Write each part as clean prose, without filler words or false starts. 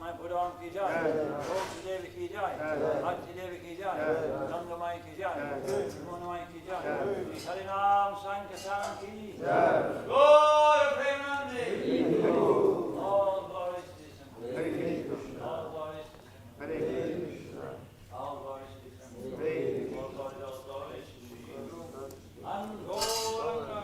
my Buddha ki jai, Bhakti Devi ki jai, Bhakti Devi ki jai, Gangamai ki jai, Munamai ki jai, Harinam Sankirtan ki jai, Lord Premanande, all glories to His Name, all glories to His Name, all glories to His Name, all glories to His Name, and Golaka.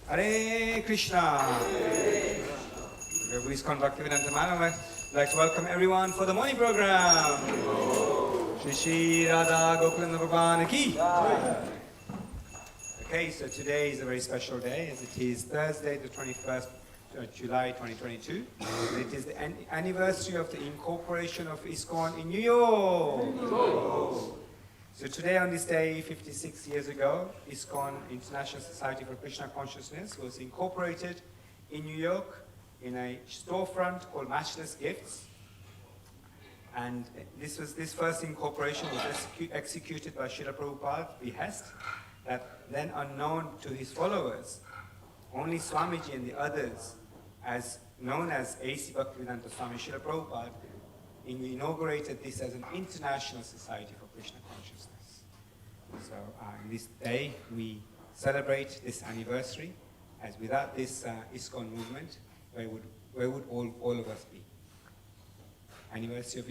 Hare Krishna. Prabhu ISKCON Bhaktivedanta Manor. I'd like to welcome everyone for the morning program. Shri Shri Radha Gokulanda Bhagwan ki. Okay, so today is a very special day as it is Thursday, the 21st July 2022. And it is the anniversary of the incorporation of ISKCON in New York. So today on this day, 56 years ago, ISKCON, International Society for Krishna Consciousness, was incorporated in New York in a storefront called Matchless Gifts. And this first incorporation was executed by Srila Prabhupada's behest, that then unknown to his followers, only Swamiji and the others, as known as A.C. Bhaktivedanta Swami Srila Prabhupada, inaugurated this as an international society for Krishna consciousness. So on this day, we celebrate this anniversary, as without this ISKCON movement, where would all of us be? Anniversary of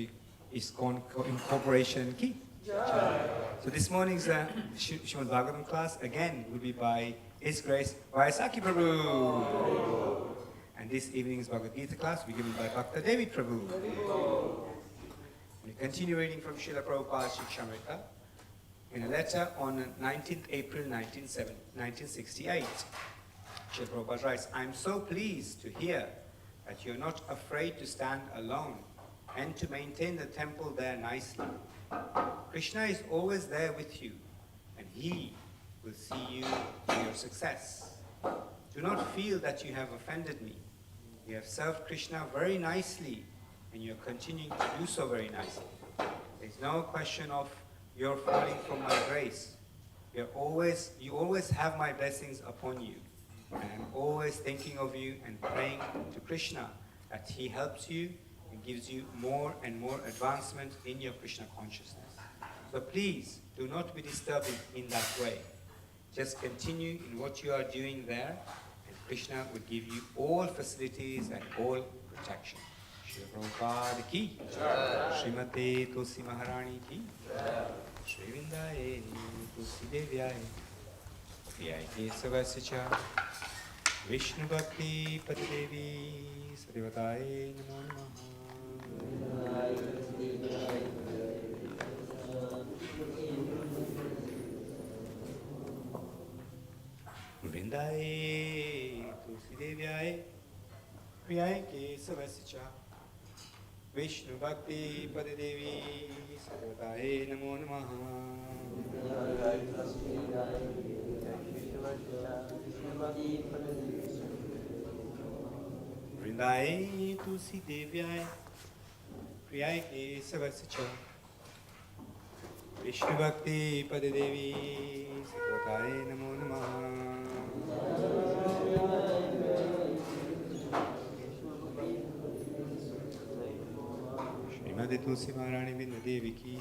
ISKCON incorporation ki. So this morning's Srimad Bhagavatam class, again, will be by His Grace Vaisakhi Prabhu. And this evening's Bhagavad Gita class will be given by Bhakta Devi Prabhu. We continue reading from Srila Prabhupada's Shikshamrita in a letter on 19th April 1968. Srila Prabhupada writes, I am so pleased to hear that you are not afraid to stand alone and to maintain the temple there nicely. Krishna is always there with you, and he will see you to your success. Do not feel that you have offended me. You have served Krishna very nicely, and you are continuing to do so very nicely. There is no question of your falling from my grace. You always have my blessings upon you. And I'm always thinking of you and praying to Krishna that he helps you and gives you more and more advancement in your Krishna consciousness. So please do not be disturbed in that way. Just continue in what you are doing there, and Krishna will give you all facilities and all protection. Shri Prabhupada ki, Srimate Tulsi Maharani ki, Shri Vindaye Tulsi Devyaye, Priyaye Kesavasya, Vishnu Bhakti Padadevi Sarivataye Namo Namaha. Vrindaye Tulsi Devyaye Priyaye Kesavasya Vishnu Bhakti Padadevi Sarivataye Namo Namaha. Vrindaye Tulsi Devyaye Priyaye Kesavasya Vishnu Bhakti Padadevi Sarivataye Namo Namaha. Srimati Tulsi Maharani Bindu Devi ki.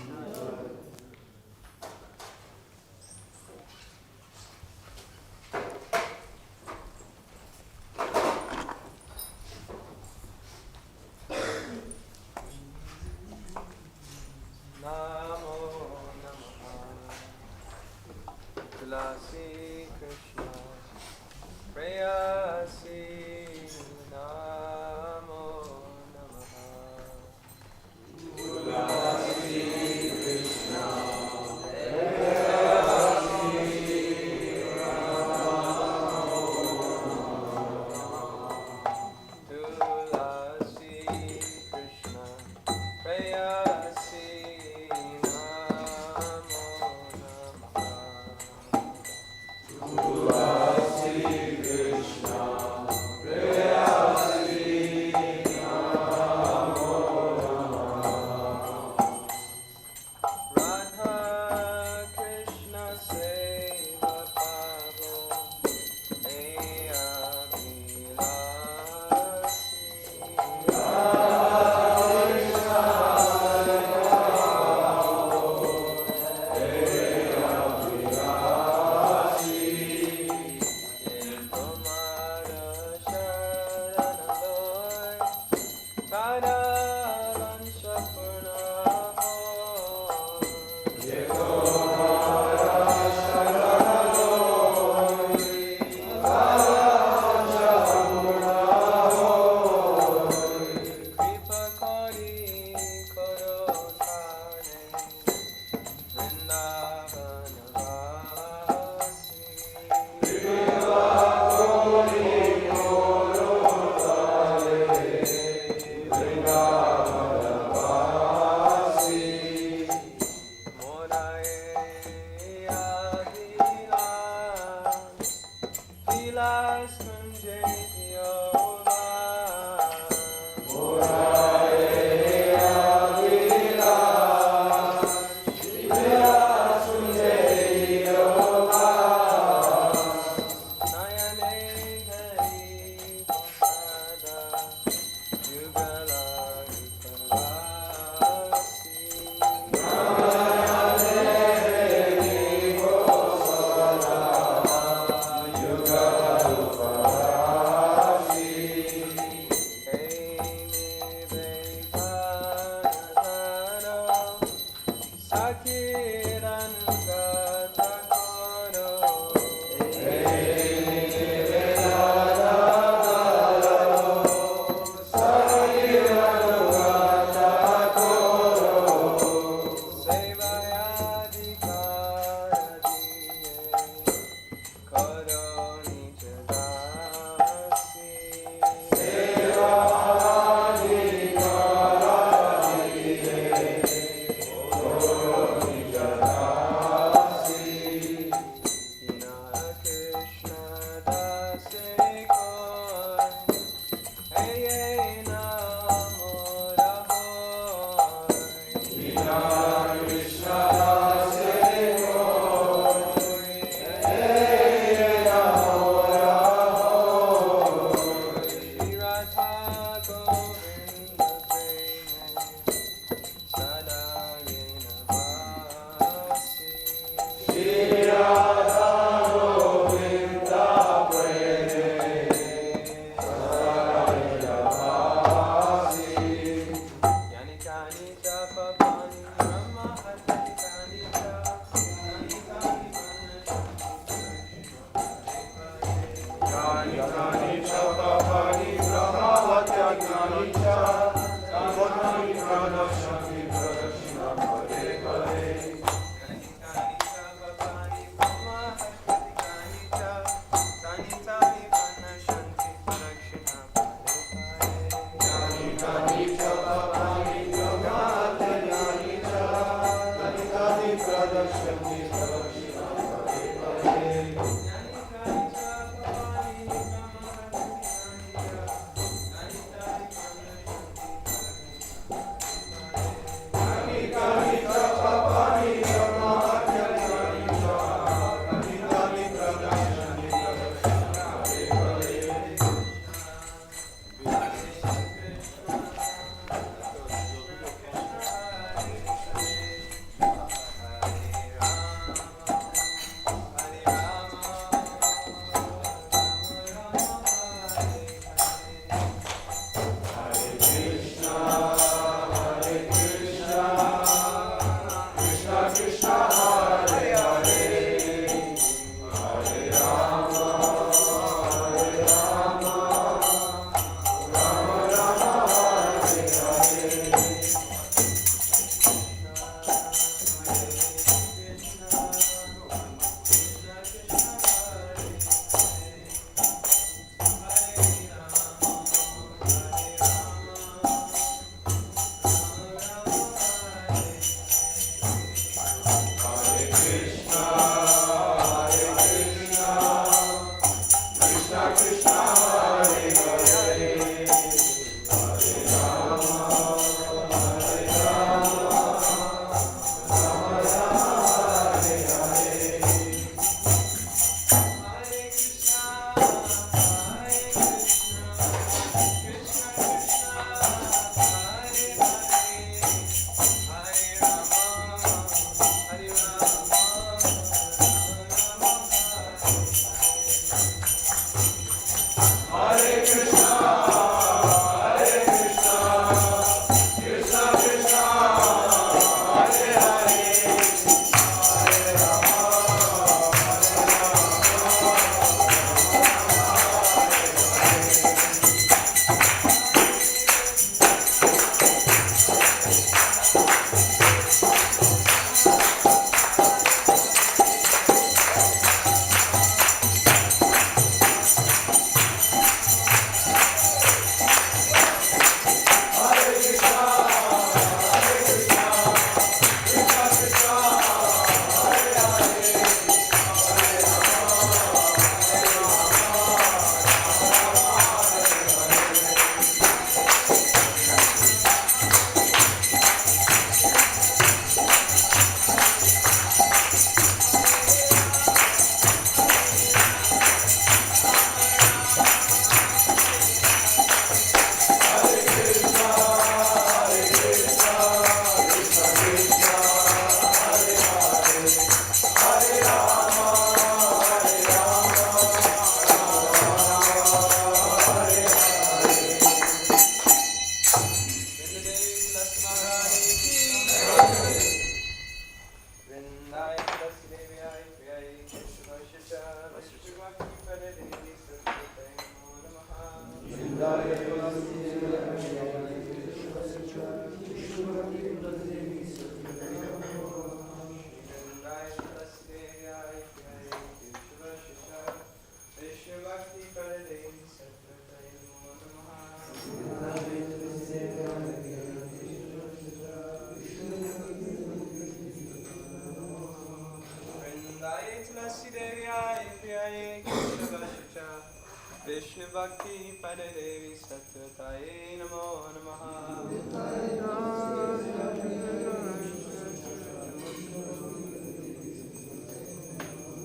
Vishnu Bhakti Pada Devi Satyataye Namo Namaha.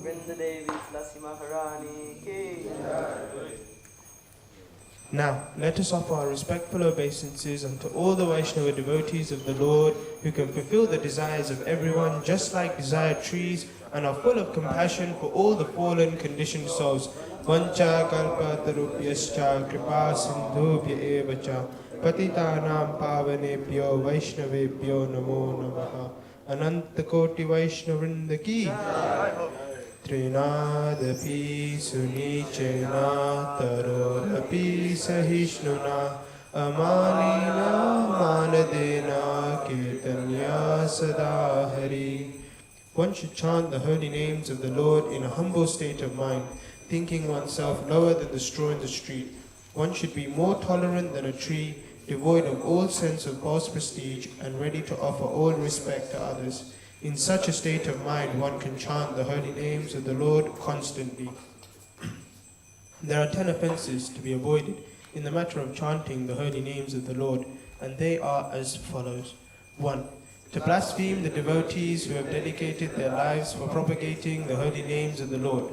Vrinda Devi Tulasi Maharani Ki. Now, let us offer our respectful obeisances unto all the Vaishnava devotees of the Lord who can fulfill the desires of everyone just like desired trees and are full of compassion for all the fallen conditioned souls. Vancha kalpatarupyascha kripa sindhubhya evacha patitanam pavanebhyo vaishnavebhyo namo namaha. Ananta koti vaishnavrinda ki. Trinadapi sunichena tarodapi sahishnuna amalina manadena kirtanya sadahari. One should chant the holy names of the Lord in a humble state of mind, thinking oneself lower than the straw in the street. One should be more tolerant than a tree, devoid of all sense of false prestige and ready to offer all respect to others. In such a state of mind, one can chant the holy names of the Lord constantly. There are 10 offenses to be avoided in the matter of chanting the holy names of the Lord, and they are as follows. 1. To blaspheme the devotees who have dedicated their lives for propagating the holy names of the Lord.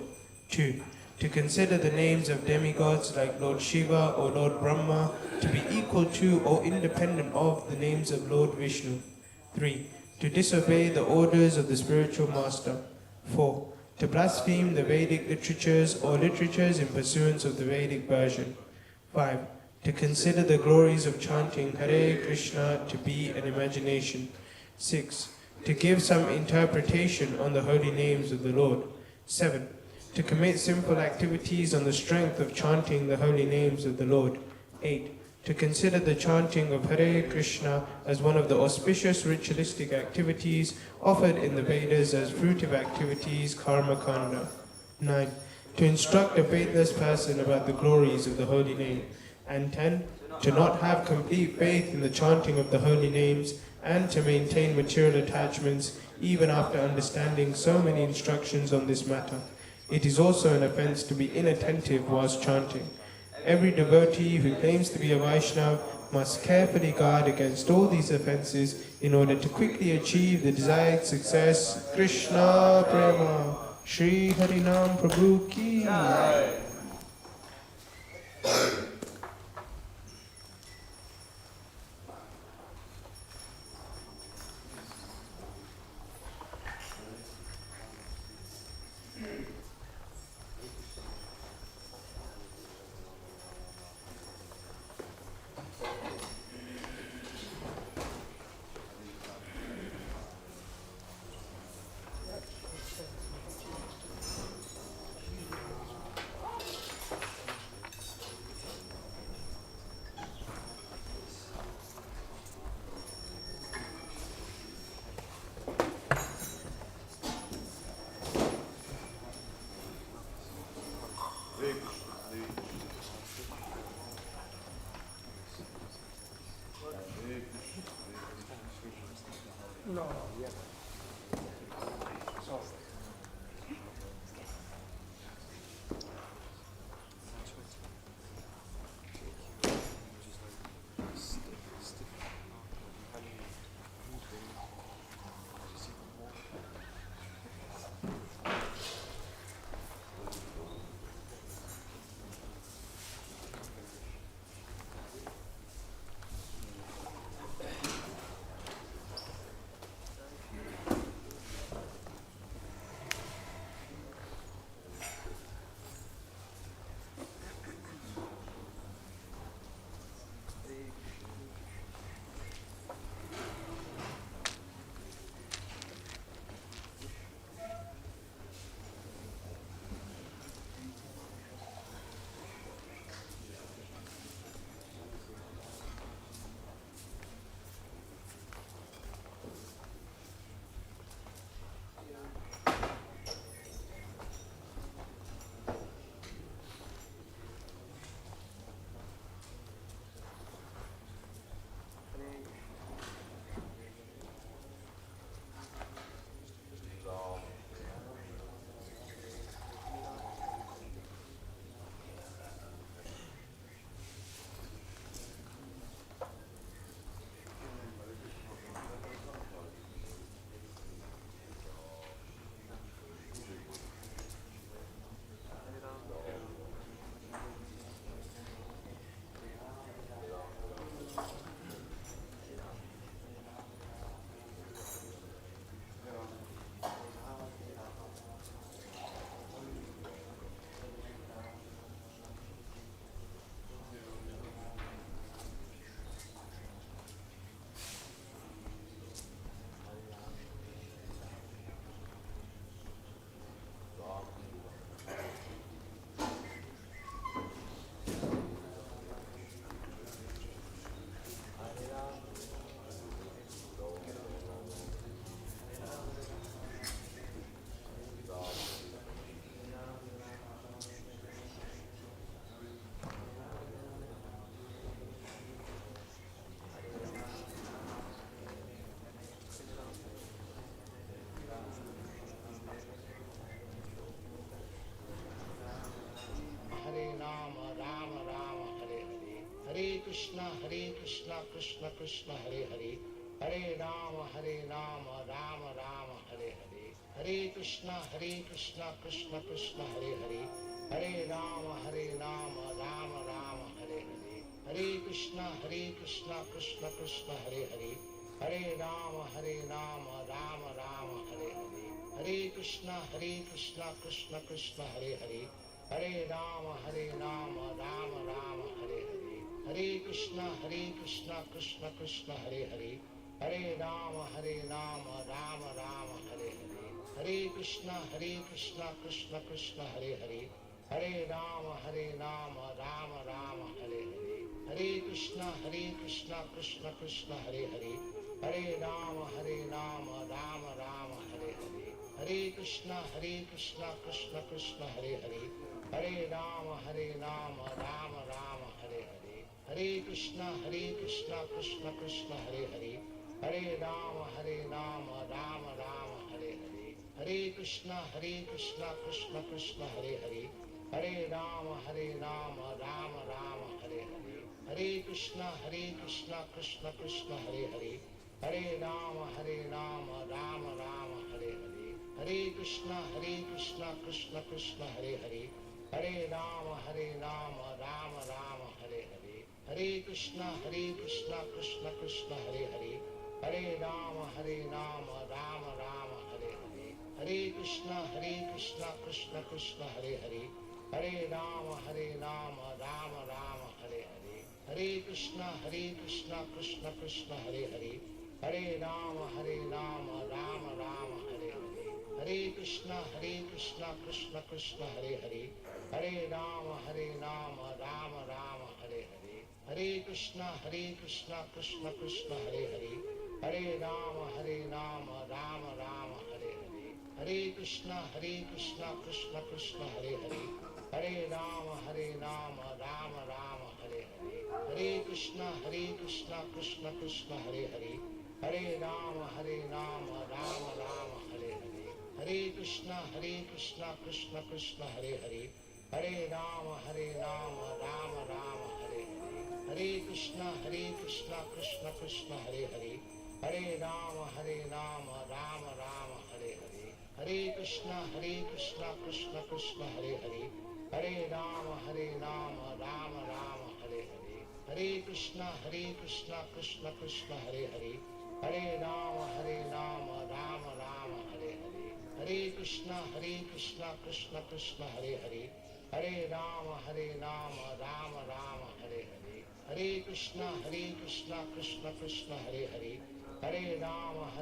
2. To consider the names of demigods like Lord Shiva or Lord Brahma to be equal to or independent of the names of Lord Vishnu. 3. To disobey the orders of the spiritual master. 4. To blaspheme the Vedic literatures or literatures in pursuance of the Vedic version. 5. To consider the glories of chanting Hare Krishna to be an imagination. 6. To give some interpretation on the holy names of the Lord. 7. To commit sinful activities on the strength of chanting the holy names of the Lord. 8. To consider the chanting of Hare Krishna as one of the auspicious ritualistic activities offered in the Vedas as fruitive activities, karma kanda. 9. To instruct a faithless person about the glories of the holy name. And 10. To not have complete faith in the chanting of the holy names and to maintain material attachments even after understanding so many instructions on this matter. It is also an offense to be inattentive whilst chanting. Every devotee who claims to be a Vaishnava must carefully guard against all these offenses in order to quickly achieve the desired success. Krishna Prema, Shri Harinam Prabhu Ki. Krishna Krishna Hare Hare, Hare Rama Rama Rama Hare Hare, Hare Krishna Krishna Krishna Hare Hare, Hare Rama Rama Rama Hare Hare, Hare Krishna Krishna Krishna Hare Hare, Hare Rama Rama Rama Hare Hare, Hare Krishna Krishna Krishna Hare Hare, Hare Rama Rama Rama Hare Hare, Hare Krishna Krishna Krishna Hare Hare, Hare Rama Rama Rama Hare Hare, Hare Krishna Krishna Krishna Hare Hare, Hare Rama Rama Rama Hare Hare, Hare Krishna Krishna Krishna Hare Hare, Hare Rama Rama Rama Hare Hare, Hare Krishna Krishna Krishna Hare Hare, Hare Rama Rama Rama Hare Hare, Hare Krishna Krishna Krishna Hare Hare, Hare Rama Rama Rama Hare Hare, Hare Krishna Krishna Krishna Hare Hare, Hare Rama Rama Rama Hare Hare, Hare Krishna Krishna Krishna Hare Hare, Hare Rama Rama Rama Hare Hare, Hare Krishna Krishna Krishna Hare Hare, Hare Rama Rama Rama Hare Hare, Hare Krishna Krishna Krishna Hare Hare, Hare Rama Rama Rama Hare Hare, Hare Krishna Krishna Krishna Hare Hare, Hare Rama Rama Rama Hare Hare, Hare Krishna Krishna Krishna Hare Hare, Hare Rama Rama Rama Hare Hare, Hare Krishna Krishna Krishna Hare Hare, Hare Rama Rama Rama Hare Hare, Hare Krishna Krishna Krishna Hare Hare, Hare Rama Rama Rama Hare Hare, Hare Krishna Krishna Krishna Hare Hare, Hare Rama Rama Rama Hare Hare, Hare Krishna Krishna Krishna Hare Hare, Hare Rama Rama Rama Hare Hare, Hare Krishna Krishna Krishna Hare Hare, Hare Rama Rama Rama Hare Hare, Hare Krishna Krishna Krishna Hare Hare, Hare Rama Rama Rama Hare Hare, Hare Krishna Krishna Krishna Hare Hare, Hare Rama Rama Rama Hare Hare, Hare Krishna Krishna Krishna Hare Hare, Hare Rama Rama Rama Hare Hare, Hare Krishna Krishna Krishna Hare Hare, Hare Rama Rama Rama Hare Hare, Hare Krishna Krishna Krishna Hare Hare, Hare Rama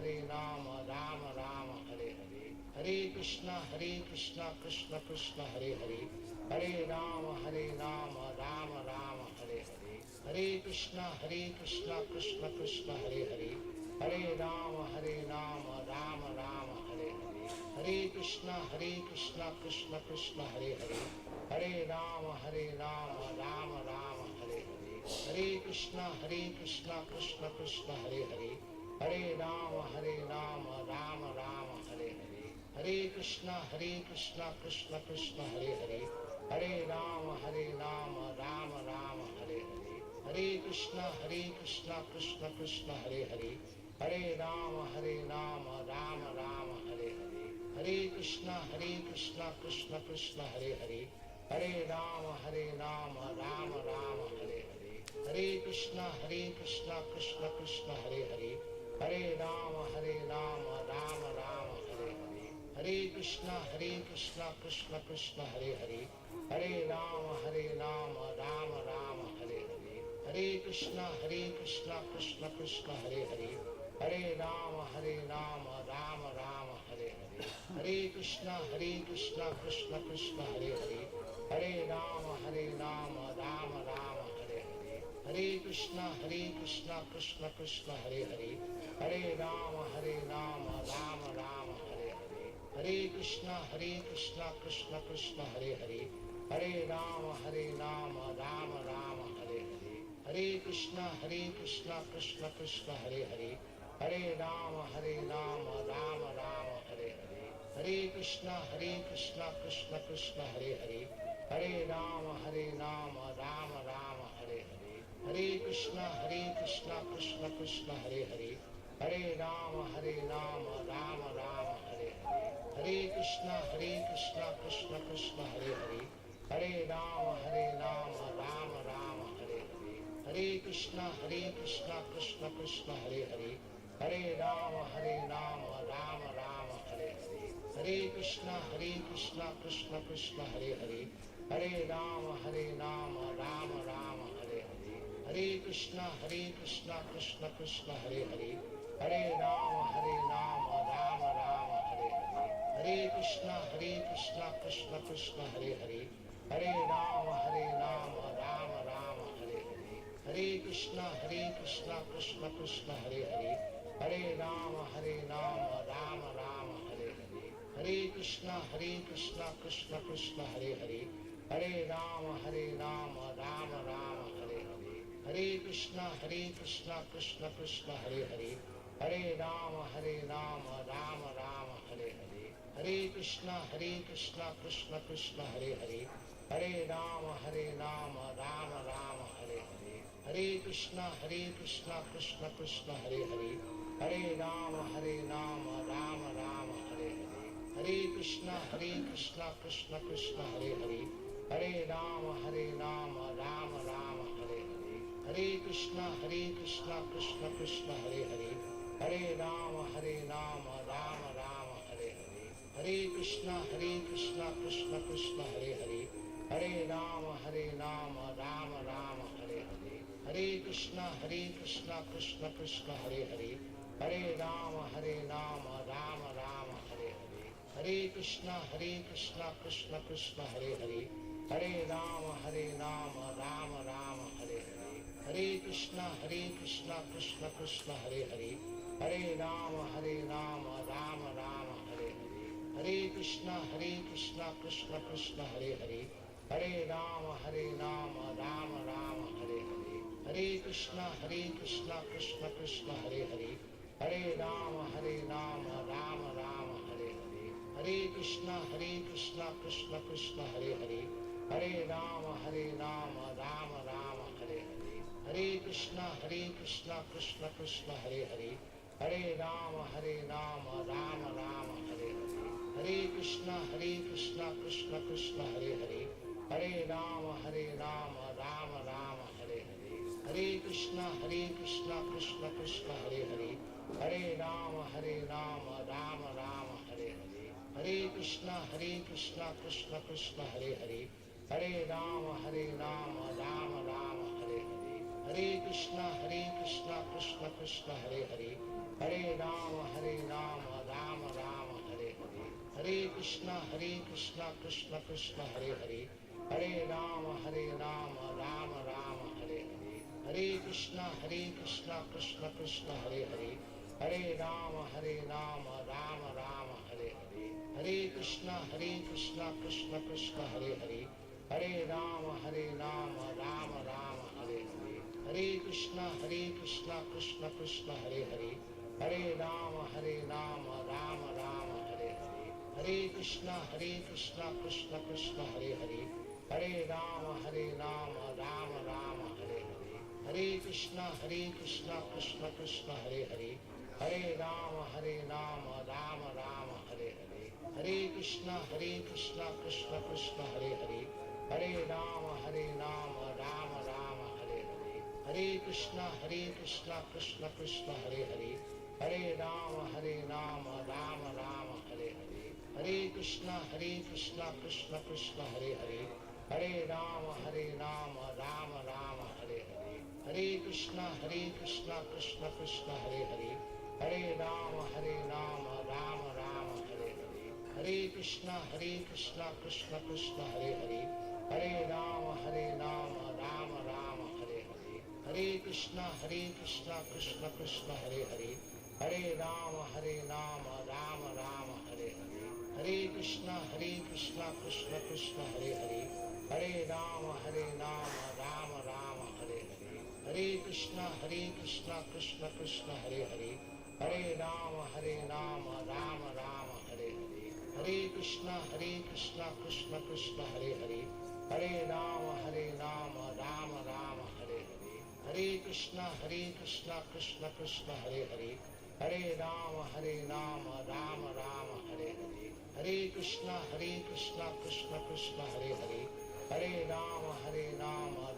Rama Rama Hare Hare, Hare Krishna Krishna Krishna Hare Hare, Hare Rama Rama Rama Hare Hare, Hare Krishna Krishna Krishna Hare Hare, Hare Rama Rama Rama Hare Hare, Hare Krishna Krishna Krishna Hare Hare, Hare Rama Rama Rama Hare Hare, Hare Krishna Krishna Krishna Hare Hare, Hare Rama Rama Rama Hare Hare, Hare Krishna Krishna Krishna Hare Hare, Hare Rama Rama Rama Hare Hare, Hare Krishna Krishna Krishna Hare Hare, Hare Rama Rama Rama Hare Hare, Hare Krishna Krishna Krishna Hare Hare, Hare Rama Rama Rama Hare Hare, Hare Krishna Krishna Krishna Hare Hare, Hare Rama Rama Rama Hare Hare, Hare Krishna Krishna Krishna Hare Hare, Hare Rama Rama Rama Hare Hare, Hare Krishna Krishna Krishna Hare Hare, Hare Rama Rama Rama Hare Hare, Hare Krishna Krishna Krishna Hare Hare, Hare Rama Rama Rama Hare Hare, Hare Krishna Krishna Krishna Hare Hare, Hare Rama Rama Rama Hare Hare, Hare Krishna Krishna Krishna Hare Hare, Hare Rama Rama Rama Hare Hare, Hare Krishna Krishna Krishna Hare Hare, Hare Rama Rama Rama Hare Hare, Hare Krishna Krishna Krishna Hare Hare, Hare Rama Rama Rama Hare Hare, Hare Krishna Krishna Krishna Hare Hare, Hare Rama Rama Rama Hare Hare, Hare Krishna Krishna Krishna Hare Hare, Hare Rama Rama Rama Hare Hare, Hare Krishna Krishna Krishna Hare Hare, Hare Rama Rama Rama Hare Hare, Hare Krishna Krishna Krishna Hare Hare, Hare Rama Rama Rama Hare Hare, Hare Krishna Krishna Krishna Hare Hare, Hare Rama Rama Rama Hare Hare, Hare Krishna Krishna Krishna Hare Hare, Hare Rama Rama Rama Hare Hare, Hare Krishna Krishna Krishna Hare Hare, Hare Rama Rama Rama Hare Hare, Hare Krishna Krishna Krishna Hare Hare, Hare Rama Rama Rama Hare Hare, Hare Krishna Krishna Krishna Hare Hare, Hare Rama Rama Rama Hare Hare, Hare Krishna Krishna Krishna Hare Hare, Hare Rama Rama Rama Hare Hare, Hare Krishna Krishna Krishna Hare Hare, Hare Rama Rama Rama Hare Hare, Hare Krishna Krishna Krishna Hare Hare, Hare Rama Rama Rama Hare Hare, Hare Krishna Krishna Krishna Hare Hare, Hare Rama Rama Rama Hare Hare, Hare Krishna Krishna Krishna Hare Hare, Hare Rama Rama Rama Hare Hare, Hare Krishna Krishna Krishna Hare Hare, Hare Rama Rama Rama Hare Hare, Hare Krishna Krishna Krishna Hare Hare, Hare Rama Rama Rama Hare Hare, Hare Krishna Krishna Krishna Hare Hare, Hare Rama Rama Rama Hare Hare, Hare Krishna Krishna Krishna Hare Hare, Hare Rama Rama Rama Hare Hare, Hare Krishna Krishna Krishna Hare Hare, Hare Rama Rama Rama Hare Hare, Hare Krishna Krishna Krishna Hare Hare, Hare Rama Rama Rama Hare Hare, Hare Krishna Krishna Krishna Hare Hare, Hare Rama Rama Rama Hare Hare, Hare Krishna Krishna Krishna Hare Hare, Hare Rama Rama Rama Hare Hare, Hare Krishna Krishna Krishna Hare Hare, Hare Rama Rama Rama Hare Hare, Hare Krishna Krishna Krishna Hare Hare, Hare Rama Rama Rama Hare Hare, Hare Krishna Krishna Krishna Hare Hare, Hare Rama Rama Rama Hare Hare, Hare Krishna Krishna Krishna Hare Hare, Hare Rama Rama Rama Hare Hare, Hare Krishna Krishna Krishna Hare Hare, Hare Rama Rama Rama Hare Hare, Hare Krishna Krishna Krishna Hare Hare, Hare Rama Rama Rama Hare Hare, Hare Krishna Krishna Krishna Hare Hare, Hare Rama Rama Rama Hare Hare, Hare Krishna Krishna Krishna Hare Hare, Hare Rama Rama Rama Hare Hare, Hare Krishna Krishna Krishna Hare Hare, Hare Rama Rama Rama Hare Hare, Hare Krishna Krishna Krishna Hare Hare, Hare Rama Rama Rama Hare Hare, Hare Krishna Krishna Krishna Hare Hare, Hare Rama Rama Rama Hare Hare, Hare Krishna Krishna Krishna Hare Hare, Hare Rama Rama Rama Hare Hare, Hare Krishna Krishna Krishna Hare Hare, Hare Rama Rama Rama Hare Hare, Hare Krishna Krishna Krishna Hare Hare, Hare Rama Rama Rama Hare Hare, Hare Krishna Krishna Krishna Hare Hare, Hare Rama Rama Rama Hare Hare, Hare Krishna Krishna Krishna Hare Hare, Hare Rama Rama Rama Hare Hare, Hare Krishna Krishna Krishna Hare Hare, Hare Rama Rama Rama Hare Hare, Hare Krishna Krishna Krishna Hare Hare, Hare Rama Rama Rama Hare Hare, Hare Krishna Krishna Krishna Hare Hare, Hare Rama Rama Rama Hare Hare, Hare Krishna Krishna Krishna Hare Hare, Hare Rama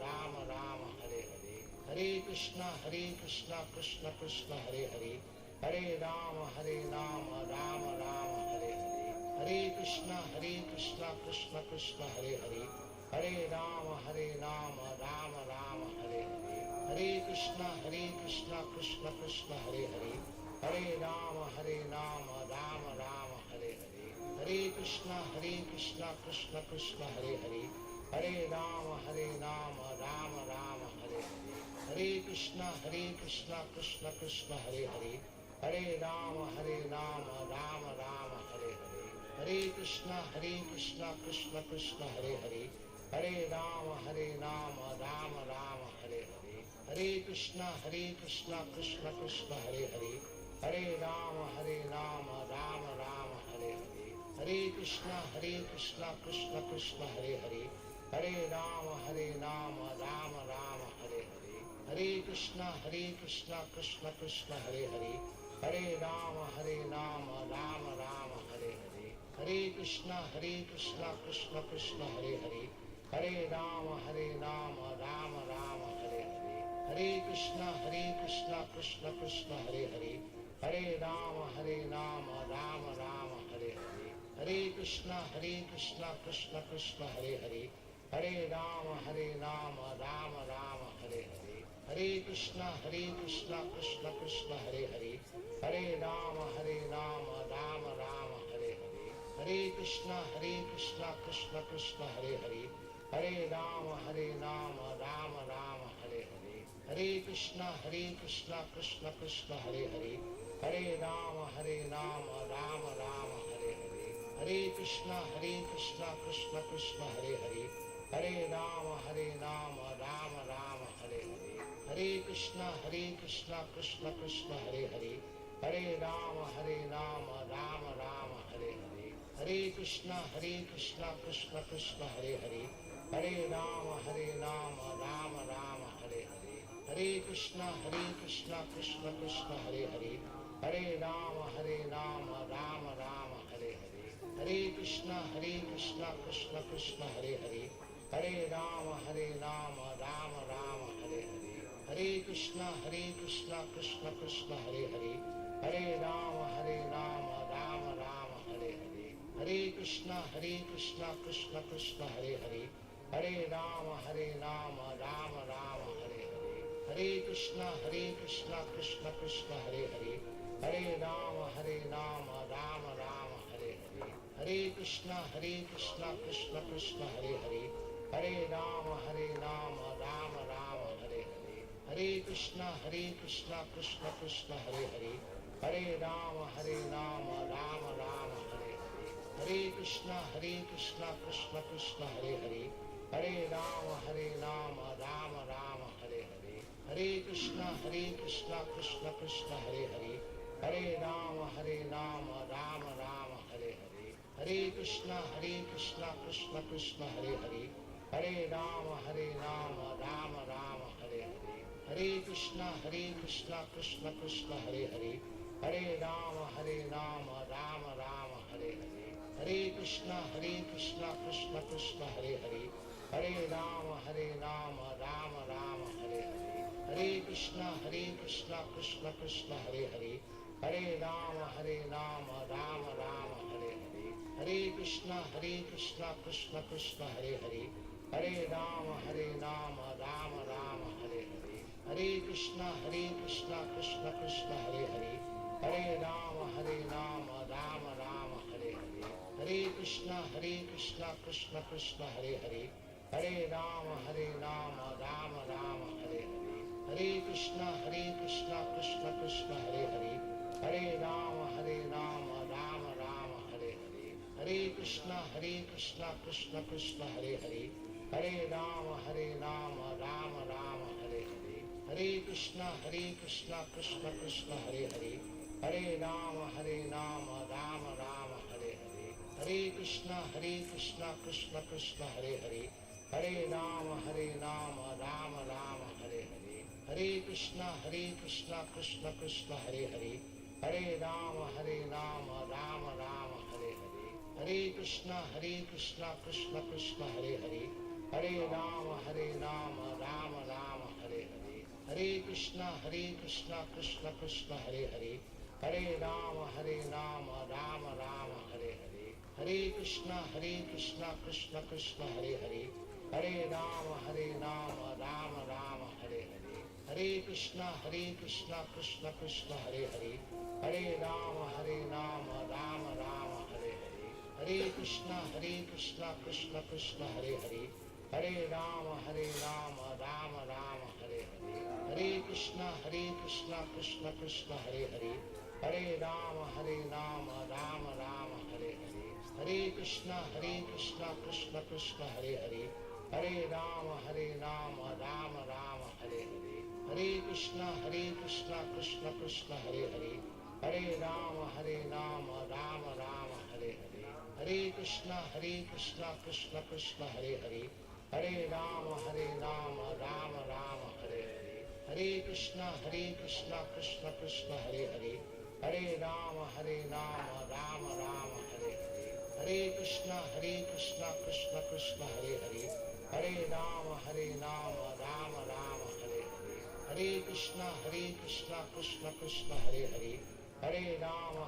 Rama Rama Hare Hare, Hare Krishna Krishna Krishna Hare Hare, Hare Rama Rama Rama Hare Hare, Hare Krishna Krishna Krishna Hare Hare, Hare Rama Rama Rama Hare Hare, Hare Krishna Krishna Krishna Hare Hare, Hare Rama Rama Rama Hare Hare, Hare Krishna Krishna Krishna Hare Hare, Hare Rama Rama Rama Hare Hare, Hare Krishna Krishna Krishna Hare Hare, Hare Rama Rama Rama Hare Hare, Hare Krishna Krishna Krishna Hare Hare, Hare Rama Rama Rama Hare Hare, Hare Krishna Krishna Krishna Hare Hare, Hare Rama Rama Rama Hare Hare, Hare Krishna Krishna Krishna Hare Hare, Hare Rama Rama Rama Hare Hare, Hare Krishna Krishna Krishna Hare Hare, Hare Rama Rama Rama Hare Hare, Hare Krishna Krishna Krishna Hare Hare, Hare Rama Rama Rama Hare Hare, Hare Krishna Krishna Krishna Hare Hare, Hare Rama Rama Rama Hare Hare, Hare Krishna Krishna Krishna Hare Hare, Hare Rama Rama Rama Hare Hare, Hare Krishna Krishna Krishna Hare Hare, Hare Rama Rama Rama Hare Hare, Hare Krishna Krishna Krishna Hare Hare, Hare Rama Rama Rama Hare Hare, Hare Krishna Krishna Krishna Hare Hare, Hare Rama Rama Rama Hare Hare, Hare Krishna Krishna Krishna Hare Hare, Hare Rama Rama Rama Hare Hare, Hare Krishna Krishna Krishna Hare Hare, Hare Rama Rama Rama Hare Hare, Hare Krishna Krishna Krishna Hare Hare, Hare Rama Rama Rama Hare Hare, Hare Krishna Krishna Krishna Hare Hare, Hare Rama Rama Rama Hare Hare, Hare Krishna Krishna Krishna Hare Hare, Hare Rama Rama Rama Hare Hare, Hare Krishna Krishna Krishna Hare Hare, Hare Rama Rama Rama Hare Hare, Hare Krishna Krishna Krishna Hare Hare, Hare Rama Rama Rama Hare Hare, Hare Krishna Krishna Krishna Hare Hare, Hare Rama Rama Rama Hare Hare, Hare Krishna Krishna Krishna Hare Hare, Hare Rama Rama Rama Hare Hare, Hare Krishna Krishna Krishna Hare Hare, Hare Rama Rama Rama Hare Hare, Hare Krishna Krishna Krishna Hare Hare, Hare Rama Rama Rama Hare Hare, Hare Krishna Krishna Krishna Hare Hare, Hare Rama Rama Rama Hare Hare, Hare Krishna Krishna Krishna Hare Hare, Hare Rama Rama Rama Hare Hare, Hare Krishna Krishna Krishna Hare Hare, Hare Rama Rama Rama Hare Hare, Hare Krishna Krishna Krishna Hare Hare, Hare Rama Rama Rama Hare Hare, Hare Krishna Krishna Krishna Hare Hare, Hare Rama Rama Rama Hare Hare, Hare Krishna Krishna Krishna Hare Hare, Hare Rama Rama Rama Hare Hare, Hare Krishna Krishna Krishna Hare Hare, Hare Rama Rama Rama Hare Hare, Hare Krishna Krishna Krishna Hare Hare, Hare Rama Rama Rama Hare Hare, Hare Krishna Krishna Krishna Hare Hare, Hare Rama Rama Rama Hare Hare, Hare Krishna Krishna Krishna Hare Hare, Hare Rama Rama Rama Hare Hare, Hare Krishna Krishna Krishna Hare Hare, Hare Rama Rama Rama Hare Hare, Hare Krishna Krishna Krishna Hare Hare, Hare Rama Rama Rama Hare Hare, Hare Krishna Krishna Krishna Hare Hare, Hare Rama Rama Rama Hare Hare, Hare Krishna Krishna Krishna Hare Hare, Hare Rama Rama Rama Hare Hare, Hare Krishna Krishna Krishna Hare Hare, Hare Rama Rama Rama Hare Hare, Hare Krishna Krishna Krishna Hare Hare, Hare Rama Rama Rama Hare Hare, Hare Krishna Krishna Krishna Hare Hare, Hare Rama Rama Rama Hare Hare, Hare Krishna Krishna Krishna Hare Hare, Hare Rama Rama Rama Hare Hare, Hare Krishna Krishna Krishna Hare Hare, Hare Rama Rama Rama Hare Hare, Hare Krishna Krishna Krishna Hare Hare, Hare Rama Rama Rama Hare Hare, Hare Krishna Krishna Krishna Hare Hare, Hare Rama Rama Rama Hare Hare, Hare Krishna Krishna Krishna Hare Hare, Hare Rama Rama Rama Hare Hare, Hare Krishna Krishna Krishna Hare Hare, Hare Rama Rama Rama Hare Hare, Hare Krishna Krishna Krishna Hare Hare, Hare Rama Rama Rama Hare Hare, Hare Krishna Krishna Krishna Hare Hare, Hare Rama Rama Rama Hare Hare, Hare Krishna Krishna Krishna Hare Hare, Hare Rama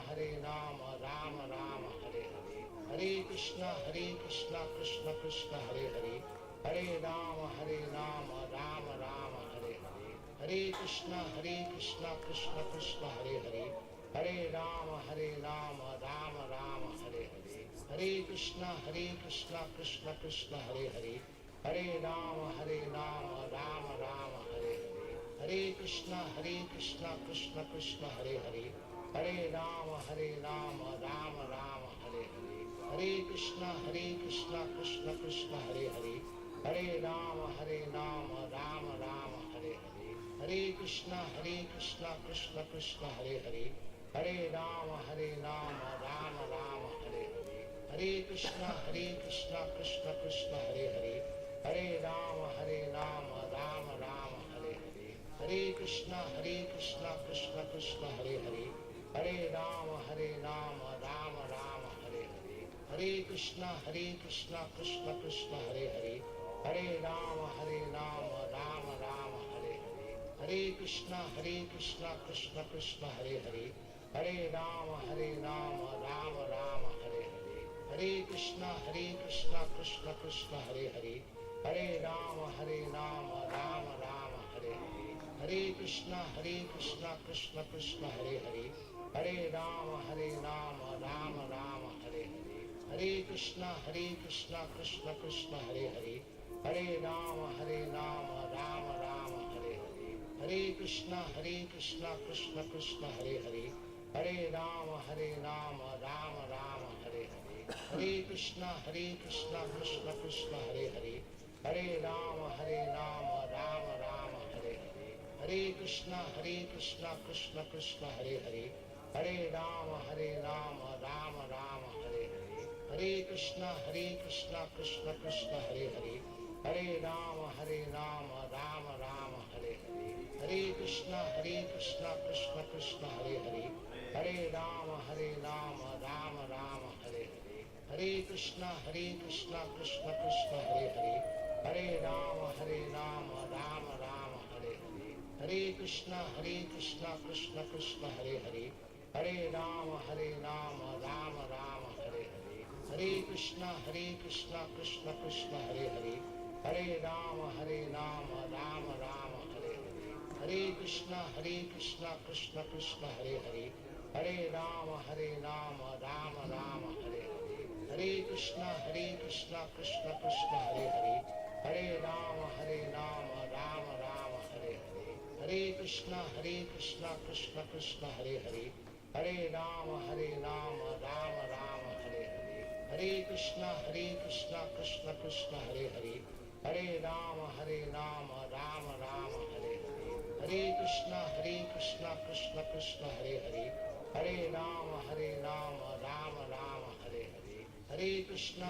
Rama Rama Hare Hare, Hare Krishna Krishna Krishna Hare Hare, Hare Rama Rama Rama Hare Hare, Hare Krishna Krishna Krishna Hare Hare, Hare Rama Rama Rama Hare Hare, Hare Krishna Krishna Krishna Hare Hare, Hare Rama Rama Rama Hare Hare, Hare Krishna Krishna Krishna Hare Hare, Hare Rama Rama Rama Hare Hare, Hare Krishna Krishna Krishna Hare Hare, Hare Rama Rama Rama Hare Hare, Hare Krishna Krishna Krishna Hare Hare, Hare Rama Rama Rama Hare Hare, Hare Krishna Krishna Krishna Hare Hare, Hare Rama Rama Rama Hare Hare, Hare Krishna Krishna Krishna Hare Hare, Hare Rama Rama Rama Hare Hare, Hare Krishna Krishna Krishna Hare Hare, Hare Rama Rama Rama Hare Hare, Hare Krishna Krishna Krishna Hare Hare, Hare Rama Rama Rama Hare Hare, Hare Krishna Krishna Krishna Hare Hare, Hare Rama Rama Rama Hare Hare, Hare Krishna Krishna Krishna Hare Hare, Hare Rama Rama Rama Hare Hare, Hare Krishna Krishna Krishna Hare Hare, Hare Rama Rama Rama Hare Hare, Hare Krishna Krishna Krishna Hare Hare, Hare Rama Rama Rama Hare Hare, Hare Krishna Krishna Krishna Hare Hare, Hare Rama Rama Rama Hare Hare, Hare Krishna Krishna Krishna Hare Hare, Hare Rama Rama Rama Hare Hare, Hare Krishna Krishna Krishna Hare Hare, Hare Rama Rama Rama Hare Hare, Hare Krishna Krishna Krishna Hare Hare, Hare Rama Rama Rama Hare Hare, Hare Krishna Krishna Krishna Hare Hare, Hare Rama Rama Rama Hare Hare, Hare Krishna Krishna Krishna Hare Hare, Hare Rama Rama Rama Hare Hare, Hare Krishna Krishna Krishna Hare Hare, Hare Rama Rama Rama Hare Hare, Hare Krishna Krishna Krishna Hare Hare, Hare Rama Rama Rama Hare Hare, Hare Krishna Krishna Krishna Hare Hare, Hare Rama Rama Rama Hare Hare, Hare Krishna Krishna Krishna Hare Hare, Hare Rama Rama Rama Hare Hare, Hare Krishna Krishna Krishna Hare Hare, Hare Rama Rama Rama Hare Hare, Hare Krishna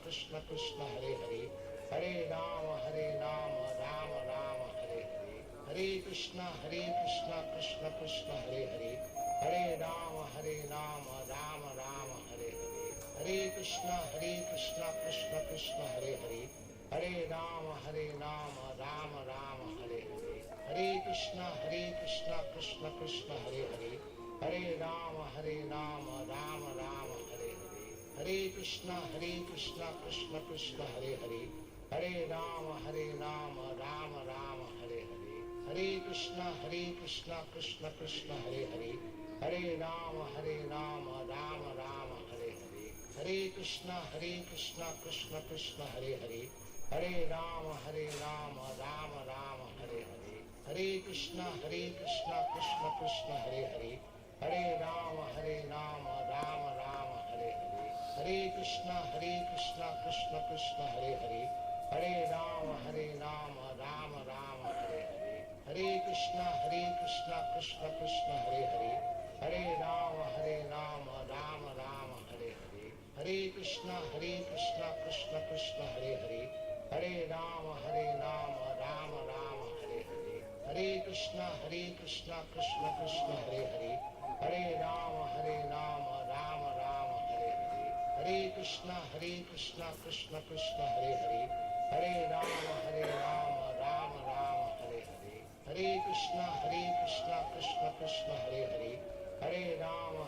Krishna Krishna Hare Hare, Hare Rama Rama Rama Hare Hare, Hare Krishna Krishna Krishna Hare Hare, Hare Rama Rama Rama Hare Hare, Hare Krishna Krishna Krishna Hare Hare, Hare Rama Rama Rama Hare Hare, Hare Krishna Krishna Krishna Hare Hare, Hare Rama Rama Rama Hare Hare, Hare Krishna Krishna Krishna Hare Hare, Hare Rama Rama Rama Hare Hare, Hare Krishna Krishna Krishna Hare Hare, Hare Rama Rama Rama Hare Hare, Hare Krishna Krishna Krishna Hare Hare, Hare Rama Rama Rama Hare Hare, Hare Krishna Krishna Krishna Hare Hare, Hare Rama Rama Rama Hare Hare, Hare Krishna Krishna Krishna Hare Hare, Hare Rama Rama Rama Hare Hare, Hare Krishna Krishna Krishna Hare Hare, Hare Rama Rama Rama Hare Hare, Hare Krishna Krishna Krishna Hare Hare, Hare Rama Rama Rama Hare Hare, Hare Krishna Krishna Krishna Hare Hare, Hare Rama Rama Rama Hare Hare, Hare Krishna Krishna Krishna Hare Hare, Hare Rama Rama Rama Hare Hare, Hare Krishna Krishna Krishna Hare Hare, Hare Rama Rama Rama Hare Hare, Hare Krishna Krishna Krishna Hare Hare, Hare Rama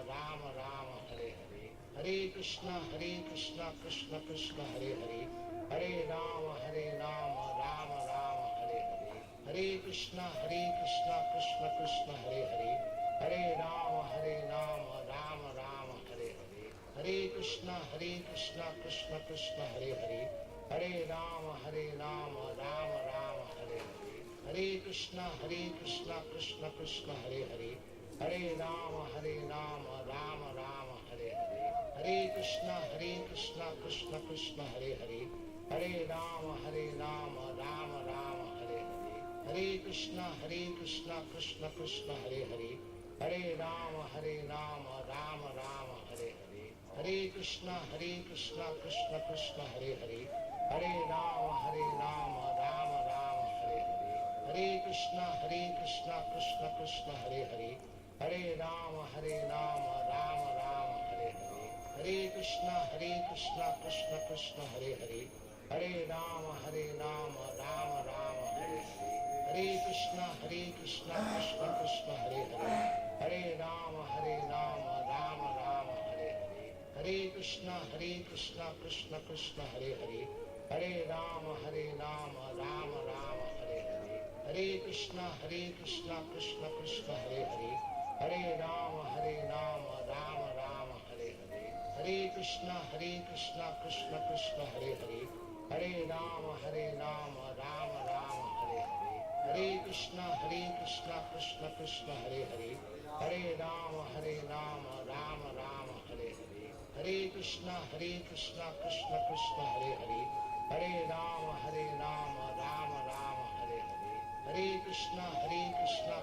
Rama Rama Hare Hare, Hare Krishna Krishna Krishna Hare Hare, Hare Rama Rama Rama Hare Hare, Hare Krishna Krishna Krishna Hare Hare, Hare Rama Rama Rama Hare Hare, Hare Krishna Krishna Krishna Hare Hare, Hare Rama Rama Rama Hare Hare, Hare Krishna Krishna Krishna Hare Hare, Hare Rama Rama Rama Hare Hare, Hare Krishna Krishna Krishna Hare Hare, Hare Rama Rama Rama Hare Hare, Hare Krishna Krishna Krishna Hare Hare, Hare Rama Rama Rama Hare Hare, Hare Krishna Krishna Krishna Hare Hare, Hare Rama Rama Rama Hare Hare, Hare Krishna Krishna Krishna Hare Hare, Hare Rama Rama Rama Hare Hare, Hare Krishna Krishna Krishna Hare Hare, Hare Rama Rama Rama Hare Hare, Hare Krishna Krishna Krishna Hare Hare, Hare Rama Rama Rama Hare Hare, Hare Krishna Krishna Krishna Hare Hare, Hare Rama Rama Rama Hare Hare, Hare Krishna Krishna Krishna Hare Hare, Hare Rama Rama Rama Hare Hare, Hare Krishna Krishna Krishna Hare Hare, Hare Rama Rama Rama Hare Hare, Hare Krishna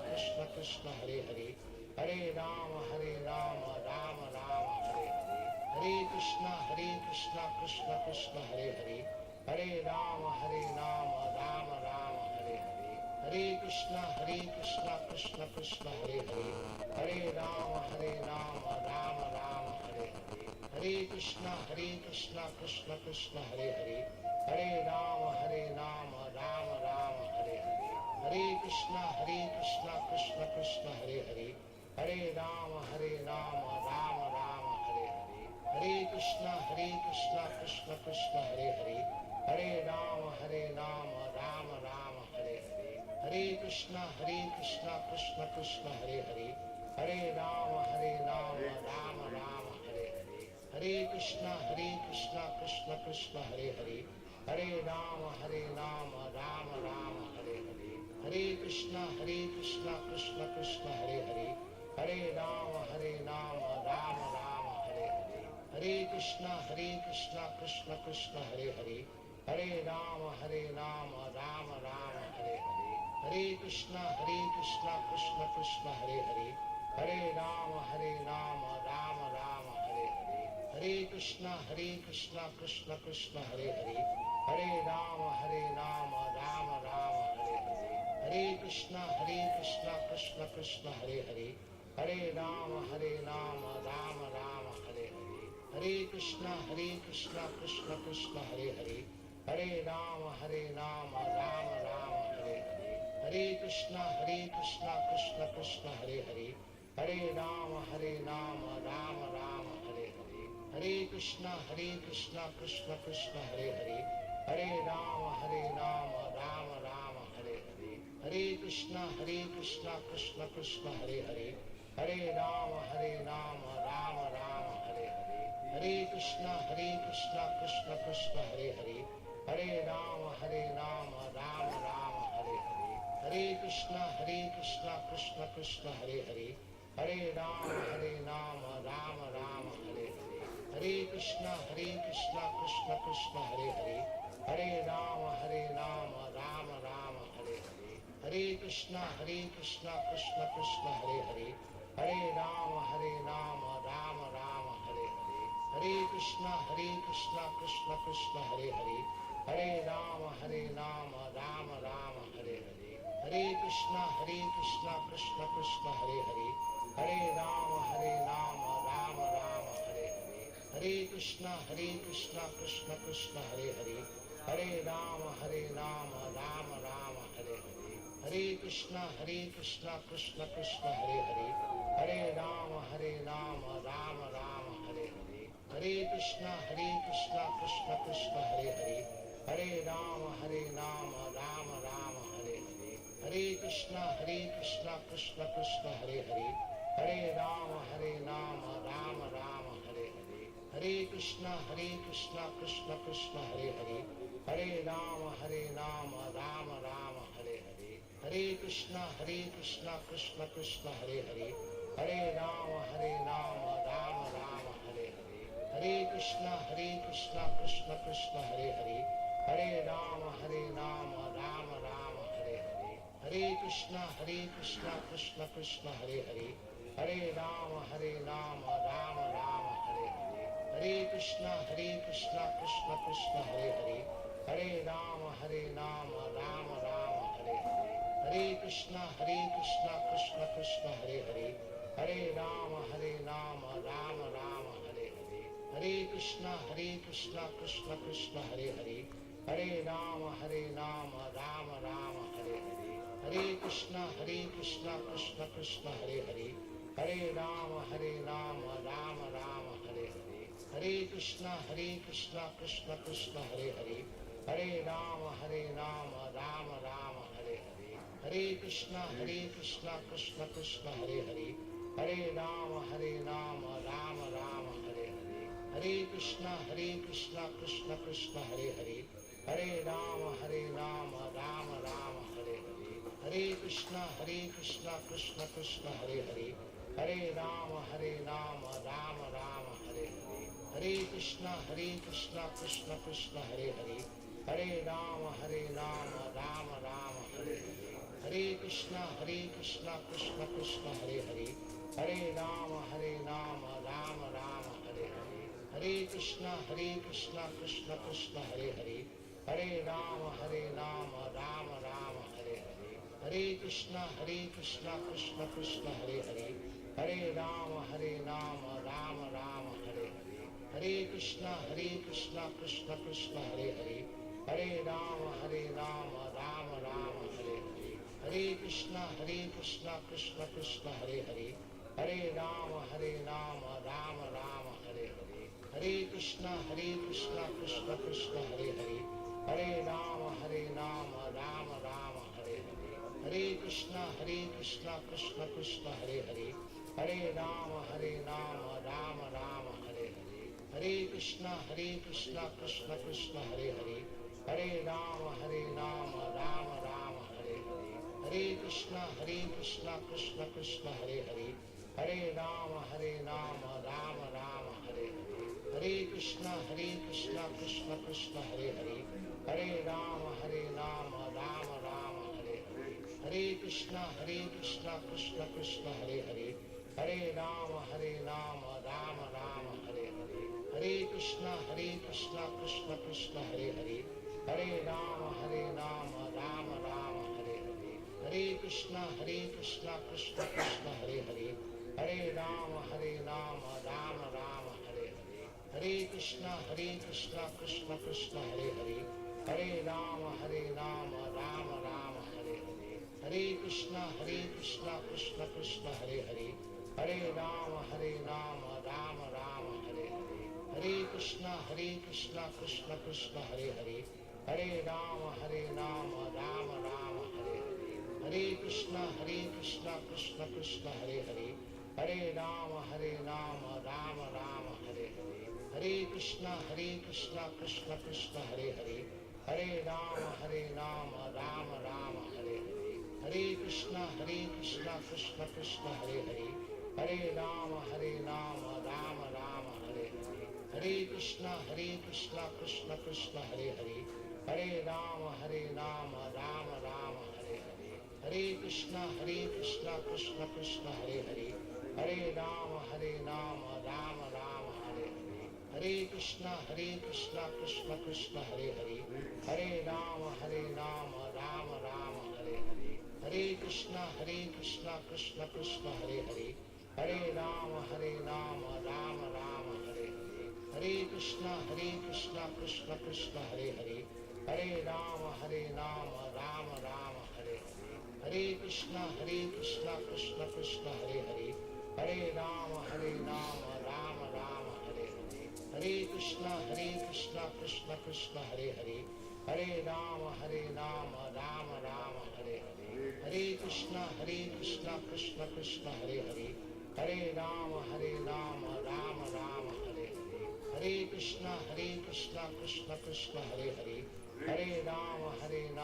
Krishna Krishna Hare Hare, Hare Rama Rama Rama Hare Hare, Hare Krishna Krishna Hare Hare, Hare Rama Rama Rama Hare Hare, Hare Krishna Krishna Hare Hare, Hare Rama Rama Rama Hare Hare, Hare Krishna Krishna Hare Hare, Hare Rama Rama Rama Hare Hare, Hare Krishna Krishna Hare Hare, Hare Rama Rama Rama Hare Hare, Hare Krishna Krishna Hare Hare, Hare Rama Rama Rama Hare Hare, Hare Krishna Krishna Hare Hare, Hare Rama Rama Rama Hare Hare, Hare Krishna Krishna Hare Hare, Hare Rama Rama Rama Hare Hare, Hare Krishna Krishna Hare Hare, Hare Rama Rama Rama Hare Hare, Hare Krishna Krishna Hare Hare, Hare Rama Rama Rama Hare Hare, Hare Krishna Krishna Hare Hare, Hare Rama Rama Rama Hare Hare, Hare Krishna Krishna Hare Hare, Hare Rama Rama Rama Hare Hare, Hare Krishna Krishna Hare Hare, Hare Rama Rama Rama Hare Hare, Hare Krishna Krishna Krishna Hare Hare, Hare Rama Rama Rama Hare Hare, Hare Krishna Krishna Krishna Hare Hare, Hare Rama Rama Rama Hare Hare, Hare Krishna Krishna Krishna Hare Hare, Hare Rama Rama Rama Hare Hare, Hare Krishna Krishna Krishna Hare Hare, Hare Rama Rama Rama Hare Hare, Hare Krishna Krishna Krishna Hare Hare, Hare Rama Rama Rama Hare Hare, Hare Krishna Krishna Krishna Hare Hare, Hare Rama Rama Rama Hare Hare, Hare Krishna Krishna Krishna Hare Hare, Hare Rama Rama Rama Hare Hare, Hare Krishna Krishna Krishna Hare Hare, Hare Rama Rama Rama Hare Hare, Hare Krishna Krishna Krishna Hare Hare, Hare Rama Rama Rama Hare Hare, Hare Krishna Krishna Krishna Hare Hare, Hare Rama Rama Rama Hare Hare, Hare Krishna Krishna Krishna Hare Hare, Hare Rama Rama Rama Hare Hare, Hare Krishna Krishna Krishna Hare Hare, Hare Rama Rama Rama Hare Hare, Hare Krishna Krishna Krishna Hare Hare, Hare Rama Rama Rama Hare Hare, Hare Krishna Krishna Krishna Hare Hare, Hare Rama Rama Rama Hare Hare, Hare Krishna Krishna Krishna Hare Hare, Hare Rama Rama Rama Hare Hare, Hare Krishna Krishna Krishna Hare Hare, Hare Rama Rama Rama Hare Hare, Hare Krishna Krishna Krishna Hare Hare, Hare Rama Rama Rama Hare Hare, Hare Krishna Krishna Krishna Hare Hare, Hare Rama Rama Rama Hare Hare, Hare Krishna Krishna Krishna Hare Hare, Hare Rama Rama Rama Hare Hare, Hare Krishna Krishna Krishna Hare Hare, Hare Rama Rama Rama Hare Hare, Hare Krishna Krishna Krishna Hare Hare, Hare Rama Rama Rama Hare Hare, Hare Krishna Krishna Krishna Hare Hare, Hare Rama Rama Rama Hare Hare, Hare Krishna Krishna Krishna Hare Hare, Hare Rama Rama Rama Hare Hare, Hare Krishna Krishna Krishna Hare Hare, Hare Rama Rama Rama Hare Hare, Hare Krishna Krishna Krishna Hare Hare, Hare Rama Rama Rama Hare Hare, Hare Krishna Krishna Krishna Hare Hare, Hare Rama Rama Rama Hare Hare, Hare Krishna Krishna Krishna Hare Hare, Hare Rama Rama Rama Hare Hare, Hare Krishna Krishna Krishna Hare Hare, Hare Rama Rama Rama Hare Hare, Hare Krishna Krishna Krishna Hare Hare, Hare Rama Rama Rama Hare Hare, Hare Krishna Krishna Krishna Hare Hare, Hare Rama Rama Rama Hare Hare, Hare Krishna Krishna Krishna Hare Hare, Hare Rama Rama Rama Hare Hare, Hare Krishna Krishna Krishna Hare Hare, Hare Rama Rama Rama Hare Hare, Hare Krishna Krishna Krishna Hare Hare, Hare Rama Rama Rama Hare Hare, Hare Krishna Krishna Krishna Hare Hare, Hare Rama Rama Rama Hare Hare, Hare Krishna Krishna Krishna Hare Hare, Hare Rama Rama Rama Hare Hare, Hare Krishna Krishna Krishna Hare Hare, Hare Rama Rama Rama Hare Hare, Hare Krishna Krishna Krishna Hare Hare, Hare Rama Rama Rama Hare Hare, Hare Krishna Krishna Krishna Hare Hare, Hare Rama Rama Rama Hare Hare, Hare Krishna Krishna Krishna Hare Hare, Hare Rama Rama Rama Hare Hare, Hare Krishna Krishna Krishna Hare Hare, Hare Rama Rama Rama Hare Hare, Hare Hare Krishna Krishna Krishna Hare Hare, Hare Rama Rama Rama Hare Hare, Hare Krishna Krishna Krishna Hare Hare, Hare Rama Rama Rama Hare Hare, Hare Krishna Krishna Krishna Hare Hare, Hare Rama Rama Rama Hare Hare, Hare Krishna Krishna Krishna Hare Hare, Hare Rama Rama Rama Hare Hare, Hare Krishna Krishna Krishna Hare Hare, Hare Rama Rama Rama Hare Hare, Hare Krishna Krishna Krishna Hare Hare, Hare Rama Rama Rama Hare Hare, Hare Krishna Krishna Krishna Hare Hare, Hare Rama Rama Rama Hare Hare, Hare Krishna Krishna Krishna Hare Hare, Hare Rama Rama Rama Hare Hare, Hare Krishna Krishna Krishna Hare Hare, Hare Rama Rama Rama Hare Hare, Hare Krishna Krishna Krishna Hare Hare, Hare Rama Rama Rama Hare Hare, Hare Krishna Krishna Krishna Hare Hare, Hare Rama Rama Rama Hare Hare, Hare Krishna Krishna Krishna Hare Hare, Hare Rama Rama Rama Hare Hare, Hare Krishna Krishna Krishna Hare Hare, Hare Rama Rama Rama Hare Hare, Hare Krishna Krishna Krishna Hare Hare, Hare Rama Rama Rama Hare Hare, Hare Krishna Krishna Krishna Hare Hare, Hare Rama Rama Rama Hare Hare, Hare Krishna Krishna Krishna Hare Hare, Hare Rama Rama Rama Hare Hare, Hare Krishna Krishna Krishna Hare Hare, Hare Rama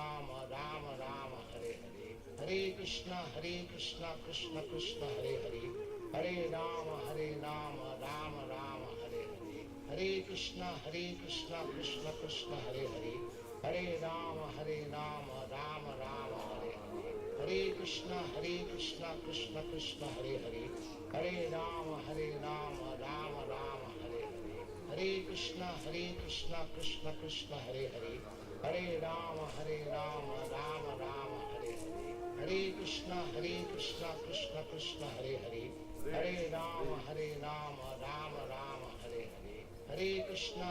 Rama Rama Hare Hare, Hare Krishna Krishna Krishna Hare Hare, Hare Rama Rama Rama Hare Hare, Hare Krishna Krishna Krishna Hare Hare, Hare Rama Rama Rama Hare Hare, Hare Krishna Krishna Krishna Hare Hare, Hare Rama Rama Rama Hare Hare, Hare Krishna Krishna Krishna Hare Hare, Hare Rama Rama Rama Hare Hare, Hare Krishna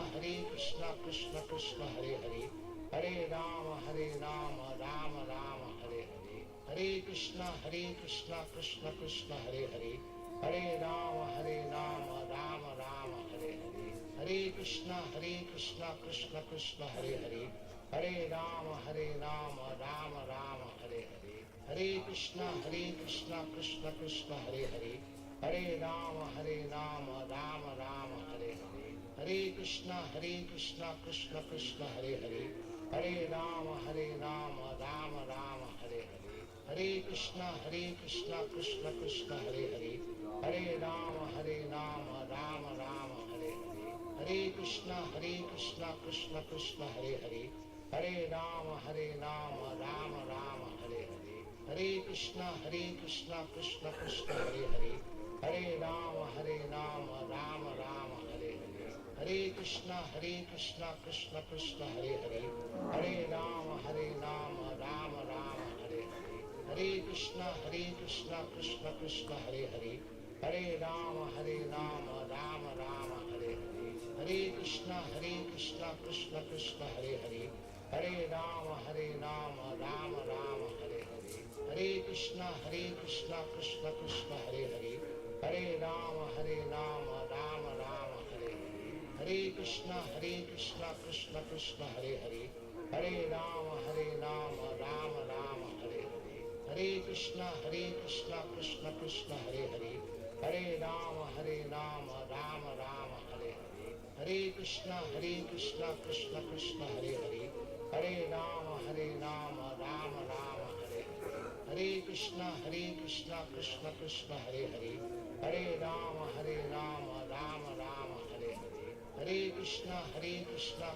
Krishna Krishna Hare Hare, Hare Rama Rama Rama Hare Hare, Hare Krishna Krishna Krishna Hare Hare, Hare Rama Rama Rama Hare Hare, Hare Krishna Krishna Krishna Hare Hare, Hare Rama Rama Rama Hare Hare, Hare Krishna Krishna Krishna Hare Hare, Hare Rama Rama Rama Hare Hare, Hare Krishna Krishna Krishna Hare Hare, Hare Rama Rama Rama Hare Hare, Hare Krishna Krishna Krishna Hare Hare, Hare Rama Rama Rama Hare Hare, Hare Krishna Krishna Krishna Hare Hare, Hare Rama Rama Rama Hare Hare, Hare Krishna Krishna Krishna Hare Hare, Hare Rama Rama Rama Hare Hare, Hare Krishna Krishna Krishna Hare Hare, Hare Rama Rama Rama Hare Hare, Hare Krishna Krishna Krishna Hare Hare, Hare Rama Rama Rama Hare Hare, Hare Krishna Krishna Krishna Hare Hare, Hare Rama Rama Rama Hare Hare, Hare Krishna Krishna Krishna Hare Hare, Hare Rama Rama Rama Hare Hare, Hare Krishna Krishna Krishna Hare Hare, Hare Rama Rama Rama Hare Hare, Hare Krishna Krishna Krishna Hare Hare, Hare Rama Rama Rama Hare Hare, Hare Krishna Krishna Krishna Hare Hare, Hare Rama Rama Rama Hare Hare, Hare Krishna Krishna Krishna Hare Hare, Hare Rama Rama Rama Hare Hare, Hare Krishna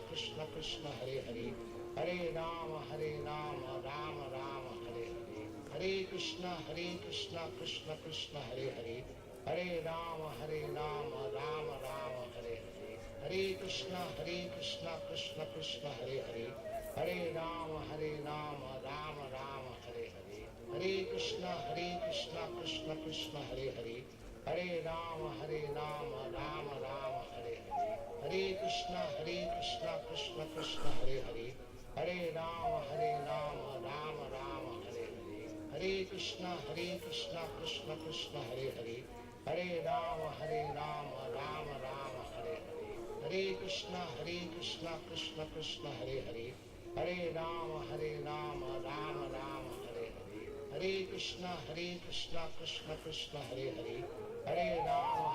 Krishna Krishna Hare Hare, Hare Rama Rama Rama Hare Hare, Hare Krishna Krishna Krishna Hare Hare, Hare Rama Rama Rama Hare Hare, Hare Krishna Krishna Krishna Hare Hare, Hare Rama Rama Rama Hare Hare, Hare Krishna Krishna Krishna Hare Hare, Hare Rama Rama Rama Hare Hare, Hare Krishna Krishna Krishna Hare Hare, Hare Rama Rama Rama Hare Hare, Hare Krishna Krishna Krishna Hare Hare, Hare Rama Rama Rama Hare Hare, Hare Krishna Krishna Krishna Hare Hare, Hare Rama Rama Rama Hare Hare, Hare Krishna Krishna Krishna Hare Hare, Hare Rama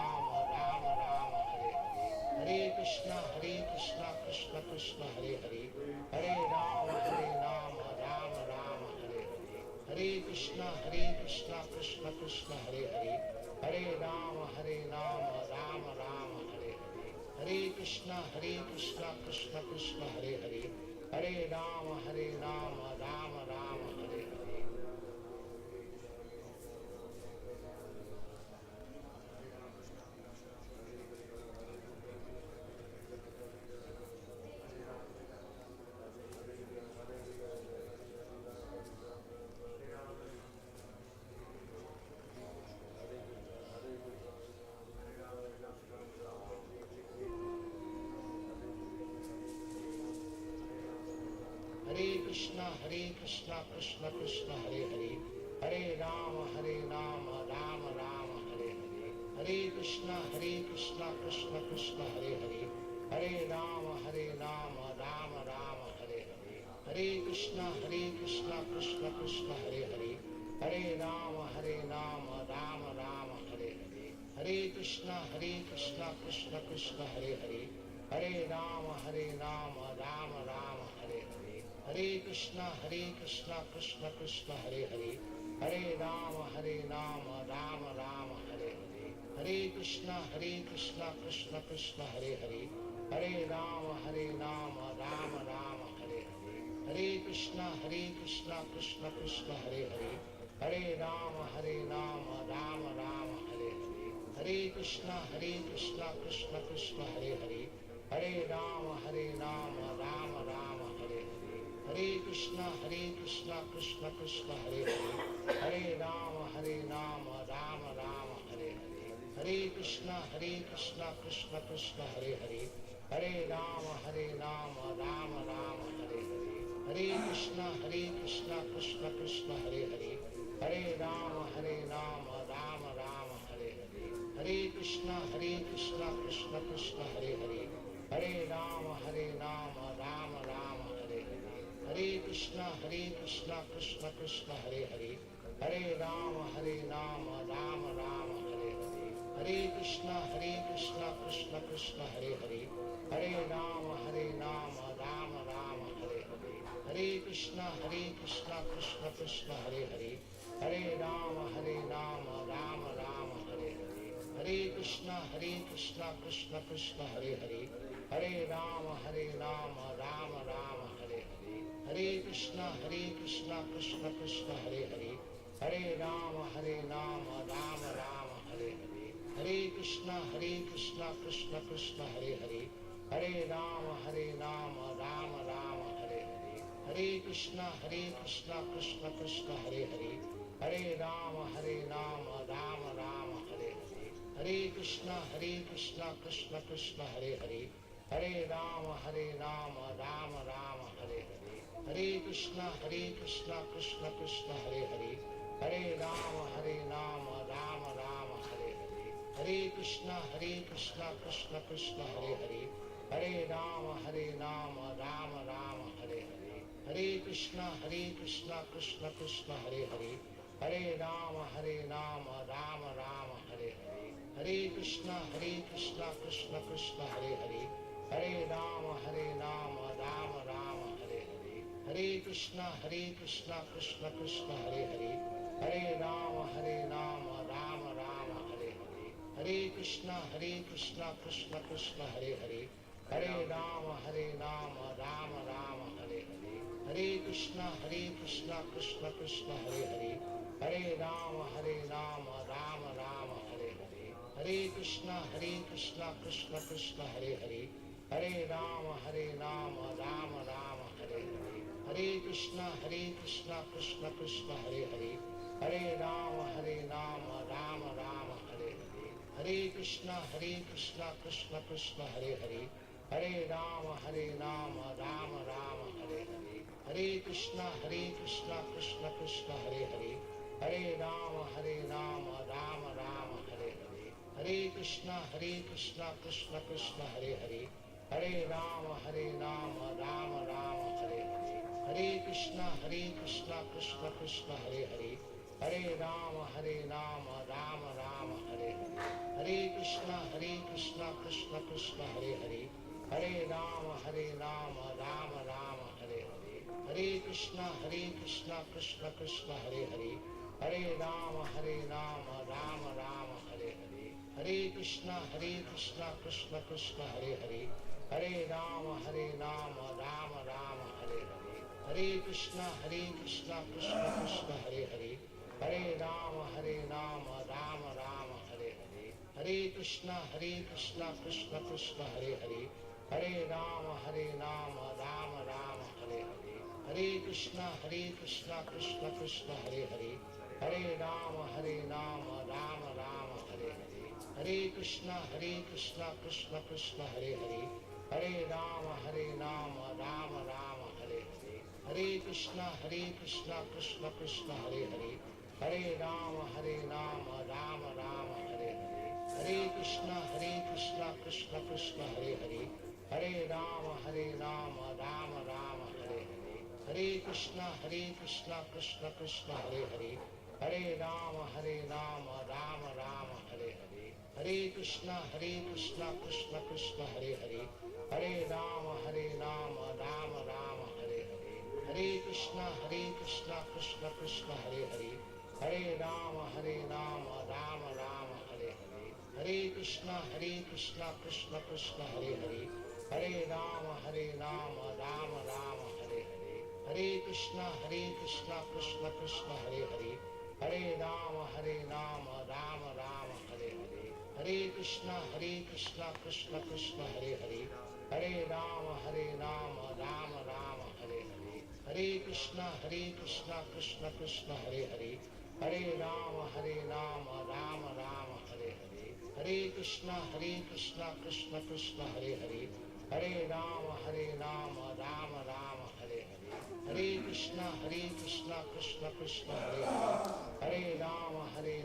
Rama Rama Hare Hare, Hare Krishna Krishna Krishna Hare Hare, Hare Rama Rama Rama Hare Hare, Hare Krishna Krishna Krishna Hare Hare, Hare Rama Rama Rama Hare Hare, Hare Krishna Krishna Krishna Hare Hare, Hare Rama Rama Rama Hare Hare. Hare Krishna Krishna Krishna Hare Hare, Hare Rama Rama Rama Hare Hare, Hare Krishna Krishna Krishna Hare Hare, Hare Rama Rama Rama Hare Hare, Hare Krishna Krishna Krishna Hare Hare, Hare Rama Rama Rama Hare Hare, Hare Krishna Krishna Krishna Hare Hare, Hare Rama Rama Rama Hare Hare, Hare Krishna Krishna Krishna Hare Hare, Hare Rama Rama Rama Hare Hare, Hare Krishna Krishna Krishna Hare Hare, Hare Rama Rama Rama Hare Hare, Hare Krishna Krishna Krishna Hare Hare, Hare Rama Rama Rama Hare Hare, Hare Krishna Krishna Krishna Hare Hare, Hare Rama Rama Rama Hare Hare, Hare Krishna Krishna Krishna Hare Hare, Hare Rama Rama Rama Hare Hare, Hare Krishna Krishna Krishna Hare Hare, Hare Rama Rama Rama Hare Hare, Hare Krishna Krishna Krishna Hare Hare, Hare Rama Rama Rama Hare Hare, Hare Krishna Krishna Krishna Hare Hare, Hare Rama Rama Rama Hare Hare, Hare Krishna Krishna Krishna Hare Hare, Hare Rama Rama Rama Hare Hare, Hare Krishna Krishna Krishna Hare Hare, Hare Rama Rama Rama Hare Hare, Hare Krishna Krishna Krishna Hare Hare, Hare Rama Rama Rama Hare Hare, Hare Krishna Krishna Krishna Hare Hare, Hare Rama Rama Rama Hare Hare, Hare Krishna Krishna Krishna Hare Hare, Hare Rama Rama Rama Hare Hare, Hare Krishna Krishna Krishna Hare Hare, Hare Rama Rama Rama Hare Hare, Hare Krishna Krishna Krishna Hare Hare, Hare Rama Rama Rama Hare Hare, Hare Krishna Krishna Krishna Hare Hare, Hare Rama Rama Rama Hare Hare, Hare Krishna Krishna Krishna Hare Hare, Hare Rama Rama Rama Hare Hare, Hare Krishna Krishna Krishna Hare Hare, Hare Rama Rama Rama Hare Hare, Hare Krishna Krishna Krishna Hare Hare, Hare Rama Rama Rama Hare Hare, Hare Krishna Krishna Krishna Hare Hare, Hare Rama Rama Rama Hare Hare, Hare Krishna Krishna Krishna Hare Hare, Hare Rama Rama Rama Hare Hare, Hare Krishna Krishna Krishna Hare Hare, Hare Rama Rama Rama Hare Hare, Hare Krishna Krishna Krishna Hare Hare, Hare Rama Rama Rama Hare Hare, Hare Krishna Krishna Krishna Hare Hare, Hare Rama, Rama Rama, Hare Hare. Hare Krishna, Krishna Krishna, Hare Hare. Hare Rama, Rama Rama, Hare Hare. Hare Krishna, Krishna Krishna, Hare Hare. Hare Rama, Rama Rama, Hare Hare. Hare Krishna, Krishna Krishna, Hare Hare. Hare Rama, Rama Rama, Hare Hare. Hare Krishna, Krishna Krishna, Hare Hare. Hare Rama, Rama Rama, Hare Hare. Hare Krishna, Krishna Krishna, Hare Hare. Hare Rama, Rama Rama, Hare Hare. Hare Krishna, Krishna Krishna, Hare Hare. Hare Rama, Rama Rama, Hare Hare. Hare Krishna, Krishna Krishna, Hare Hare. Hare Rama, Rama Rama, Hare Hare. Hare Krishna, Krishna Krishna, Hare Hare. Hare Rama, Rama Rama, Hare Hare. Hare Krishna, Krishna Krishna, Hare Hare. Hare Rama, Rama Rama, Hare Hare. Hare Krishna, Krishna Krishna, Hare Hare. Hare Rama, Rama Rama, Hare Hare. Hare Krishna, Krishna Krishna, Hare Hare. Hare Rama, Rama Rama, Hare Hare. Hare Krishna, Krishna Krishna, Hare Hare. Hare Rama, Rama Rama, Hare Hare. Hare Krishna, Krishna Krishna, Hare Hare. Hare Rama, Rama Rama, Hare Hare. Hare Krishna, Krishna Krishna, Hare Hare. Hare Rama, Rama Rama, Hare Hare. Hare Krishna, Krishna Krishna, Hare Hare. Hare Rama, Rama Rama, Hare Hare. Hare Krishna, Krishna Krishna, Hare Hare. Hare Rama, Rama Rama, Hare Hare. Hare Krishna, Krishna Krishna, Hare Hare. Hare Rama, Rama Rama, Hare Hare. Hare Krishna, Krishna Krishna, Hare Hare. Hare Rama, Rama Rama, Hare Hare. Hare Krishna, Krishna Krishna, Hare Hare. Hare Rama, Rama Rama, Hare Hare. Hare Krishna, Krishna Krishna, Hare Hare. Hare Rama, Rama Rama, Hare Hare. Hare Krishna, Krishna Krishna, Hare Hare. Hare Rama, Rama Rama, Hare Hare. Hare Krishna, Krishna Krishna, Hare Hare. Hare Rama, Rama Rama, Hare Hare. Hare Krishna, Krishna Krishna, Hare Hare. Hare Rama, Rama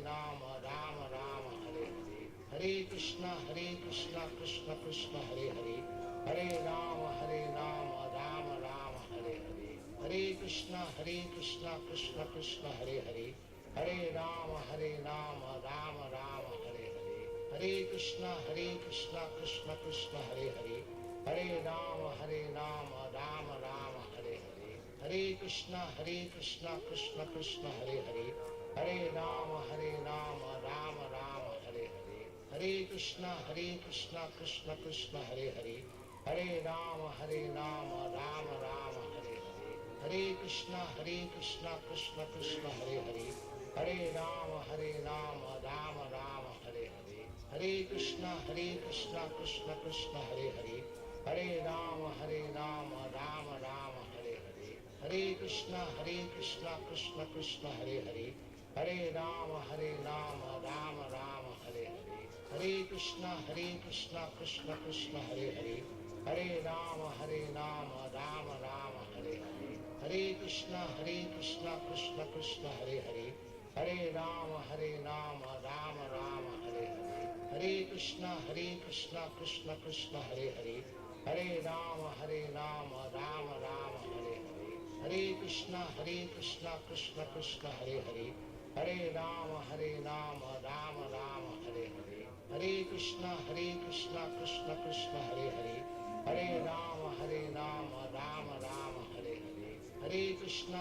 Rama, Hare Hare. Hare Krishna, Krishna Krishna, Hare Hare. Hare Rama, Rama Rama, Hare Hare. Hare Krishna, Krishna Krishna, Hare Hare. Hare Rama, Rama Rama, Hare Hare. Hare Krishna, Krishna Krishna, Hare Hare. Hare Rama, Rama Rama, Hare Hare. Hare Krishna, Krishna Krishna, Hare Hare. Hare Rama, Rama Rama, Hare Hare. Hare Krishna, Krishna Krishna, Hare Hare. Hare Rama, Rama Rama, Hare Hare. Hare Krishna, Krishna Krishna, Hare Hare. Hare Rama, Rama Rama, Hare Hare. Hare Krishna, Krishna Krishna, Hare Hare. Hare Rama, Rama Rama, Hare Hare. Hare Krishna, Krishna Krishna, Hare Hare. Hare Rama, Rama Rama, Hare Hare. Hare Krishna, Krishna Krishna, Hare Hare. Hare Rama, Rama Rama, Hare Hare. Hare Krishna, Krishna Krishna, Hare Hare. Hare Rama, Rama Rama, Hare Hare. Hare Krishna, Krishna Krishna, Hare Hare. Hare Rama, Rama Rama, Hare Hare. Hare Krishna, Krishna Krishna, Hare Hare. Hare Rama, Rama Rama, Hare Hare. Hare Krishna,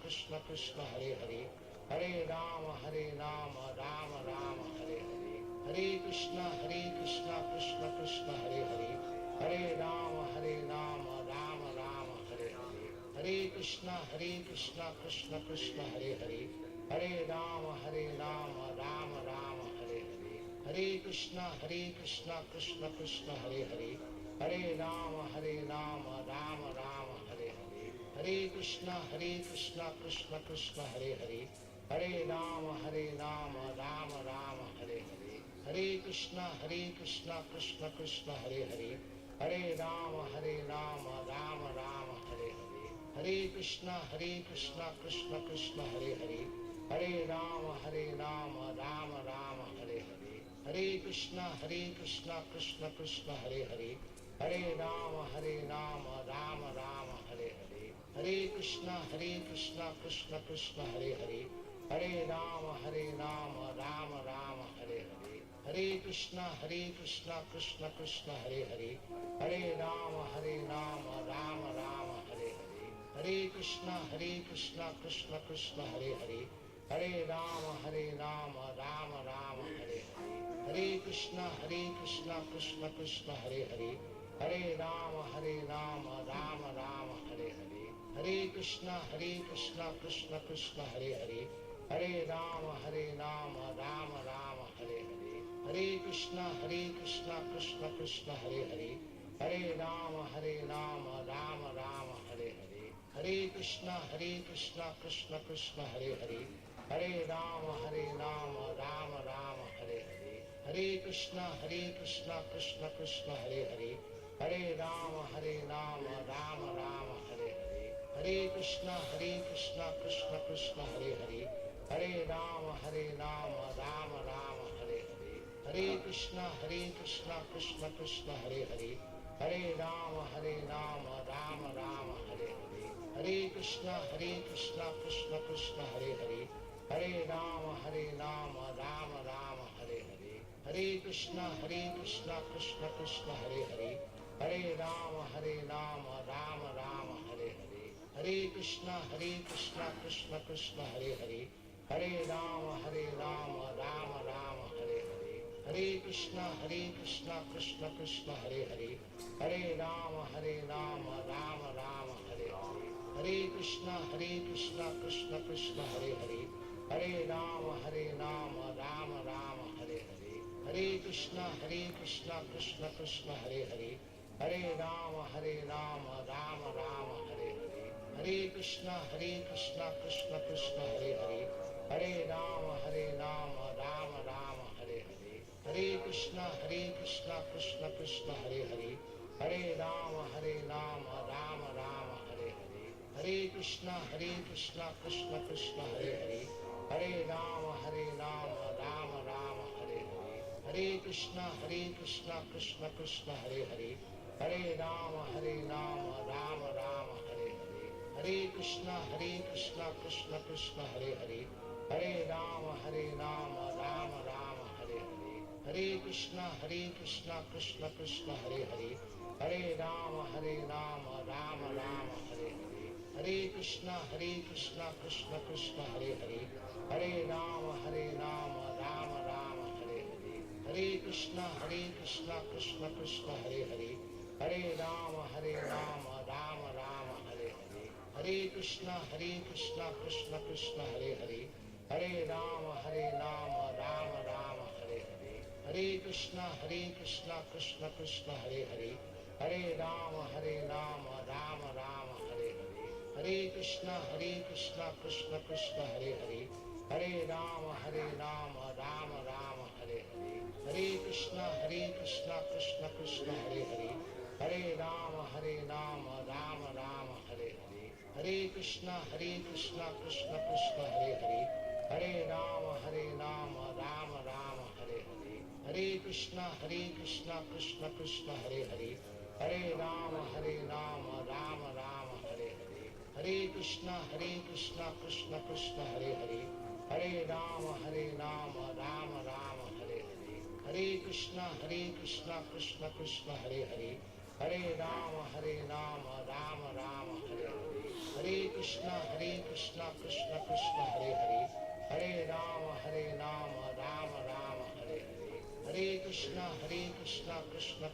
Krishna Krishna, Hare Hare. Hare Rama, Rama Rama, Hare Hare. Hare Krishna, Krishna Hare Hare. Hare Rama, Rama Rama, Hare Hare. Hare Krishna, Krishna Hare Hare. Hare Rama, Rama Rama, Hare Hare. Hare Krishna, Krishna Hare Hare. Hare Rama, Rama Rama, Hare Hare. Hare Krishna, Krishna Hare Hare. Hare Rama, Rama Rama, Hare Hare. Hare Krishna, Krishna Krishna, Hare Hare. Hare Rama, Rama Rama, Hare Hare. Hare Krishna, Krishna Krishna, Hare Hare. Hare Rama, Rama Rama, Hare Hare. Hare Krishna, Krishna Krishna, Hare Hare. Hare Rama, Rama Rama, Hare Hare. Hare Krishna, Krishna Krishna, Hare Hare. Hare Rama, Rama Rama, Hare Hare. Hare Krishna, Krishna Krishna, Hare Hare. Hare Rama, Rama Rama, Hare Hare. Hare Krishna, Krishna Krishna, Hare Hare. Hare Rama, Rama Rama, Hare Hare. Hare Krishna, Krishna Krishna, Hare Hare. Hare Rama, Rama Rama, Hare Hare. Hare Krishna, Krishna Krishna, Hare Hare. Hare Rama, Rama Rama, Hare Hare. Hare Krishna, Krishna Krishna, Hare Hare. Hare Rama, Rama Rama, Hare Hare. Hare Krishna, Krishna Krishna, Hare Hare. Hare Rama, Rama Rama, Hare Hare. Hare Krishna, Krishna Krishna, Hare Hare. Hare Rama, Rama Rama, Hare Hare. Hare Krishna, Krishna Krishna, Hare Hare. Hare Rama, Rama Rama, Hare Hare. Hare Krishna, Krishna Krishna, Hare Hare. Hare Rama, Rama Rama, Hare Hare. Hare Krishna, Krishna Krishna, Hare Hare. Hare Rama, Rama Rama, Hare Hare. Hare Krishna, Krishna Krishna, Hare Hare. Hare Rama, Rama Rama, Hare Hare. Hare Krishna, Krishna Krishna, Hare Hare. Hare Rama, Rama Rama, Hare Hare. Hare Krishna, Krishna Krishna, Hare Hare. Hare Rama, Rama Rama, Hare Hare. Hare Krishna, Krishna Krishna, Hare Hare. Hare Rama, Rama Rama, Hare Hare. Hare Krishna, Krishna Krishna, Hare Hare. Hare Rama, Rama Rama, Hare Hare. Hare Krishna, Krishna Krishna, Hare Hare. Hare Rama, Rama Rama, Hare Hare. Hare Krishna, Krishna Krishna, Hare Hare. Hare Rama, Rama Rama, Hare Hare. Hare Krishna, Krishna Krishna, Hare Hare. Hare Rama, Rama Rama, Hare Hare. Hare Krishna, Krishna Krishna, Hare Hare. Hare Rama, Rama Rama, Hare Hare. Hare Krishna, Krishna Krishna, Hare Hare. Hare Rama, Rama Rama, Hare Hare. Hare Krishna, Krishna Krishna, Hare Hare. Hare Rama, Rama Rama, Hare Hare. Hare Krishna, Krishna Krishna, Hare Hare. Hare Rama, Rama Rama, Hare Hare. Hare Krishna, Krishna Krishna, Hare Hare. Hare Rama, Rama Rama, Hare Hare. Hare Krishna, Krishna Krishna, Hare Hare. Hare Rama, Rama Rama, Hare Hare. Hare Krishna, Krishna Krishna, Hare Hare. Hare Rama, Rama Rama, Hare Hare. Hare Krishna, Krishna Krishna, Hare Hare. Hare Rama, Rama Rama, Hare Hare. Hare Krishna, Krishna Krishna, Hare Hare. Hare Rama, Rama Rama, Hare Hare. Hare Krishna, Krishna Krishna, Hare Hare. Hare Rama, Rama Rama, Hare Hare. Hare Krishna, Krishna Krishna, Hare Hare. Hare Rama, Rama Rama, Hare Hare. Hare Krishna, Krishna Krishna, Hare Hare. Hare Rama, Rama Rama, Hare Hare. Hare Krishna, Krishna Krishna, Hare Hare. Hare Rama, Rama Rama, Hare Hare. Hare Krishna, Krishna Krishna, Hare Hare. Hare Rama, Rama Rama, Hare Hare. Hare Krishna, Krishna Krishna, Hare Hare. Hare Rama, Rama Rama, Hare Hare. Hare Krishna, Krishna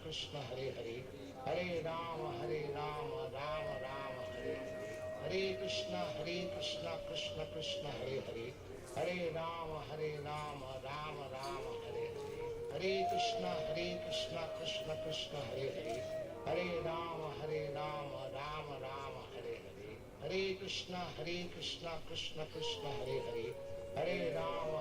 Hare Hare. Hare Rama, Rama Rama, Hare Hare. Hare Krishna, Krishna Hare Hare. Hare Rama, Rama Rama, Hare Hare. Hare Krishna, Krishna Krishna, Hare Hare. Hare Rama, Rama Rama, Hare Hare. Hare Krishna, Krishna Krishna, Hare Hare. Hare Rama,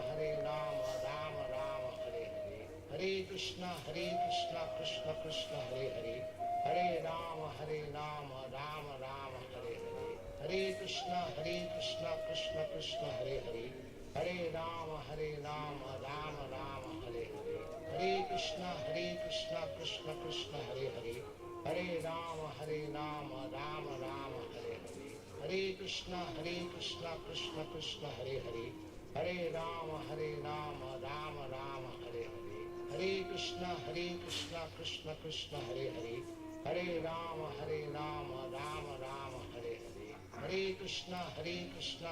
Rama Rama, Hare Hare. Hare Krishna, Krishna Krishna, Hare Hare. Hare Rama, Rama Rama, Hare Hare. Hare Krishna, Krishna Krishna, Hare Hare. Hare Rama, Rama Rama, Hare Hare. Hare Krishna, Krishna Krishna, Hare Hare. Hare Rama, Rama Rama, Hare Hare. Hare Krishna, Krishna Krishna, Hare Hare. Hare Rama, Rama Rama, Hare Hare. Hare Krishna, Krishna Krishna, Hare Hare. Hare Rama, Rama Rama, Hare Hare. Hare Krishna, Krishna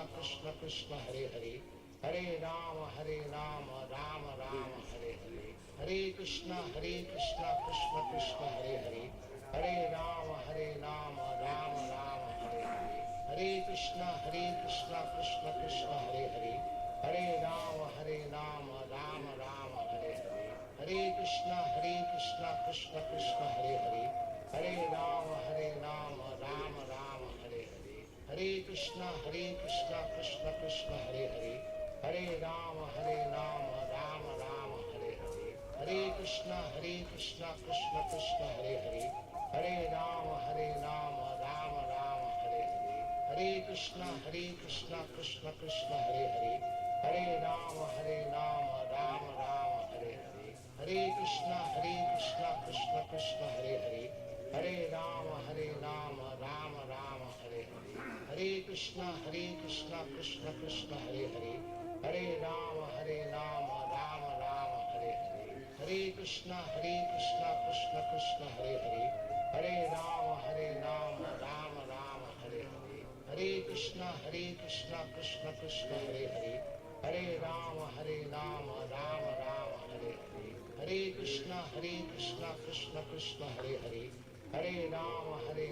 Krishna, Hare Hare. Hare Rama, Rama Rama, Hare Hare. Hare Krishna, Krishna Krishna, Hare Hare. Hare Rama, Rama Rama, Hare Hare. Hare Krishna, Krishna Krishna, Hare Hare. Hare Rama, Rama Rama, Hare Hare. Hare Krishna, Krishna Krishna, Hare Hare. Hare Rama, Rama Rama, Hare Hare. Hare Krishna, Krishna Krishna, Hare Hare. Hare Rama, Rama Rama, Hare Hare. Hare Krishna, Krishna Krishna, Hare Hare. Hare Rama, Rama Rama, Hare Hare. Hare Krishna, Krishna Krishna, Hare Hare. Hare Rama, Rama Rama, Hare Hare. Hare Krishna, Krishna Krishna, Hare Hare. Hare Rama, Rama Rama, Hare Hare. Hare Krishna, Krishna Krishna, Hare Hare. Hare Rama, Rama Rama, Hare Hare. Hare Krishna, Krishna Krishna, Hare Hare. Hare Rama, Rama Rama, Hare Hare. Hare Krishna, Krishna Krishna, Hare Hare. Hare Rama,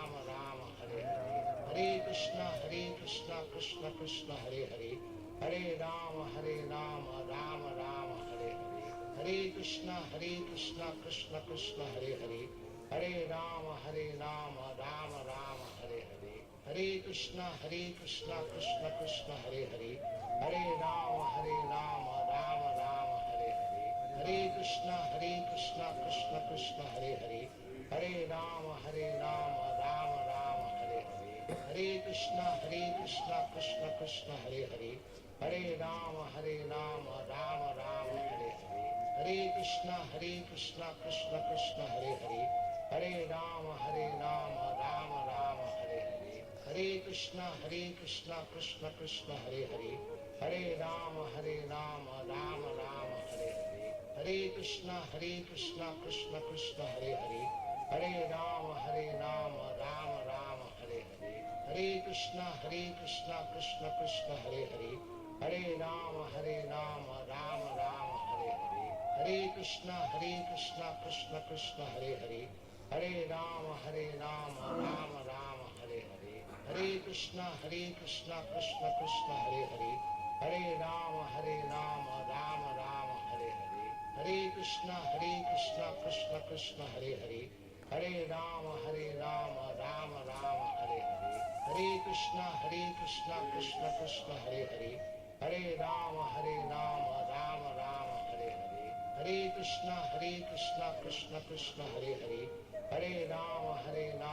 Rama Rama, Hare Hare. Hare Krishna, Krishna Krishna, Hare Hare. Hare Rama, Rama Rama, Hare Hare. Hare Krishna, Krishna Krishna, Hare Hare. Hare Rama, Rama Rama, Hare Hare. Hare Krishna, Krishna Krishna, Hare Hare. Hare Rama, Rama Rama, Hare Hare. Hare Krishna, Krishna Krishna, Hare Hare. Hare Rama, Rama Rama, Hare Hare. Hare Krishna, Krishna Krishna, Hare Hare. Hare Rama, Rama Rama, Hare Hare. Hare Krishna, Krishna Krishna, Hare Hare. Hare Rama, Rama Rama, Hare Hare. Hare Krishna, Krishna Krishna, Hare Hare. Hare Rama, Rama Rama, Hare Hare. Hare Krishna, Krishna Krishna, Hare Hare. Hare Rama, Rama Rama, Hare Hare. Hare Krishna, Krishna Krishna, Hare Hare. Hare Rama, Rama Rama, Hare Hare. Hare Krishna, Krishna Krishna, Hare Hare. Hare Rama, Rama Rama, Hare Hare. Hare Krishna, Krishna Krishna, Hare Hare. Hare Rama, Rama Rama, Hare Hare. Hare Krishna, Krishna Krishna, Hare Hare. Hare Rama, Rama Rama, Hare Hare. Hare Krishna, Krishna Hare Hare. Hare Rama,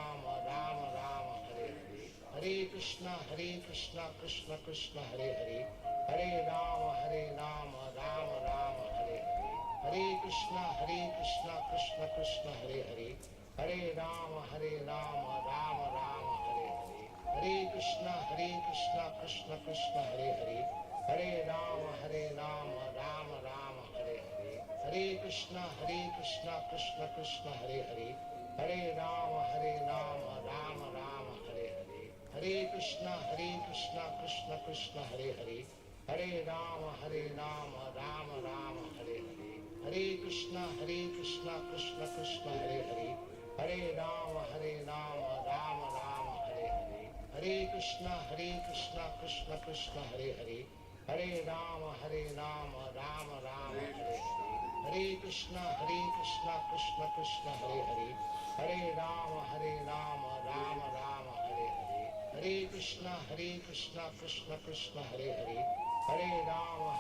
Rama Rama, Hare Hare. Hare Krishna, Krishna Hare Hare. Hare Rama, Rama Rama, Hare Hare. Hare Krishna, Krishna Hare Hare. Hare Rama, Rama Rama, Hare Hare. Hare Krishna, Krishna Hare Hare. Hare Rama, Rama Rama, Hare Hare. Hare Krishna, Krishna Hare Hare. Hare Rama, Rama Rama, Hare Hare. Hare Krishna, Krishna Hare Hare. Hare Rama, Rama Rama, Hare Hare. Hare Krishna, Krishna Hare Hare. Hare Rama, Rama Rama, Hare Hare. Hare Krishna, Krishna Hare Hare. Hare Rama, Rama Rama, Hare Hare. Hare Krishna, Krishna Hare Hare. Hare Rama, Rama Rama, Hare Hare. Hare Krishna, Krishna Hare Hare. Hare Rama, Rama Rama, Hare Hare. Hare Krishna, Krishna Hare Hare. Hare Rama, Rama Rama, Hare Hare. Hare Krishna, Krishna Krishna, Hare Hare. Hare Rama,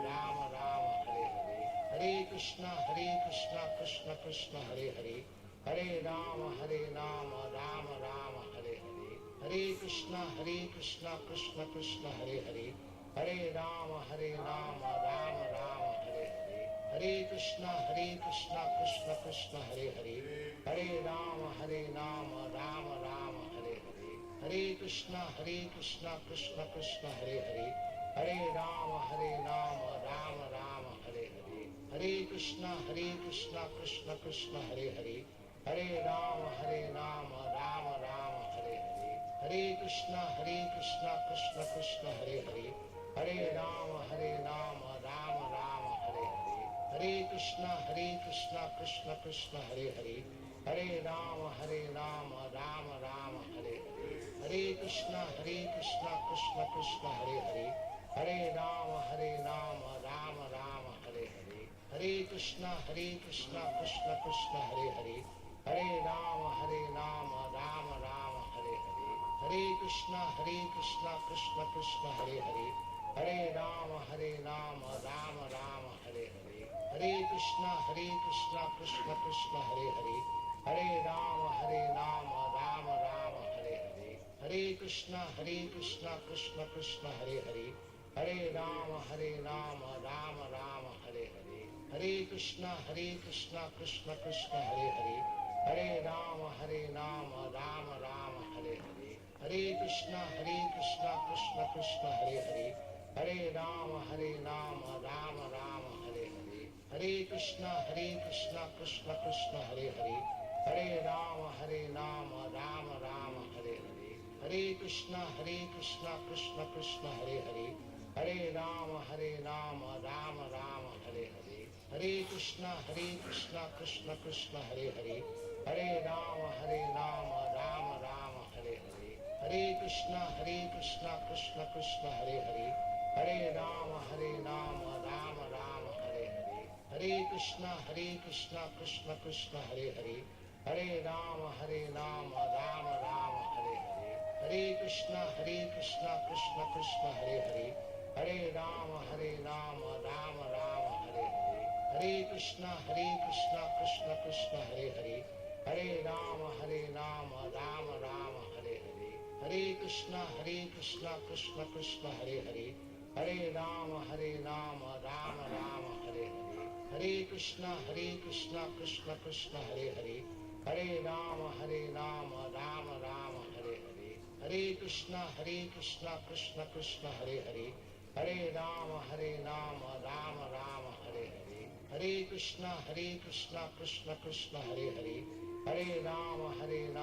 Rama Rama, Hare Hare. Hare Krishna, Krishna Krishna, Hare Hare. Hare Rama, Rama Rama, Hare Hare. Hare Krishna, Krishna Krishna, Hare Hare. Hare Rama, Rama Rama, Hare Hare. Hare Krishna, Krishna Krishna, Hare Hare. Hare Rama, Rama Rama, Hare Hare. Hare Krishna, Krishna Krishna, Hare Hare. Hare Rama, Rama Rama, Hare Hare. Hare Krishna, Krishna Krishna, Hare Hare. Hare Rama, Rama Rama, Hare Hare. Hare Krishna, Krishna Krishna, Hare Hare. Hare Rama, Rama Rama, Hare Hare. Hare Krishna, Krishna Krishna, Hare Hare. Hare Rama, Rama Rama, Hare Hare. Hare Krishna, Krishna Krishna, Hare Hare. Hare Rama, Rama Rama, Hare Hare. Hare Krishna, Krishna Krishna, Hare Hare. Hare Rama, Rama Rama, Hare Hare. Hare Krishna, Krishna Krishna, Hare Hare. Hare Rama, Rama Rama, Hare Hare. Hare Krishna, Krishna Krishna, Hare Hare. Hare Rama, Rama Rama, Hare Hare. Hare Krishna, Krishna Krishna, Hare Hare. Hare Rama, Rama Rama, Hare Hare. Hare Krishna, Krishna Krishna, Hare Hare. Hare Rama, Rama Rama, Hare Hare. Hare Krishna, Krishna Krishna, Hare Hare. Hare Rama, Rama Rama, Hare Hare. Hare Krishna, Krishna Krishna, Hare Hare. Hare Rama, Rama Rama, Hare Hare. Hare Krishna, Krishna Krishna, Hare Hare. Hare Rama, Rama Rama, Hare Hare. Hare Krishna, Krishna Krishna, Hare Hare. Hare Rama, Rama Rama, Hare Hare. Hare Krishna, Krishna Krishna, Hare Hare. Hare Rama, Rama Rama, Hare Hare. Hare Krishna, Krishna Krishna, Hare Hare. Hare Rama, Rama Rama, Hare Hare. Hare Krishna, Krishna Krishna, Hare Hare. Hare Rama, Rama Rama, Hare Hare. Hare Krishna, Krishna Krishna, Hare Hare. Hare Rama, Rama Rama, Hare Hare. Hare Krishna, Krishna Krishna, Hare Hare. Hare Rama, Rama Rama, Hare Hare. Hare Krishna, Krishna Krishna, Hare Hare. Hare Rama, Rama Rama, Hare Hare. Hare Krishna, Krishna Krishna, Hare Hare. Hare Rama,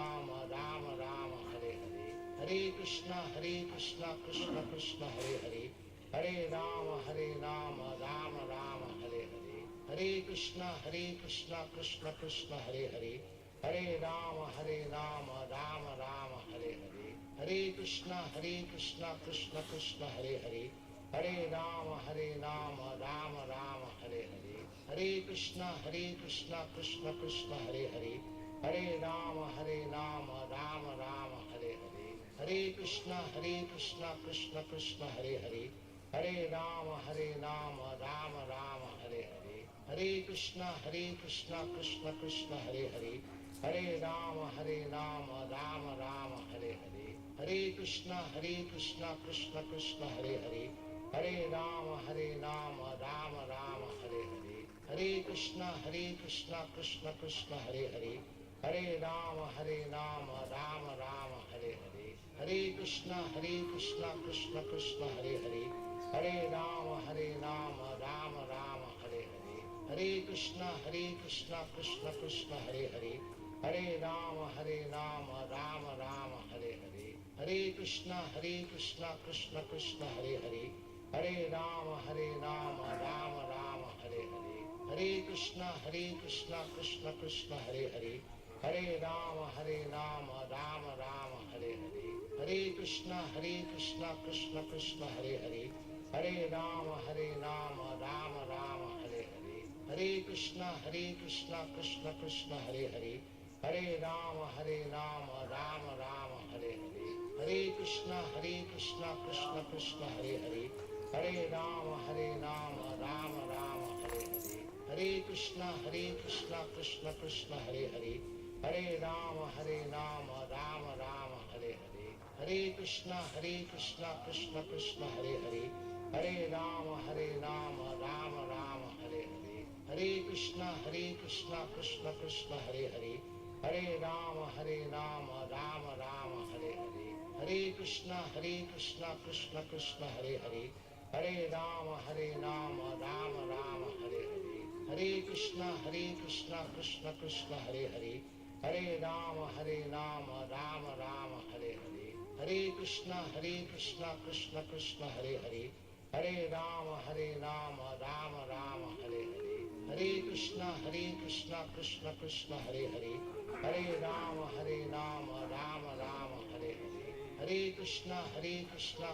Rama Rama, Hare Hare. Hare Krishna, Krishna Krishna, Hare Hare. Hare Rama, Rama Rama, Hare Hare. Hare Krishna, Krishna Krishna, Hare Hare. Hare Rama, Rama Rama, Hare Hare. Hare Krishna, Krishna Krishna, Hare Hare. Hare Rama, Rama Rama, Hare Hare. Hare Krishna, Krishna Krishna, Hare Hare. Hare Rama, Rama Rama, Hare Hare. Hare Krishna, Krishna Krishna, Hare Hare. Hare Rama, Rama Rama, Hare Hare. Hare Krishna, Krishna Krishna, Hare Hare. Hare Rama, Rama Rama, Hare Hare. Hare Krishna, Krishna Krishna, Hare Hare. Hare Rama, Rama Rama, Hare Hare. Hare Krishna, Krishna Krishna, Hare Hare. Hare Rama, Rama Rama, Hare Hare. Hare Krishna, Krishna Krishna, Hare Hare. Hare Rama, Rama Rama, Hare Hare. Hare Krishna, Krishna Krishna, Hare Hare. Hare Rama, Rama Rama, Hare Hare. Hare Krishna, Krishna Hare Hare. Hare Rama, Rama Rama, Hare Hare. Hare Krishna, Krishna Krishna, Hare Hare. Hare Rama, Rama Rama, Hare Hare. Hare Krishna, Krishna Hare Hare. Hare Rama, Rama Rama, Hare Hare. Hare Krishna, Krishna Hare Hare. Hare Rama, Rama Rama, Hare Hare. Hare Krishna, Krishna Krishna, Hare Hare. Hare Rama, Rama Rama, Hare Hare. Hare Krishna, Krishna Krishna, Hare Hare. Hare Rama, Rama Rama, Hare Hare. Hare Krishna, Krishna Krishna, Hare Hare. Hare Rama, Rama Rama, Hare Hare. Hare Krishna, Krishna Krishna, Hare Hare. Hare Rama, Rama Rama, Hare Hare. Hare Krishna, Krishna Krishna, Hare Hare. Hare Rama, Rama Rama, Hare Hare. Hare Krishna, Krishna Krishna, Hare Hare. Hare Rama, Rama Rama, Hare Hare. Hare Krishna, Krishna Krishna, Hare Hare. Hare Rama, Rama Rama, Hare Hare. Hare Krishna, Krishna Krishna, Hare Hare. Hare Rama, Rama Rama, Hare Hare. Hare Krishna, Krishna Krishna, Hare Hare. Hare Rama, Rama Rama, Hare Hare. Hare Krishna, Krishna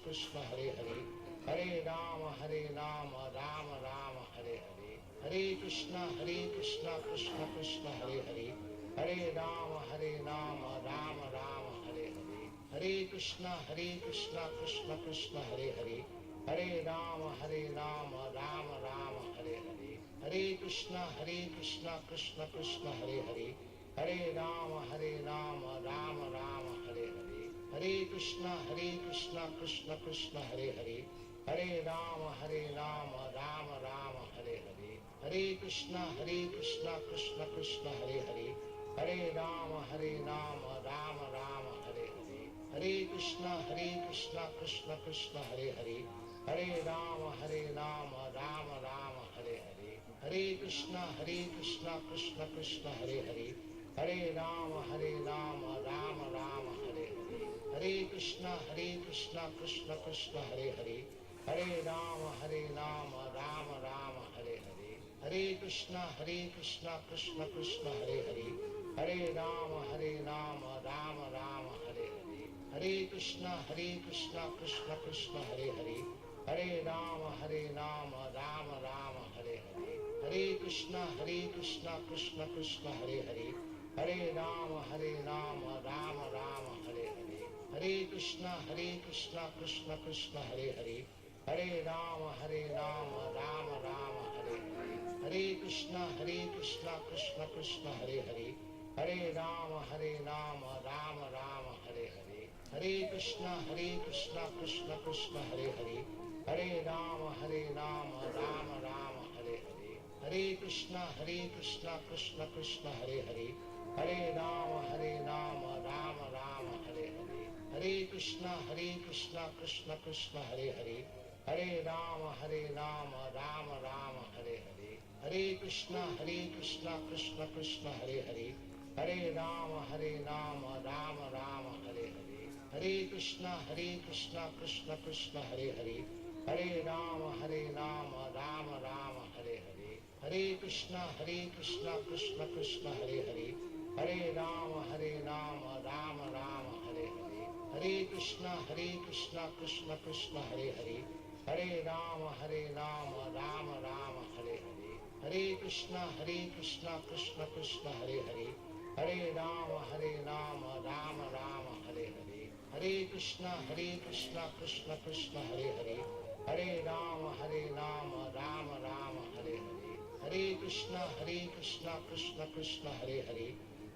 Krishna, Hare Hare. Hare Rama, Rama Rama, Hare Hare. Hare Krishna, Krishna Krishna, Hare Hare. Hare Rama, Rama Rama, Hare Hare. Hare Krishna, Krishna Krishna, Hare Hare. Hare Rama, Rama Rama, Hare Hare. Hare Krishna, Krishna Krishna, Hare Hare. Hare Rama, Rama Rama, Hare Hare. Hare Krishna, Krishna Krishna, Hare Hare. Hare Rama, Rama Rama, Hare Hare. Hare Krishna, Krishna Krishna, Hare Hare. Hare Rama, Rama Rama, Hare Hare. Hare Krishna, Krishna Krishna, Hare Hare. Hare Rama, Rama Rama, Hare Hare. Hare Krishna, Krishna Krishna, Hare Hare. Hare Rama, Rama Rama, Hare Hare. Hare Krishna, Krishna Krishna, Hare Hare. Hare Rama, Rama Rama, Hare Hare. Hare Krishna, Krishna Krishna, Hare Hare. Hare Rama, Rama Rama, Hare Hare. Hare Krishna, Krishna Krishna, Hare Hare. Hare Rama, Rama Rama, Hare Hare. Hare Krishna, Krishna Krishna, Hare Hare. Hare Rama, Rama Rama, Hare Hare. Hare Krishna, Krishna Krishna, Hare Hare. Hare Rama, Rama Rama, Hare Hare. Hare Krishna, Krishna Krishna, Hare Hare. Hare Rama, Rama Rama, Hare Hare. Hare Krishna, Krishna Krishna, Hare Hare. Hare Rama, Rama Rama, Hare Hare. Hare Krishna, Krishna Krishna, Hare Hare. Hare Rama, Rama Rama, Hare Hare. Hare Krishna, Krishna Krishna, Hare Hare. Hare Rama, Rama Rama, Hare Hare. Hare Krishna, Krishna Krishna, Hare Hare. Hare Rama, Rama Rama, Hare Hare. Hare Krishna, Krishna Krishna, Hare Hare. Hare Rama, Rama Rama, Hare Hare. Hare Krishna, Krishna Krishna, Hare Hare. Hare Rama, Rama Rama, Hare Hare. Hare Krishna, Krishna Krishna, Hare Hare. Hare Rama, Rama Rama, Hare Hare. Hare Krishna, Krishna Krishna, Hare Hare. Hare Rama, Rama Rama, Hare Hare. Hare Krishna, Krishna Krishna, Hare Hare.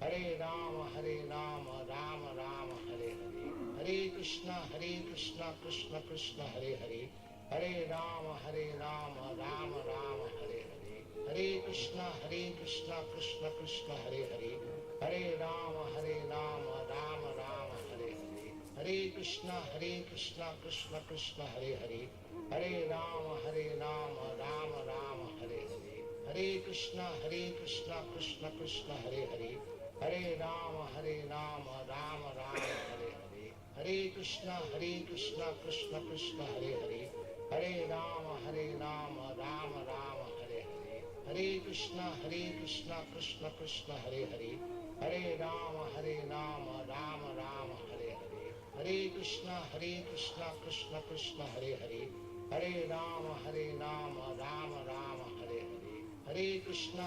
Hare Rama, Rama Rama, Hare Hare. Hare Krishna, Krishna Krishna, Hare Hare. Hare Rama, Rama Rama, Hare Hare. Hare Krishna, Krishna Krishna, Hare Hare. Hare Rama, Rama Rama, Hare Hare. Hare Krishna, Krishna Krishna, Hare Hare. Hare Rama, Rama Rama, Hare Hare. Hare Krishna, Krishna Krishna, Hare Hare. Hare Rama, Rama Rama, Hare Hare. Hare Krishna, Krishna Krishna, Hare Hare. Hare Rama, Rama Rama, Hare Hare. Hare Krishna, Krishna Krishna, Hare Hare. Hare Rama, Rama Rama, Hare Hare. Hare Krishna, Krishna Krishna, Hare Hare. Hare Rama, Rama Rama, Hare Hare. Hare Krishna, Krishna Hare Hare. Hare Rama, Rama Rama, Hare Hare. Hare Krishna,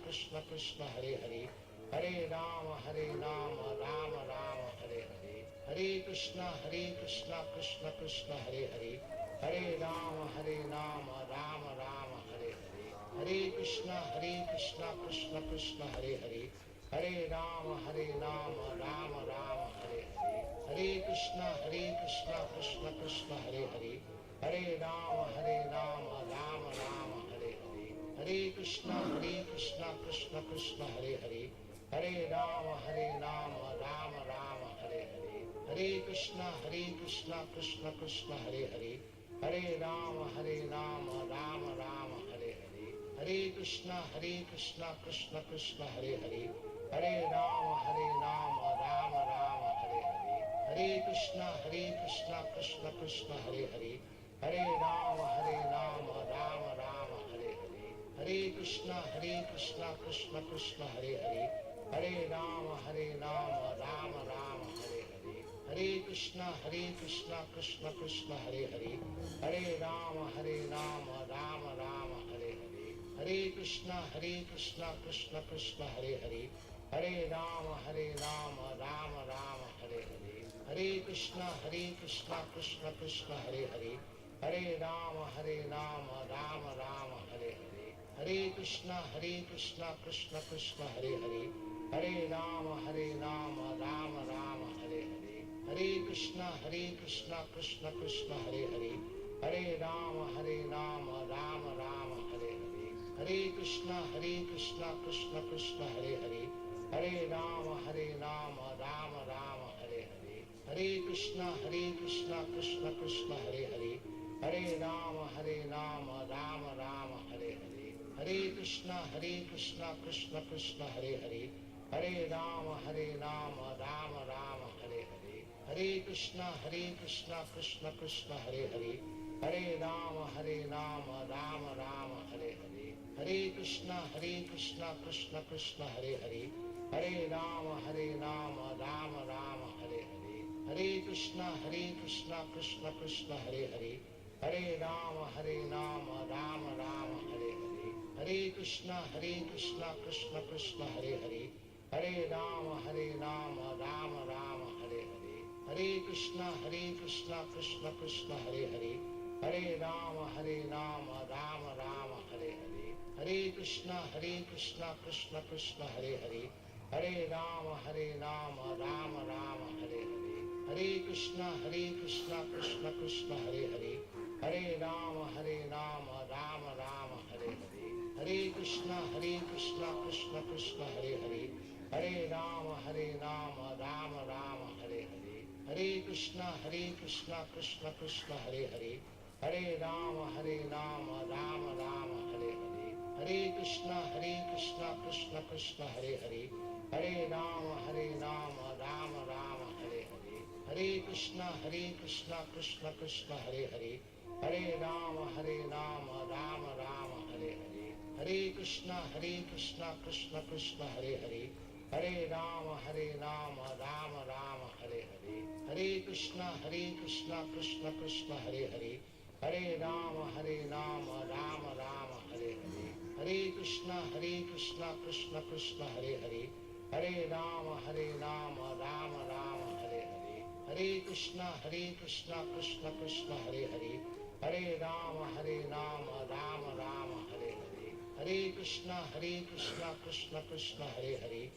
Krishna Krishna, Hare Hare. Hare Rama, Rama Rama, Hare Hare. Hare Krishna, Krishna Krishna, Hare Hare. Hare Rama, Rama Rama, Hare Hare. Hare Krishna, Krishna Krishna, Hare Hare. Hare Rama, Rama Rama, Hare Hare. Hare Krishna, Krishna Krishna, Hare Hare. Hare Rama, Rama Rama, Hare Hare. Hare Krishna, Krishna Krishna, Hare Hare. Hare Rama, Rama Rama, Hare Hare. Hare Krishna, Krishna Krishna, Hare Hare. Hare Rama, Rama Rama, Hare Hare. Hare Krishna, Krishna Krishna, Hare Hare. Hare Rama, Rama Rama, Hare Hare. Hare Krishna, Krishna Krishna, Hare Hare. Hare Rama, Rama Rama, Hare Hare. Hare Krishna, Krishna Krishna, Hare Hare. Hare Rama, Rama Rama, Hare Hare. Hare Krishna, Krishna Krishna, Hare Hare. Hare Rama, Rama Rama, Hare Hare. Hare Krishna, Krishna Krishna, Hare Hare. Hare Rama, Rama Rama, Hare Hare. Hare Krishna, Krishna Krishna, Hare Hare. Hare Rama, Rama Rama, Hare Hare. Hare Krishna, Krishna Krishna, Hare Hare. Hare Rama, Rama Rama, Hare Hare. Hare Krishna, Krishna Krishna, Hare Hare. Hare Rama, Rama Rama, Hare Hare. Hare Krishna, Krishna Krishna, Hare Hare. Hare Rama, Rama Rama, Hare Hare. Hare Krishna, Krishna Krishna, Hare Hare. Hare Rama, Rama Rama, Hare Hare. Hare Krishna, Krishna Krishna, Hare Hare. Hare Rama, Rama Rama, Hare Hare. Hare Krishna, Krishna Krishna, Hare Hare. Hare Rama, Rama Rama, Hare Hare. Hare Krishna, Krishna Krishna, Hare Hare. Hare Rama, Rama Rama, Hare Hare. Hare Krishna, Krishna Krishna, Hare Hare. Hare Rama, Rama Rama, Hare Hare. Hare Krishna, Krishna Krishna, Hare Hare. Hare Rama, Rama Rama, Hare Hare. Hare Krishna, Krishna Krishna, Hare Hare. Hare Rama, Rama Rama, Hare Hare. Hare Krishna, Krishna Krishna, Hare Hare. Hare Rama, Rama Rama, Hare Hare. Hare Krishna, Krishna Krishna, Hare Hare. Hare Rama, Rama Rama, Hare Hare. Hare Krishna, Krishna Krishna, Hare Hare. Hare Rama, Rama Rama, Hare Hare. Hare Krishna, Krishna Krishna, Hare Hare. Hare Rama, Rama Rama, Hare Hare. Hare Krishna, Krishna Krishna, Hare Hare. Hare Rama, Rama Rama, Hare Hare. Hare Krishna, Krishna Krishna, Hare Hare. Hare Rama, Rama Rama, Hare Hare. Hare Krishna, Krishna Krishna, Hare Hare. Hare Rama, Rama Rama, Hare Hare. Hare Krishna, Krishna Krishna, Hare Hare. Hare Rama, Rama Rama, Hare Hare. Hare Krishna, Krishna Krishna, Hare Hare. Hare Rama, Rama Rama, Hare Hare. Hare Krishna, Krishna Krishna, Hare Hare.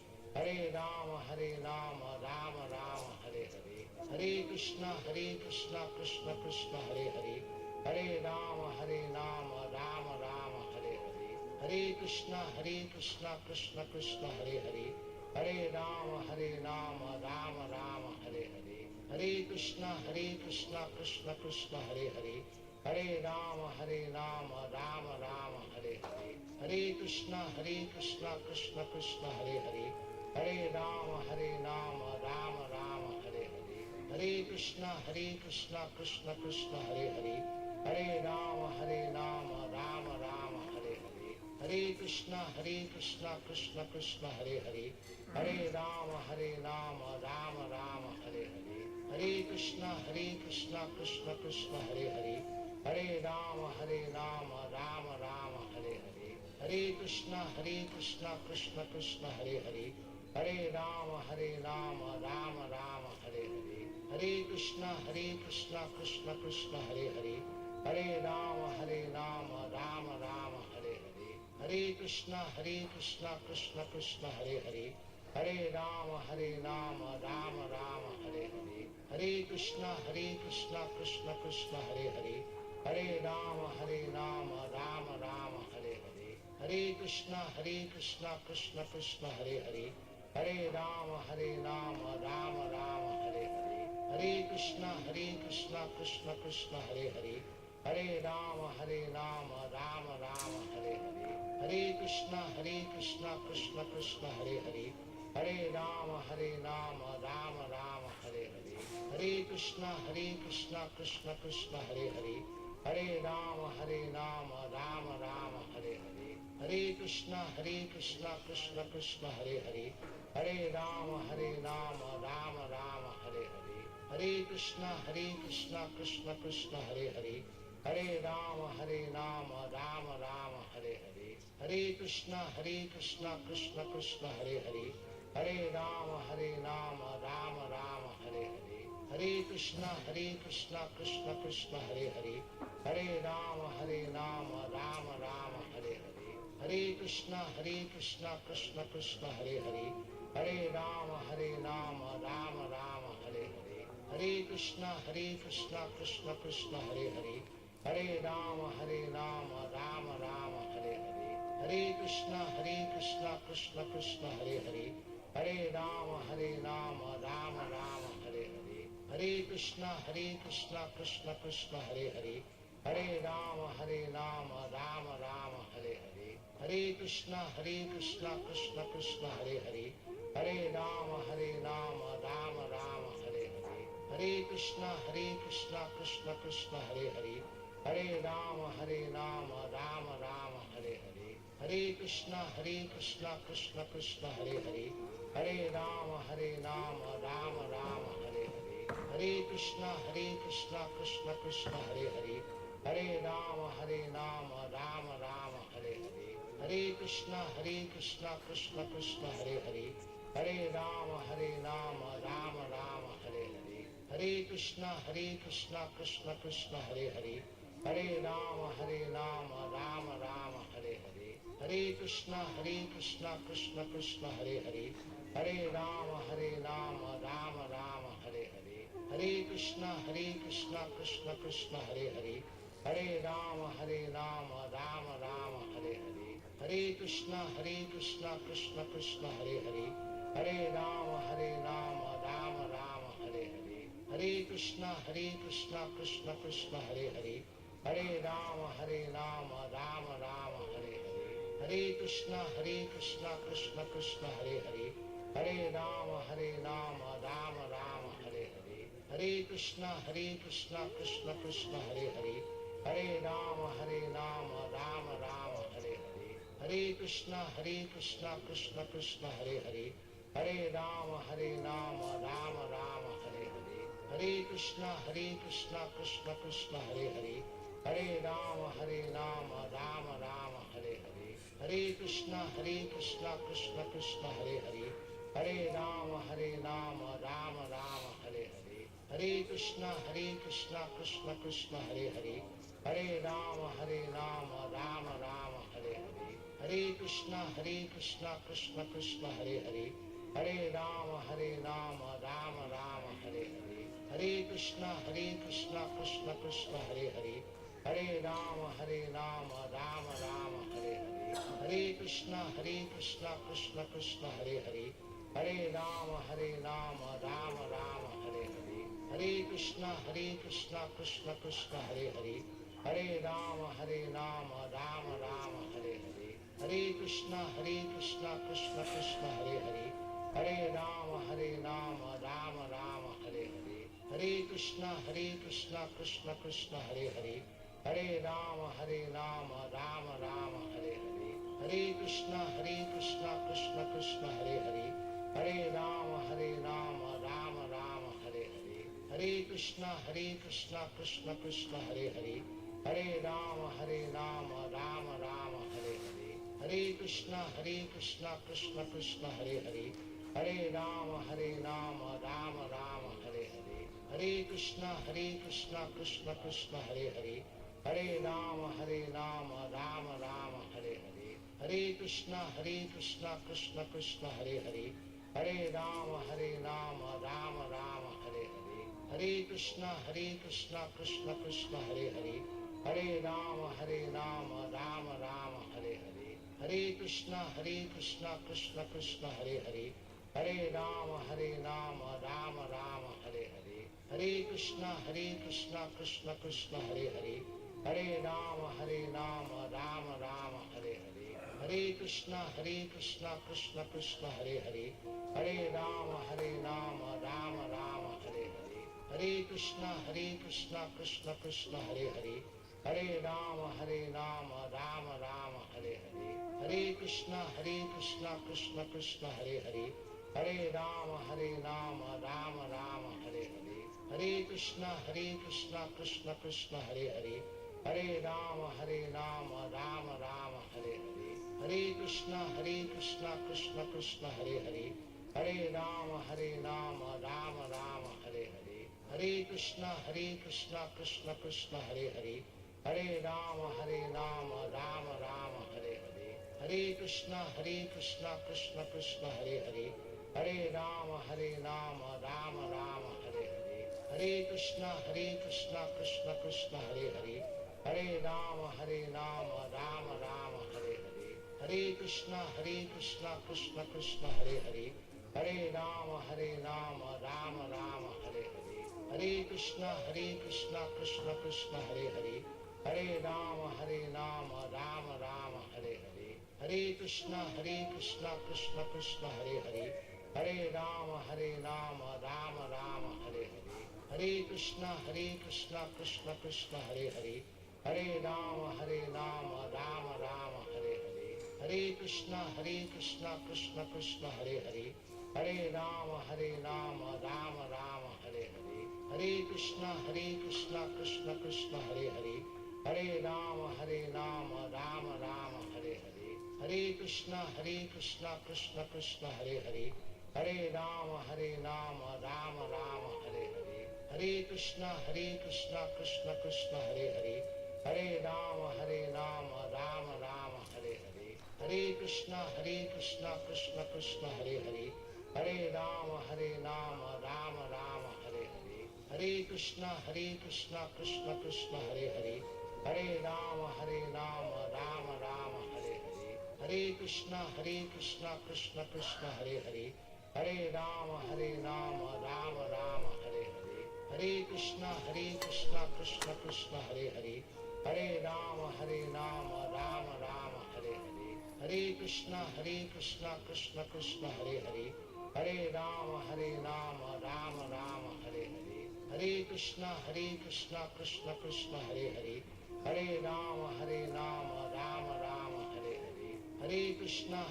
Hare Rama, Rama Rama, Hare Hare. Hare Krishna, Krishna Krishna, Hare Hare. Hare Rama, Rama Rama, Hare Hare. Hare Krishna, Krishna Krishna, Hare Hare. Hare Rama, Rama Rama, Hare Hare. Hare Krishna, Krishna Krishna, Hare Hare. Hare Rama, Rama Rama, Hare Hare. Hare Krishna, Krishna Krishna, Hare Hare. Hare Rama, Rama Rama, Hare Hare. Hare Krishna, Krishna Krishna, Hare Hare. Hare Rama, Rama Rama, Hare Hare. Hare Krishna, Krishna Krishna, Hare Hare. Hare Rama, Rama Rama, Hare Hare. Hare Krishna, Krishna Krishna, Hare Hare. Hare Rama, Rama Rama, Hare Hare. Hare Krishna, Krishna Krishna, Hare Hare. Hare Rama, Rama Rama, Hare Hare. Hare Krishna, Krishna Krishna, Hare Hare. Hare Rama, Rama Rama, Hare Hare. Hare Krishna, Krishna Krishna, Hare Hare. Hare Rama, Rama Rama, Hare Hare. Hare Krishna, Krishna Krishna, Hare Hare. Hare Rama, Rama Rama, Hare Hare. Hare Krishna, Krishna Krishna, Hare Hare. Hare Rama, Rama Rama, Hare Hare. Hare Krishna, Krishna Krishna, Hare Hare. Hare Rama, Rama Rama, Hare Hare. Hare Krishna, Krishna Krishna, Hare Hare. Hare Rama, Rama Rama, Hare Hare. Hare Krishna, Krishna Krishna, Hare Hare. Hare Rama, Rama Rama, Hare Hare. Hare Krishna, Krishna Krishna, Hare Hare. Hare Rama, Rama Rama, Hare Hare. Hare Krishna, Krishna Krishna, Hare Hare. Hare Rama, Rama Rama, Hare Hare. Hare Krishna, Krishna Krishna, Hare Hare. Hare Rama, Rama Rama, Hare Hare. Hare Krishna, Krishna Krishna, Hare Hare. Hare Rama, Rama Rama, Hare Hare. Hare Krishna, Krishna Krishna, Hare Hare. Hare Rama, Rama Rama, Hare Hare. Hare Krishna, Krishna Krishna, Hare Hare. Hare Rama, Rama Rama, Hare Hare. Hare Krishna, Krishna Krishna, Hare Hare. Hare Rama, Rama Rama, Hare Hare. Hare Krishna, Krishna Krishna, Hare Hare. Hare Rama, Rama Rama, Hare Hare. Hare Krishna, Krishna Krishna, Hare Hare. Hare Rama, Rama Rama, Hare Hare. Hare Krishna, Krishna Krishna, Hare Hare. Hare Rama, Rama Rama, Hare Hare. Hare Krishna, Krishna Krishna, Hare Hare. Hare Rama, Rama Rama, Hare Hare. Hare Krishna, Krishna Krishna, Hare Hare. Hare Rama, Rama Rama, Hare Hare. Hare Krishna, Krishna Krishna, Hare Hare. Hare Rama, Rama Rama, Hare Hare. Hare Krishna, Krishna Krishna, Hare Hare. Hare Rama, Rama Rama, Hare Hare. Hare Krishna, Krishna Krishna, Hare Hare. Hare Rama, Rama Rama, Hare Hare. Hare Krishna, Krishna Krishna, Hare Hare. Hare Rama, Rama Rama, Hare Hare. Hare Krishna, Krishna Krishna, Hare Hare. Hare Rama, Rama Rama, Hare Hare. Hare Krishna, Krishna Krishna, Hare Hare. Hare Rama, Rama Rama, Hare Hare. Hare Krishna, Krishna Krishna, Hare Hare. Hare Rama, Rama Rama, Hare Hare. Hare Krishna, Krishna Krishna, Hare Hare. Hare Rama, Rama Rama, Hare Hare. Hare Krishna, Krishna Krishna, Hare Hare. Hare Rama, Rama Rama, Hare Hare. Hare Krishna, Krishna Krishna, Hare Hare. Hare Rama, Rama Rama, Hare Hare. Hare Krishna, Krishna Krishna, Hare Hare. Hare Rama, Rama Rama, Hare Hare. Hare Krishna, Krishna Krishna, Hare Hare. Hare Rama, Rama Rama, Hare Hare. Hare Krishna, Krishna Krishna, Hare Hare. Hare Rama, Rama Rama, Hare Hare. Hare Krishna, Krishna Krishna, Hare Hare. Hare Rama, Rama Rama, Hare Hare. Hare Krishna, Krishna Krishna, Hare Hare. Hare Rama, Rama Rama, Hare Hare. Hare Krishna, Krishna Krishna, Hare Hare. Hare Rama, Rama Rama, Hare Hare. Hare Krishna, Krishna Krishna, Hare Hare. Hare Rama, Rama Rama, Hare Hare. Hare Krishna, Krishna Krishna, Hare Hare. Hare Rama, Rama Rama, Hare Hare. Hare Krishna, Krishna Krishna, Hare Hare. Hare Rama, Rama Rama, Hare Hare. Hare Krishna, Krishna Krishna, Hare Hare. Hare Rama, Rama Rama, Hare Hare. Hare Krishna, Krishna Krishna, Hare Hare. Hare Rama, Rama Rama, Hare Hare. Hare Krishna, Krishna Krishna, Hare Hare. Hare Rama, Rama Rama, Hare Hare. Hare Krishna, Krishna Krishna, Hare Hare. Hare Rama, Rama Rama, Hare Hare. Hare Krishna, Krishna Krishna, Hare Hare. Hare Rama, Rama Rama, Hare Hare. Hare Krishna, Krishna Krishna, Hare Hare. Hare Rama, Rama Rama, Hare Hare. Hare Krishna, Krishna Krishna, Hare Hare. Hare Rama, Rama Rama, Hare Hare. Hare Krishna, Krishna Krishna, Hare Hare. Hare Rama, Rama Rama, Hare Hare. Hare Krishna, Krishna Krishna, Hare Hare. Hare Rama, Rama Rama, Hare Hare. Hare Krishna, Krishna Krishna, Hare Hare. Hare Rama, Rama Rama, Hare Hare. Hare Krishna, Krishna Krishna, Hare Hare. Hare Rama, Rama Rama, Hare Hare. Hare Krishna, Krishna Krishna, Hare Hare. Hare Rama, Rama Rama, Hare Hare. Hare Krishna, Krishna Krishna, Hare Hare. Hare Rama, Rama Rama, Hare Hare. Hare Krishna, Krishna Krishna, Hare Hare. Hare Rama, Rama Rama, Hare Hare. Hare Krishna, Krishna Krishna, Hare Hare. Hare Rama, Rama Rama, Hare Hare. Hare Krishna, Krishna Krishna, Hare Hare. Hare Rama, Rama Rama, Hare Hare. Hare Krishna, Krishna Krishna, Hare Hare. Hare Rama, Rama Rama, Hare Hare. Hare Krishna, Krishna Krishna, Hare Hare. Hare Rama, Rama Rama, Hare Hare. Hare Krishna, Krishna Krishna, Hare Hare. Hare Rama, Rama Rama, Hare Hare. Hare Krishna, Krishna Krishna, Hare Hare. Hare Rama, Rama Rama, Hare Hare. Hare Krishna, Krishna Krishna, Hare Hare. Hare Rama, Rama Rama, Hare Hare. Hare Krishna, Krishna Krishna, Hare Hare. Hare Rama, Rama Rama, Hare Hare. Hare Krishna, Krishna Krishna, Hare Hare. Hare Rama, Rama Rama, Hare Hare. Hare Krishna, Krishna Krishna, Hare Hare. Hare Rama, Rama Rama, Hare Hare. Hare Krishna, Krishna Krishna, Hare Hare. Hare Rama, Rama Rama, Hare Hare. Hare Krishna, Krishna Krishna, Hare Hare. Hare Rama, Rama Rama, Hare Hare. Hare Krishna, Krishna Krishna, Hare Hare. Hare Rama, Rama Rama, Hare Hare. Hare Krishna, Krishna Krishna, Hare Hare. Hare Rama, Rama Rama, Hare Hare. Hare Krishna, Krishna Krishna, Hare Hare. Hare Rama, Rama Rama, Hare Hare. Hare Krishna, Krishna Krishna, Hare Hare. Hare Rama, Rama Rama, Hare Hare. Hare Krishna,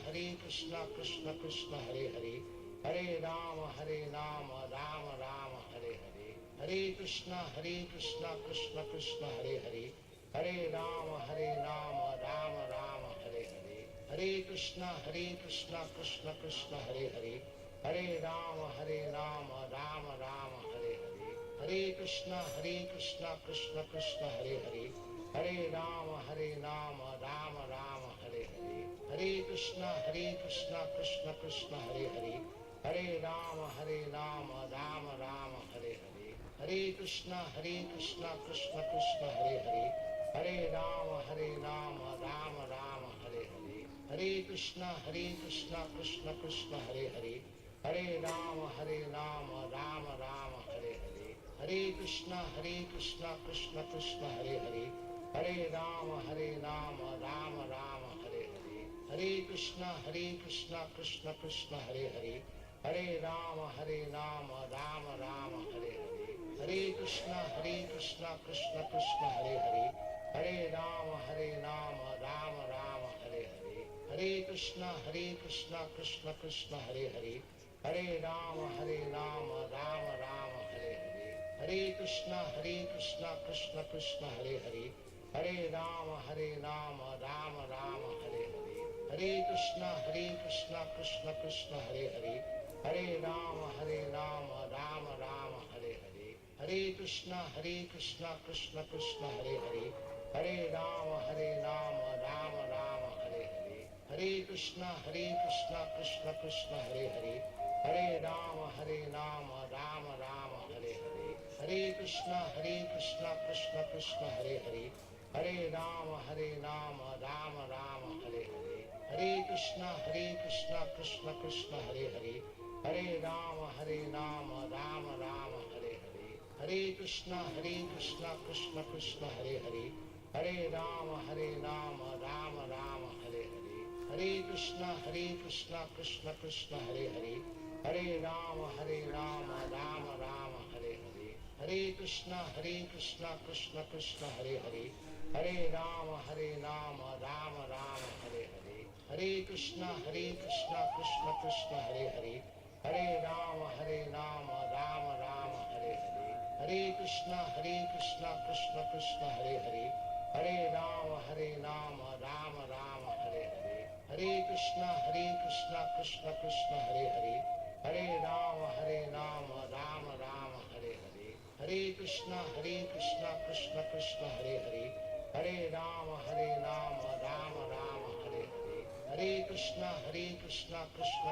Krishna Krishna, Hare Hare. Hare Rama, Rama Rama, Hare Hare. Hare Krishna, Krishna Krishna, Hare Hare. Hare Rama, Rama Rama, Hare Hare. Hare Krishna, Krishna Krishna, Hare Hare. Hare Rama, Rama Rama, Hare Hare. Hare Krishna, Krishna Krishna, Hare Hare. Hare Rama, Rama Rama, Hare Hare. Hare Krishna, Krishna Krishna, Hare Hare. Hare Rama, Rama Rama, Hare Hare. Hare Krishna, Krishna Krishna, Hare Hare. Hare Rama, Rama Rama, Hare Hare. Hare Krishna, Krishna Krishna, Hare Hare. Hare Rama, Rama Rama, Hare Hare. Hare Krishna, Krishna Krishna, Hare Hare. Hare Rama, Rama Rama, Hare Hare. Hare Krishna, Krishna Krishna, Hare Hare. Hare Rama, Rama Rama, Hare Hare. Hare Krishna, Krishna Krishna, Hare Hare. Hare Rama, Rama Rama, Hare Hare. Hare Krishna, Krishna Hare Hare. Hare Rama, Rama Rama, Hare Hare. Hare Krishna, Krishna Hare Hare. Hare Rama, Rama Rama, Hare Hare. Hare Krishna, Krishna Krishna, Hare Hare. Hare Rama, Rama Rama, Hare Hare. Hare Krishna, Krishna Krishna, Hare Hare. Hare Rama, Rama Rama, Hare Hare. Hare Krishna, Krishna Krishna, Hare Hare. Hare Rama, Rama Rama, Hare Hare. Hare Krishna, Krishna Krishna, Hare Hare. Hare Rama, Rama Rama, Hare Hare. Hare Krishna, Krishna Krishna, Hare Hare. Hare Rama, Rama Rama, Hare Hare. Hare Krishna, Krishna Krishna, Hare Hare. Hare Rama, Rama Rama, Hare Hare. Hare Krishna, Krishna Krishna, Hare Hare. Hare Rama, Rama Rama, Hare Hare. Hare Krishna, Krishna Krishna, Hare Hare. Hare Rama, Rama Rama, Hare Hare. Hare Krishna, Krishna Krishna, Hare Hare. Hare Rama, Rama Rama, Hare Hare. Hare Krishna, Krishna Krishna, Hare Hare. Hare Rama, Rama Rama, Hare Hare. Hare Krishna, Krishna Krishna, Hare Hare. Hare Rama, Rama Rama, Hare Hare. Hare Krishna, Krishna Krishna, Hare Hare. Hare Rama, Rama Rama, Hare Hare. Hare Krishna, Krishna Krishna, Hare Hare. Hare Rama, Rama Rama, Hare Hare. Hare Krishna, Krishna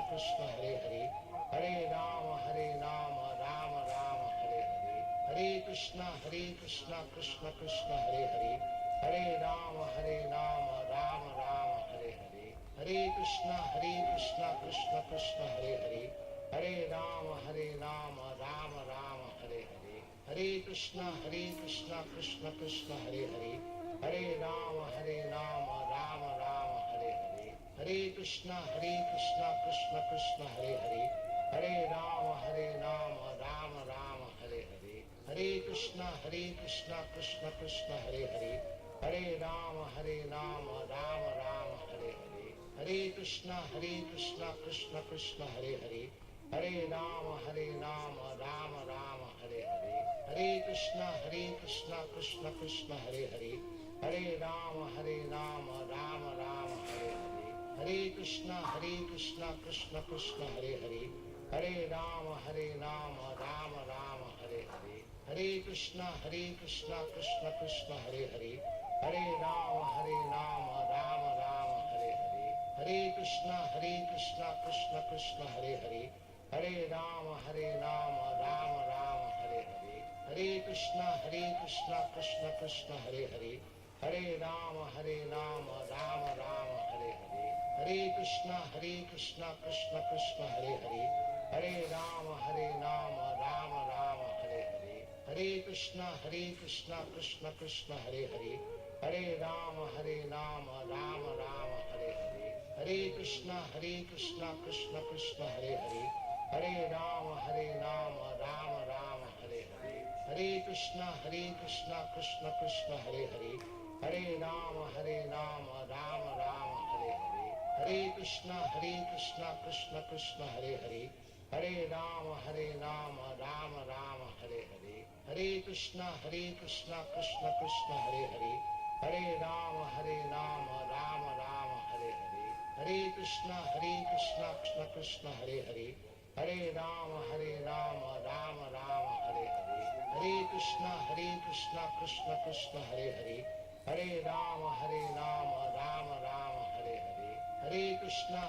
Krishna, Hare Hare. Hare Rama, Rama Rama, Hare Hare. Hare Krishna, Krishna Krishna, Hare Hare. Hare Rama, Rama Rama, Hare Hare. Hare Krishna, Krishna Krishna, Hare Hare. Hare Rama, Rama Rama, Hare Hare. Hare Krishna, Krishna Krishna, Hare Hare. Hare Rama, Rama Rama, Hare Hare. Hare Krishna, Krishna Krishna, Hare Hare. Hare Rama, Rama Rama, Hare Hare. Hare Krishna, Krishna Krishna, Hare Hare. Hare Rama, Rama Rama, Hare Hare. Hare Krishna, Krishna Krishna, Hare Hare. Hare Rama, Rama Rama, Hare Hare. Hare Krishna, Krishna Krishna, Hare Hare. Hare Rama, Rama Rama, Hare Hare. Hare Krishna, Krishna Krishna, Hare Hare. Hare Rama, Rama Rama, Hare Hare. Hare Krishna, Krishna Krishna, Hare Hare. Hare Rama, Rama Rama, Hare Hare. Hare Krishna, Krishna Krishna, Hare Hare. Hare Rama, Rama Rama, Hare Hare. Hare Krishna, Krishna Krishna, Hare Hare. Hare Rama, Rama Rama, Hare Hare. Hare Krishna, Krishna Krishna, Hare Hare. Hare Rama, Rama Rama, Hare Hare. Hare Krishna, Krishna Krishna, Hare Hare. Hare Rama, Rama Rama, Hare Hare. Hare Krishna, Krishna Krishna, Hare Hare. Hare Rama, Rama Rama, Hare Hare. Hare Krishna, Krishna Krishna, Hare Hare. Hare Rama, Rama Rama, Hare Hare. Hare Krishna, Krishna Krishna, Hare Hare. Hare Rama, Rama Rama, Hare Hare. Hare Krishna, Krishna Krishna, Hare Hare. Hare Rama, Rama Rama, Hare Hare. Hare Krishna,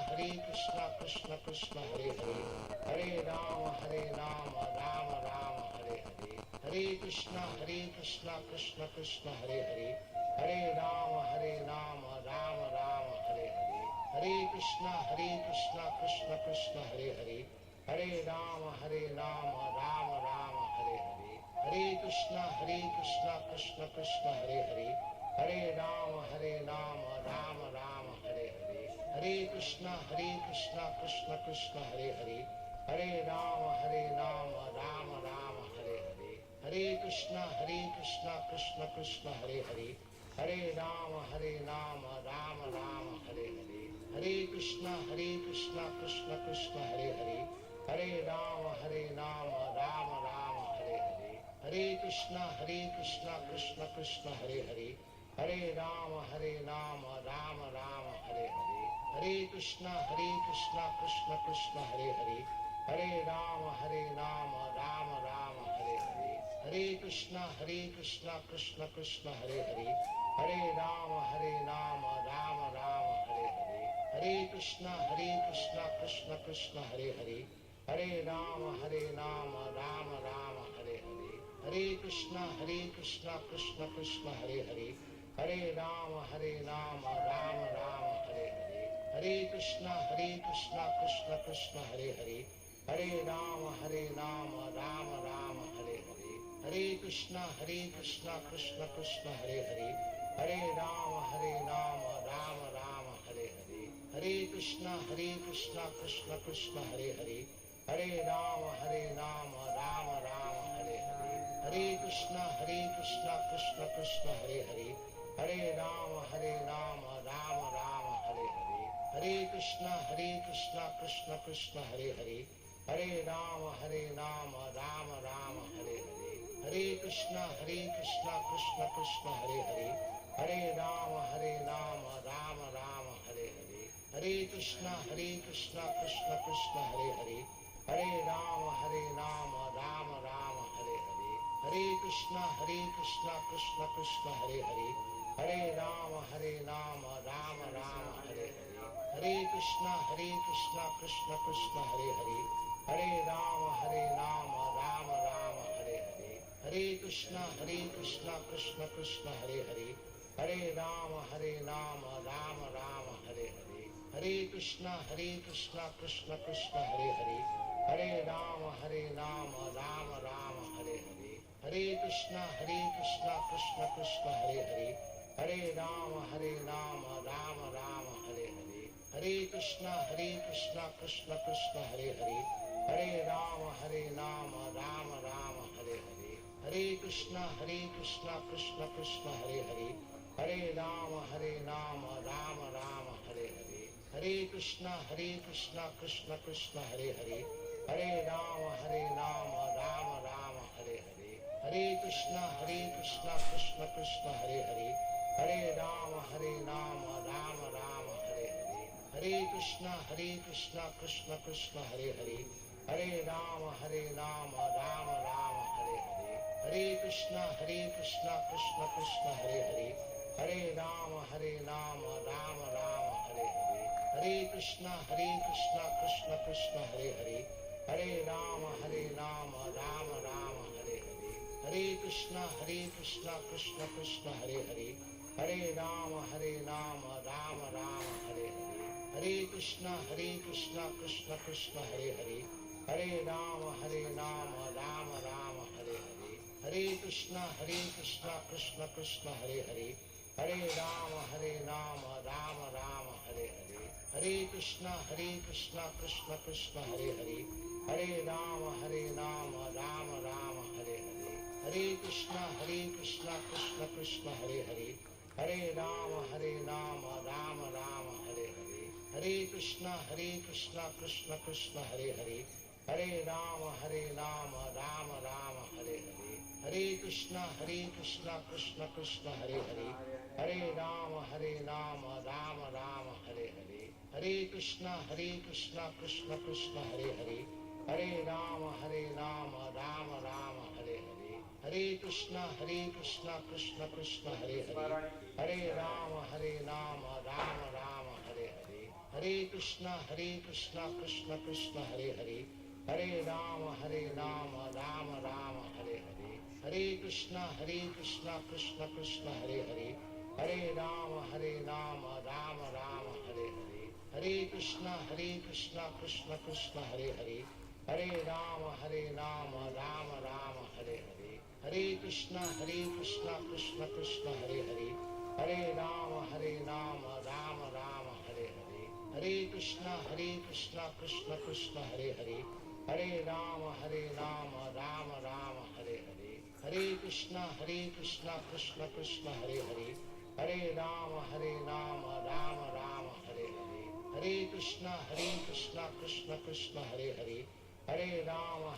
Krishna Krishna, Hare Hare. Hare Rama, Rama Rama, Hare Hare. Hare Krishna, Krishna Krishna, Hare Hare. Hare Rama, Rama Rama, Hare Hare. Hare Krishna, Krishna Krishna, Hare Hare. Hare Rama, Rama Rama, Hare Hare. Hare Krishna, Krishna Krishna, Hare Hare. Hare Rama, Rama Rama, Hare Hare. Hare Krishna, Krishna Krishna, Hare Hare. Hare Rama, Rama Rama, Hare Hare. Hare Krishna, Krishna Krishna, Hare Hare. Hare Rama, Rama Rama, Hare Hare. Hare Krishna, Krishna Krishna, Hare Hare. Hare Rama, Rama Rama, Hare Hare. Hare Krishna, Krishna Krishna, Hare Hare. Hare Rama, Rama Rama, Hare Hare. Hare Krishna, Krishna Krishna, Hare Hare. Hare Rama, Rama Rama, Hare Hare. Hare Krishna, Krishna Krishna, Hare Hare. Hare Rama, Rama Rama, Hare Hare. Hare Krishna, Krishna Krishna, Hare Hare. Hare Rama, Rama Rama, Hare Hare. Hare Krishna, Krishna Krishna, Hare Hare. Hare Rama, Rama Rama, Hare Hare. Hare Krishna, Krishna Krishna, Hare Hare. Hare Rama, Rama Rama, Hare Hare. Hare Krishna, Krishna Krishna, Hare Hare. Hare Rama, Rama Rama, Hare Hare. Hare Krishna, Krishna Krishna, Hare Hare. Hare Rama, Rama Rama, Hare Hare. Hare Krishna, Krishna Krishna, Hare Hare. Hare Rama, Rama Rama, Hare Hare. Hare Krishna, Krishna Krishna, Hare Hare. Hare Rama, Rama Rama, Hare Hare. Hare Krishna, Krishna Krishna, Hare Hare. Hare Rama, Rama Rama, Hare Hare. Hare Krishna, Krishna Krishna, Hare Hare. Hare Rama, Rama Rama, Hare Hare. Hare Krishna, Krishna Krishna, Hare Hare. Hare Rama, Rama Rama, Hare Hare. Hare Krishna, Krishna Krishna, Hare Hare. Hare Rama, Rama Rama, Hare Hare. Hare Krishna, Krishna Krishna, Hare Hare. Hare Rama, Rama Rama, Hare Hare. Hare Krishna, Krishna Krishna, Hare Hare. Hare Rama, Rama Rama, Hare Hare. Hare Krishna, Krishna Krishna, Hare Hare. Hare Rama, Rama Rama, Hare Hare. Hare Krishna, Krishna Krishna, Hare Hare. Hare Rama, Rama Rama, Hare Hare. Hare Krishna, Krishna Krishna, Hare Hare. Hare Rama, Rama Rama, Hare Hare. Hare Krishna, Krishna Krishna, Hare Hare. Hare Rama, Rama Rama, Hare Hare. Hare Krishna, Krishna Krishna, Hare Hare. Hare Rama, Rama Rama, Hare Hare. Hare Krishna, Krishna Krishna, Hare Hare. Hare Rama, Rama Rama, Hare Hare. Hare Krishna, Krishna Krishna, Hare Hare. Hare Rama, Rama Rama, Hare Hare. Hare Krishna, Krishna Krishna, Hare Hare. Hare Rama, Rama Rama, Hare Hare. Hare Krishna, Krishna Krishna, Hare Hare. Hare Rama, Rama Rama, Hare Hare. Hare Krishna, Krishna Krishna, Hare Hare. Hare Rama, Rama Rama, Hare Hare. Hare Krishna, Krishna Krishna, Hare Hare. Hare Rama, Rama Rama, Hare Hare. Hare Krishna, Krishna Krishna, Hare Hare. Hare Rama, Rama Rama, Hare Hare. Hare Krishna, Krishna Krishna, Hare Hare. Hare Rama, Rama Rama, Hare Hare. Hare Krishna, Krishna Krishna, Hare Hare. Hare Rama, Rama Rama, Hare Hare. Hare Krishna, Krishna Krishna, Hare Hare. Hare Rama, Rama Rama, Hare Hare. Hare Krishna, Krishna Krishna, Hare Hare. Hare Rama, Rama Rama, Hare Hare. Hare Krishna, Krishna Krishna, Hare Hare. Hare Rama, Rama Rama, Hare Hare. Hare Krishna, Krishna Krishna, Hare Hare. Hare Rama, Rama Rama, Hare Hare. Hare Krishna, Krishna Krishna, Hare Hare. Hare Rama, Rama Rama, Hare Hare. Hare Krishna, Krishna Krishna, Hare Hare. Hare Rama, Rama Rama, Hare Hare. Hare Krishna, Krishna Krishna, Hare Hare. Hare Rama, Rama Rama, Hare Hare. Hare Krishna, Krishna Krishna, Hare Hare. Hare Rama, Rama Rama, Hare Hare. Hare Krishna, Krishna, Hare Hare. Hare Rama, Rama Rama, Hare Hare. Hare Krishna, Krishna, Hare Hare. Hare Rama, Rama Rama, Hare Hare. Hare Krishna, Krishna, Hare Hare. Hare Rama,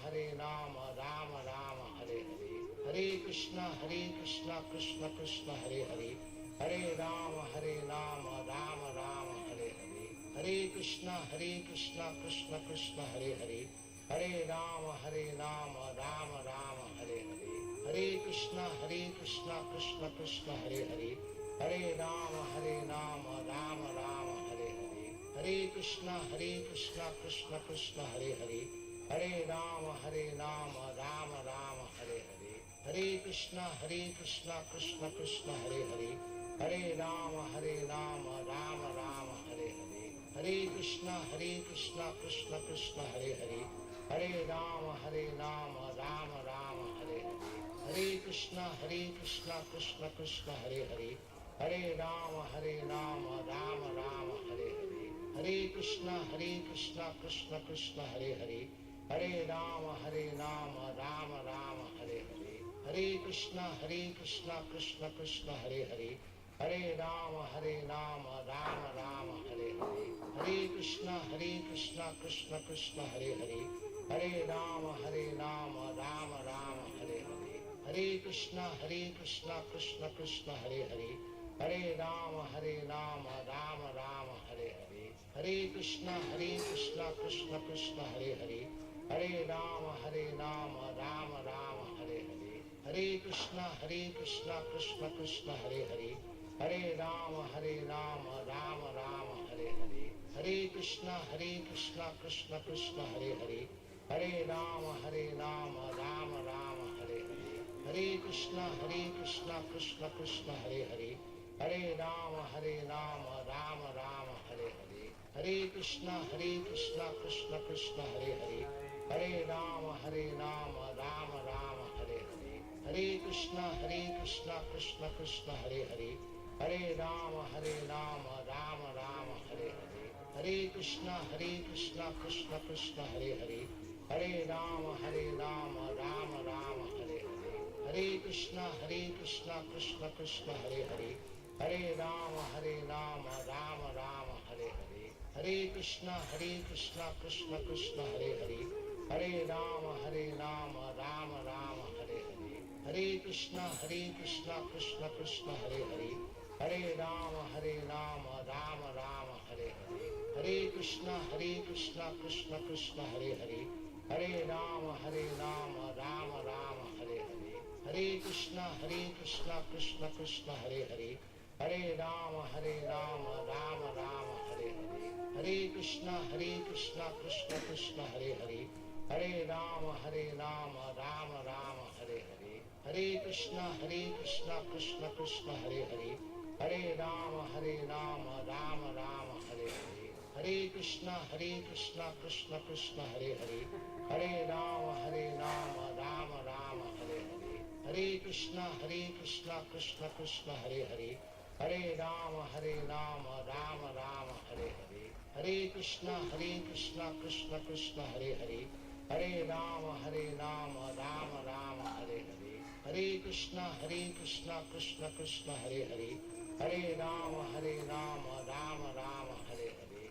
Rama Rama, Hare Hare. Hare Krishna, Krishna, Hare Hare. Hare Rama, Rama Rama, Hare Hare. Hare Krishna, Krishna Krishna, Hare Hare. Hare Rama, Rama Rama, Hare Hare. Hare Krishna, Krishna Krishna, Hare Hare. Hare Rama, Rama Rama, Hare Hare. Hare Krishna, Krishna Krishna, Hare Hare. Hare Rama, Rama Rama, Hare Hare. Hare Krishna, Krishna Krishna, Hare Hare. Hare Rama, Rama Rama, Hare Hare. Hare Krishna, Krishna Krishna, Hare Hare. Hare Rama, Rama Rama, Hare Hare. Hare Krishna, Krishna Krishna, Hare Hare. Hare Rama, Rama Rama, Hare Hare. Hare Krishna, Krishna Krishna, Hare Hare. Hare Rama, Rama Rama, Hare Hare. Hare Krishna, Krishna Krishna, Hare Hare. Hare Rama, Rama Rama, Hare Hare. Hare Krishna, Krishna Krishna, Hare Hare. Hare Rama, Rama Rama, Hare Hare. Hare Krishna, Krishna Krishna, Hare Hare. Hare Rama, Rama Rama, Hare Hare. Hare Krishna, Krishna Krishna, Hare Hare. Hare Rama, Rama Rama, Hare Hare. Hare Krishna, Krishna Krishna, Hare Hare. Hare Rama, Rama Rama, Hare Hare. Hare Krishna, Krishna Krishna, Hare Hare. Hare Rama, Rama Rama, Hare Hare. Hare Krishna, Krishna Krishna, Hare Hare. Hare Rama, Rama Rama, Hare Hare. Hare Krishna, Krishna Krishna, Hare Hare. Hare Rama, Rama Rama, Hare Hare. Hare Krishna, Krishna Krishna, Hare Hare. Hare Rama, Rama Rama, Hare Hare. Hare Krishna, Krishna Krishna, Hare Hare. Hare Rama, Rama Rama, Hare Hare. Hare Krishna, Krishna Krishna, Hare Hare. Hare Rama, Rama Rama, Hare Hare. Hare Krishna, Krishna Krishna, Hare Hare. Hare Rama, Rama Rama, Hare Hare. Hare Krishna, Krishna Krishna, Hare Hare. Hare Rama, Rama Rama, Hare Hare. Hare Krishna, Krishna Krishna, Hare Hare. Hare Rama, Rama Rama, Hare Hare. Hare Krishna, Krishna Krishna, Hare Hare. Hare Rama, Rama Rama, Hare Hare. Hare Krishna, Krishna Krishna, Hare Hare. Hare Rama, Rama Rama, Hare Hare. Hare Krishna, Krishna Krishna, Hare Hare. Hare Rama, Rama Rama, Hare Hare. Hare Krishna, Krishna Krishna, Hare Hare. Hare Rama, Rama Rama, Hare Hare. Hare Krishna, Krishna Krishna, Hare Hare. Hare Rama, Rama Rama, Hare Hare. Hare Krishna, Krishna Krishna, Hare Hare. Hare Rama, Rama Rama, Hare Hare. Hare Krishna, Krishna Krishna, Hare Hare. Hare Rama, Rama Rama, Hare Hare.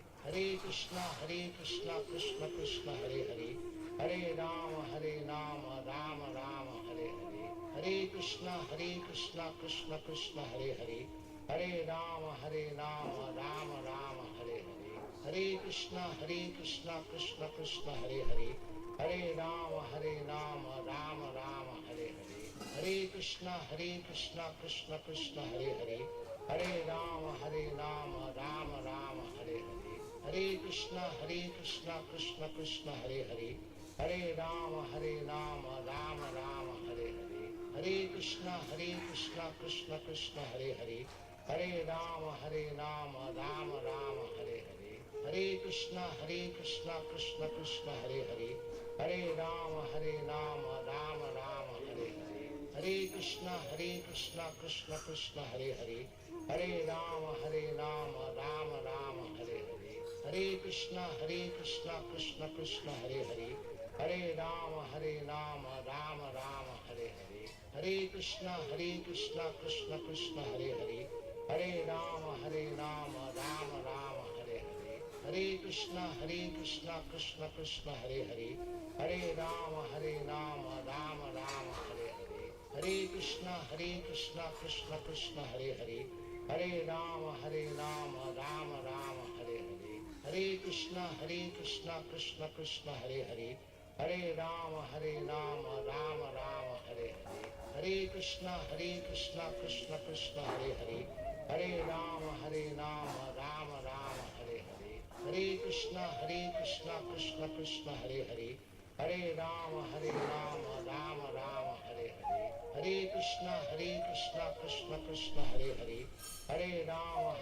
Hare Krishna, Krishna Krishna, Hare Hare. Hare Rama, Rama Rama, Hare Hare. Hare Krishna, Krishna Krishna, Hare Hare. Hare Rama, Rama Rama, Hare Hare. Hare Krishna, Krishna Krishna, Hare Hare. Hare Rama, Rama Rama, Hare Hare. Hare Krishna, Krishna Krishna, Hare Hare. Hare Rama, Rama Rama, Hare Hare. Hare Krishna, Krishna, Hare Hare. Hare Rama, Rama Rama, Hare Hare. Hare Krishna, Krishna, Hare Hare. Hare Rama, Rama Rama, Hare Hare. Hare Krishna, Krishna, Hare Hare. Hare Rama, Rama Rama, Hare Hare. Hare Krishna, Krishna, Hare Hare. Hare Rama, Rama Rama, Hare Hare. Hare Krishna, Krishna, Hare Hare. Hare Rama, Rama Rama, Hare Hare. Hare Krishna, Krishna, Hare Hare. Hare Rama, Rama Rama, Hare Hare. Hare Krishna, Krishna, Hare Hare. Hare Rama, Rama Rama, Hare Hare. Hare Krishna, Krishna, Hare Hare. Hare Rama, Rama Rama, Hare Hare. Hare Krishna, Krishna, Hare Hare. Hare Rama, Rama Rama, Hare Hare. Hare Krishna, Krishna Krishna, Hare Hare. Hare Rama, Rama Rama, Hare Hare. Hare Krishna, Krishna Krishna, Hare Hare. Hare Rama, Rama Rama, Hare Hare. Hare Krishna, Krishna Krishna, Hare Hare. Hare Rama,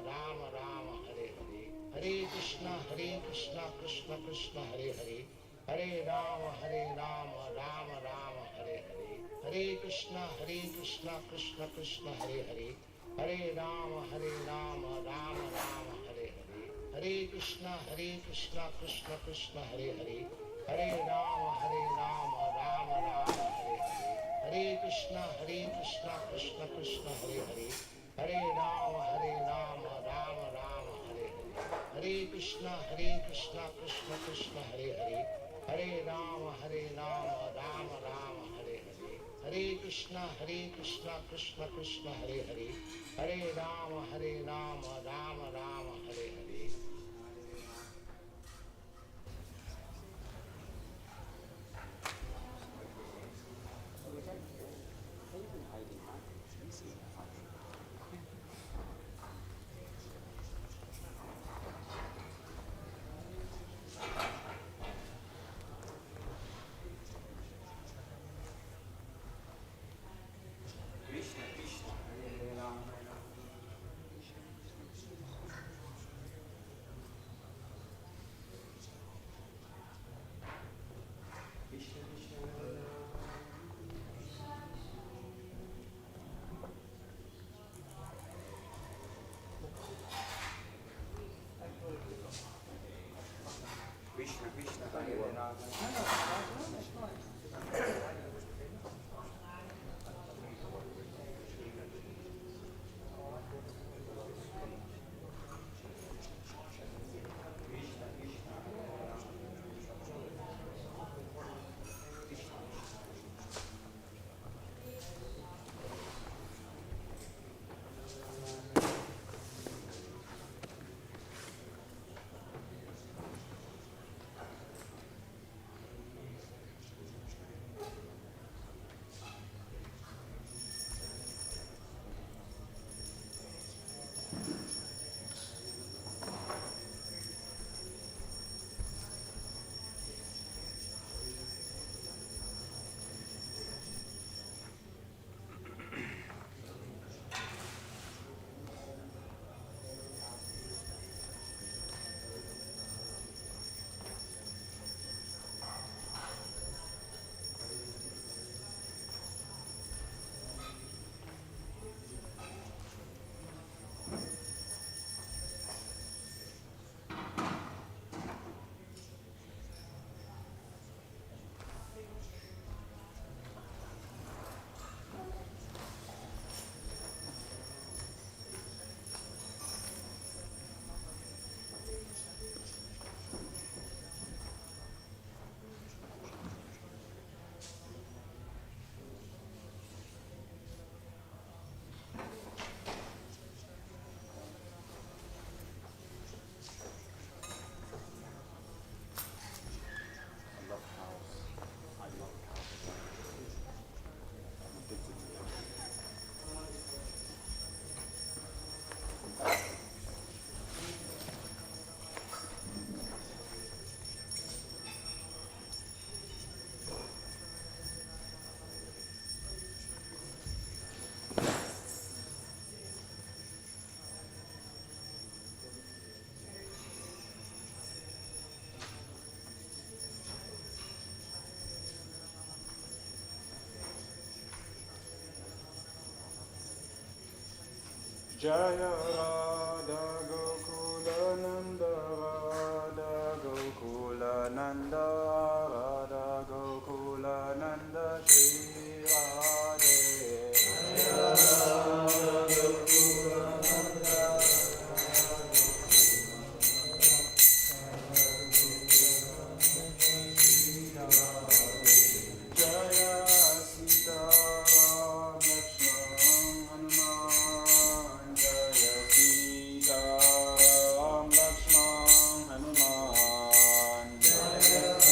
Rama Rama, Hare Hare. Hare Krishna, Krishna Krishna, Hare Hare. Hare Rama, Rama Rama, Hare Hare. Hare Krishna, Krishna Krishna, Hare Hare. Hare Rama, Rama Rama, Hare Hare. Hare Krishna, Krishna Krishna, Hare Hare. Hare Rama, Rama Rama, Hare Hare. Hare Krishna, Krishna Krishna, Hare Hare. Hare Rama, Rama Rama, Hare Hare. Hare Krishna, Krishna Krishna, Hare Hare. Hare Rama, Rama Rama, Hare Hare. Hare Krishna, Krishna Krishna, Hare Hare. Hare Rama, Rama Rama, Hare Hare. Krishna, Krishna, Hare Rama, Krishna, Krishna, Hare Krishna, Krishna, Hare Rama. Jaya Radha Gokula Nanda Radha Gokula Nanda Radha Gokula Nanda Shri Radhe Jaya Radha Gokula Nanda Jaya Sita Ram Lakshman Hanuman Jaya Sita Ram Lakshman Hanuman Jaya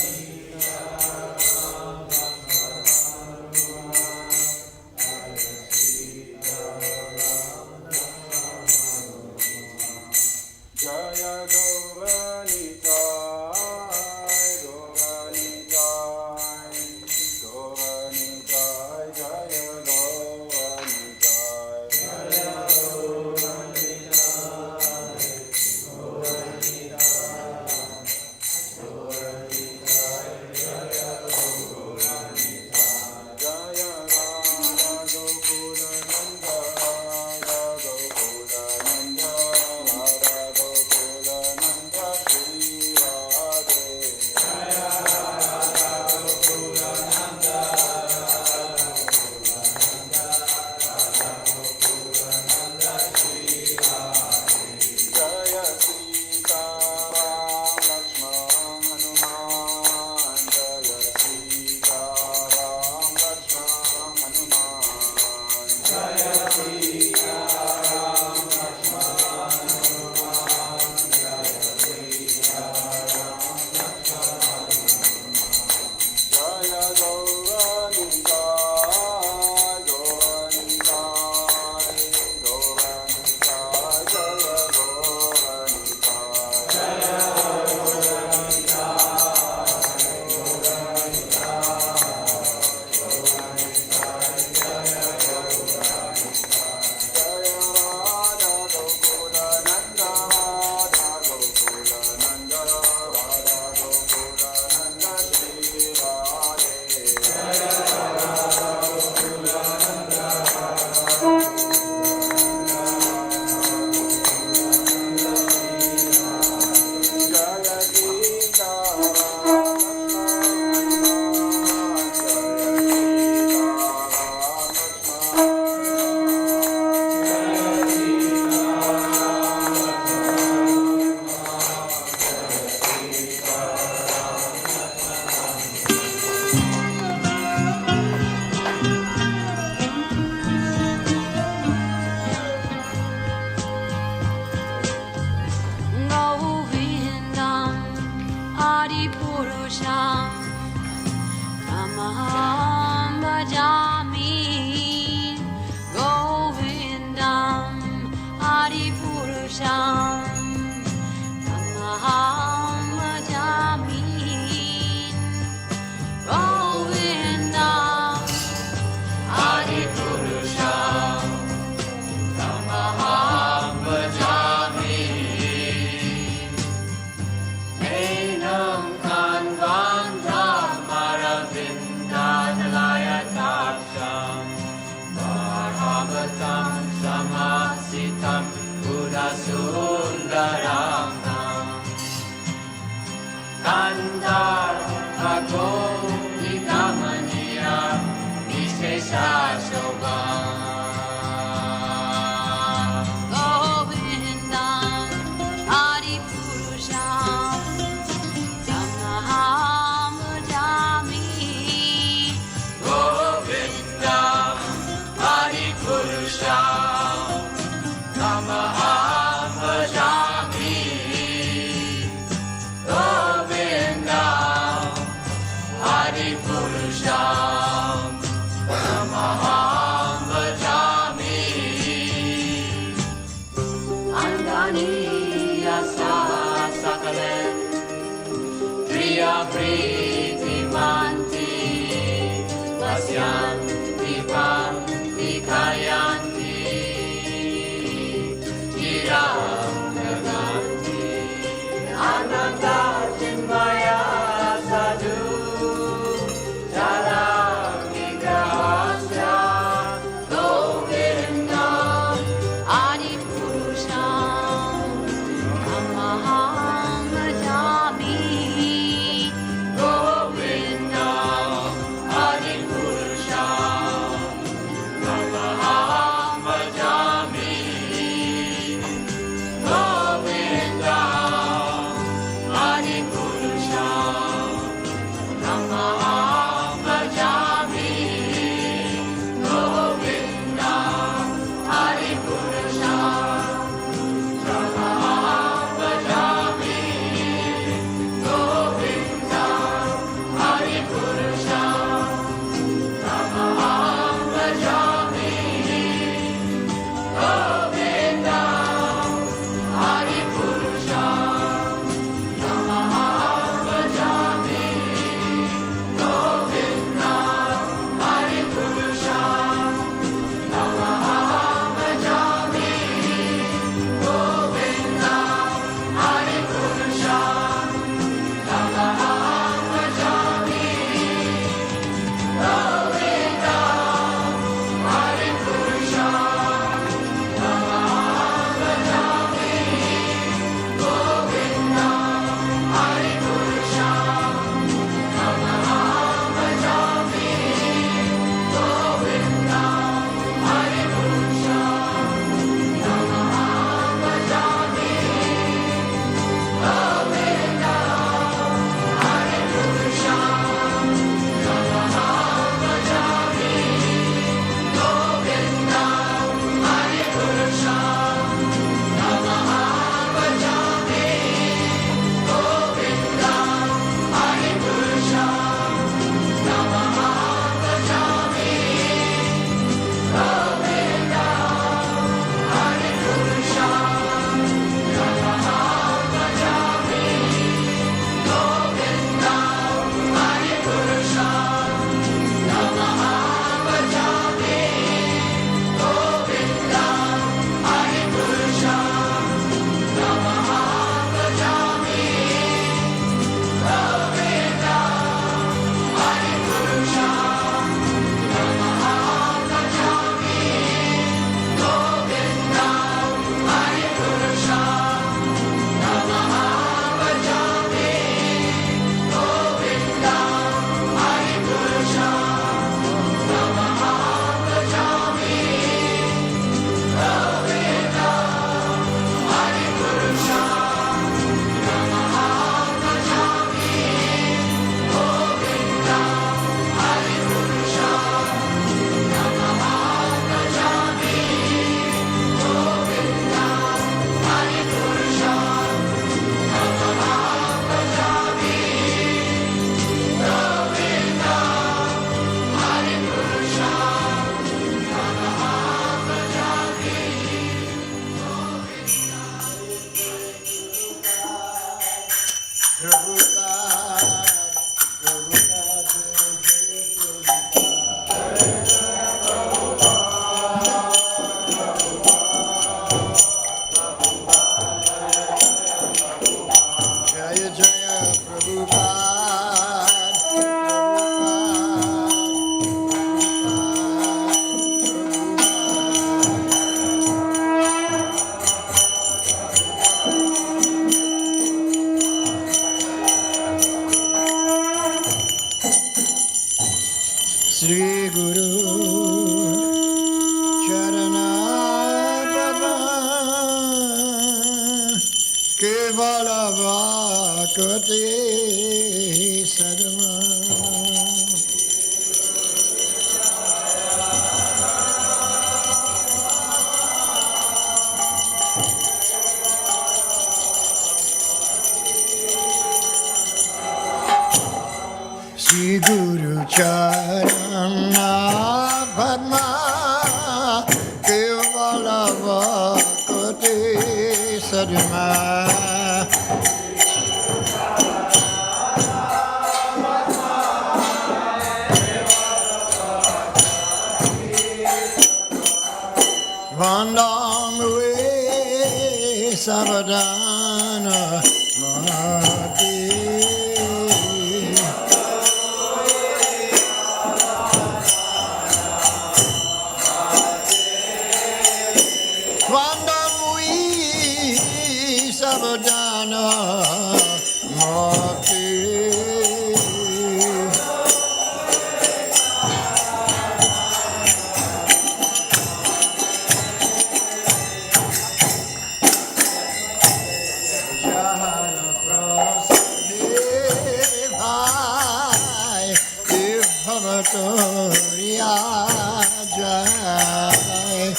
Purusham Tamaham Bhajami Govindam Adi Purusham Tamaham Bhajami Govindam Adi Purusham Tamaham Bhajami Enam Kanvantam Aravindanalayataksham Bharavatam Samasitam Buddhasundaram Kandar Bhagavanikamaniya Vishesha Shobham Govindam Adi Purusham Tamaham Bhajami Govindam Adi Purusham Tamaham Bhajami Govindam Adi Purusham Tamaham Bhajami Andaniya Sakale Priya Priti Manti Vasyanti Bhakti Kayanti Chiram Naganti Ananda Chinmaya Sadhu Jalam Nigrahasya Govindam Adi Purusham Tamaham Bhajami Govindam Adi Purusham Sri Guru Charana Kevala Vakati Sadama Sri Guru Charana Padma Kevala Vakati Sadama Vandam we Savadana Mati Vandam we Savadana Mati Bhavatoriya Jai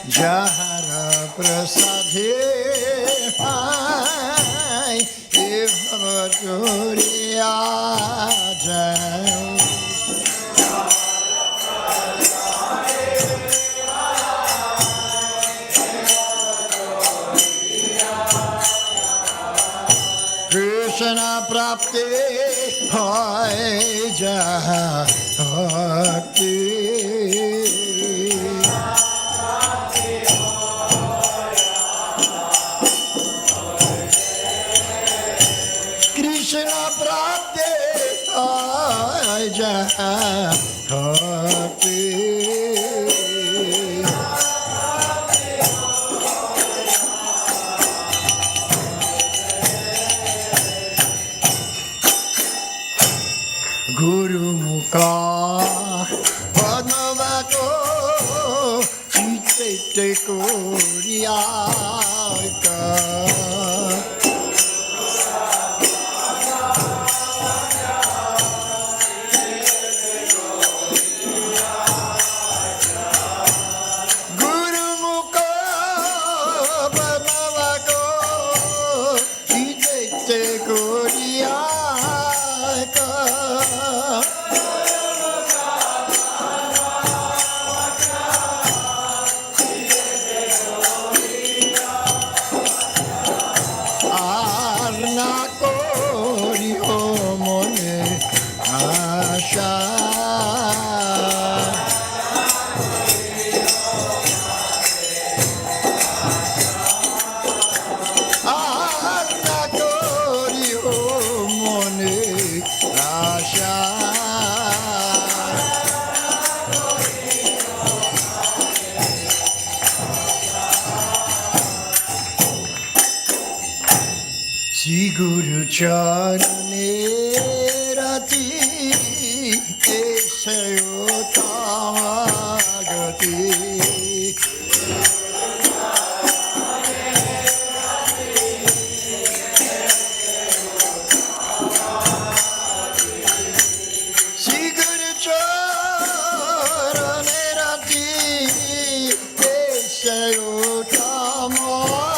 Jahara Prasadhe Pai Bhavatoriya Jai Krishna Prapti Hoy Jahati Krishna Prapti Hoy Jahati Guru Mukha Padmavako Chitte Kuriyaka Guru Mukha Padmavako Chitte Kuriyaka Sri Guru Charane Rati Esayo Tamagati Sri Guru Charane Rati Esayo Tamagati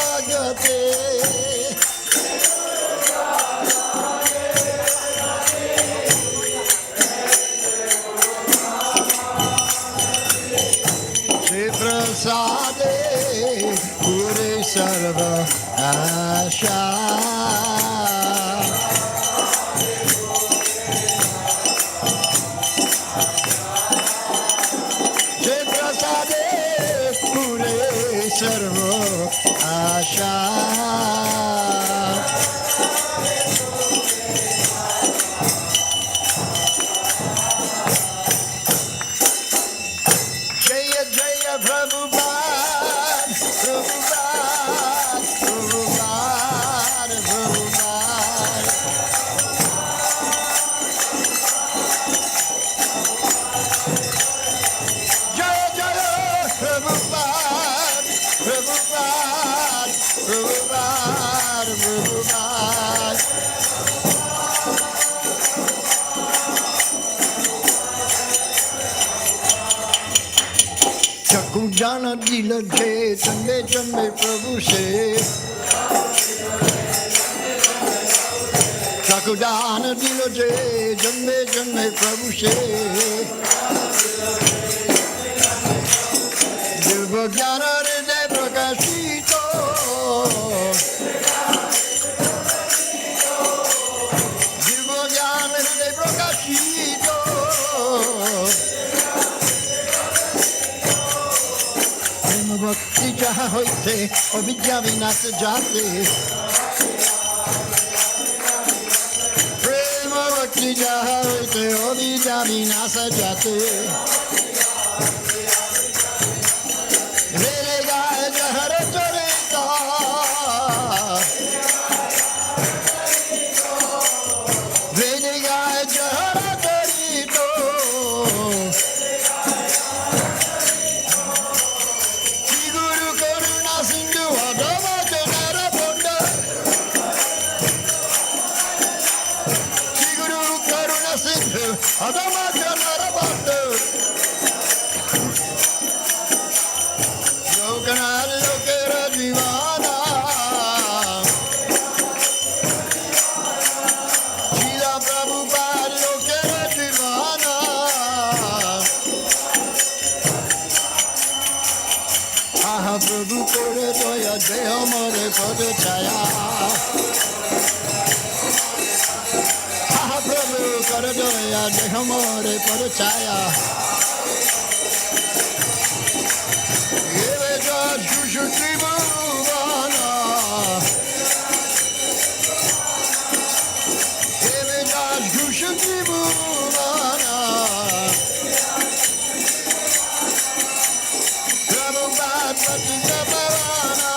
prasade pure sarva asha. Je prasade pure sarva asha. Jaya Jaya Prabhupada, Prabhupada, Prabhupada, Prabhupada. Jaya Jaya Prabhupada, Prabhupada, Prabhupada, Prabhupada. Chakudana dila je, chande chande Prabhu se. Chakudana dila je, chande chande Prabhu se. Diva jnana hriday prakashito. Diva jnana hriday prakashito. Bhakti jaha hoite avidya vinasa jate. Prema bhakti jaha hoite avidya vinasa jate. Mere gaye jahar charita. Mere gaye jahar charita. Adamaja Narabanda Lokana Lokera Divana Shila Prabhupada Lokera Divana Aha Prabhu Kore Toya Jaya More Pada Chaya Prabhu Karadaya Dehamore Parachaya Yeveja Shushutri Bhuvana Yeveja Shushutri Bhuvana Prabhupada Patita Bhavana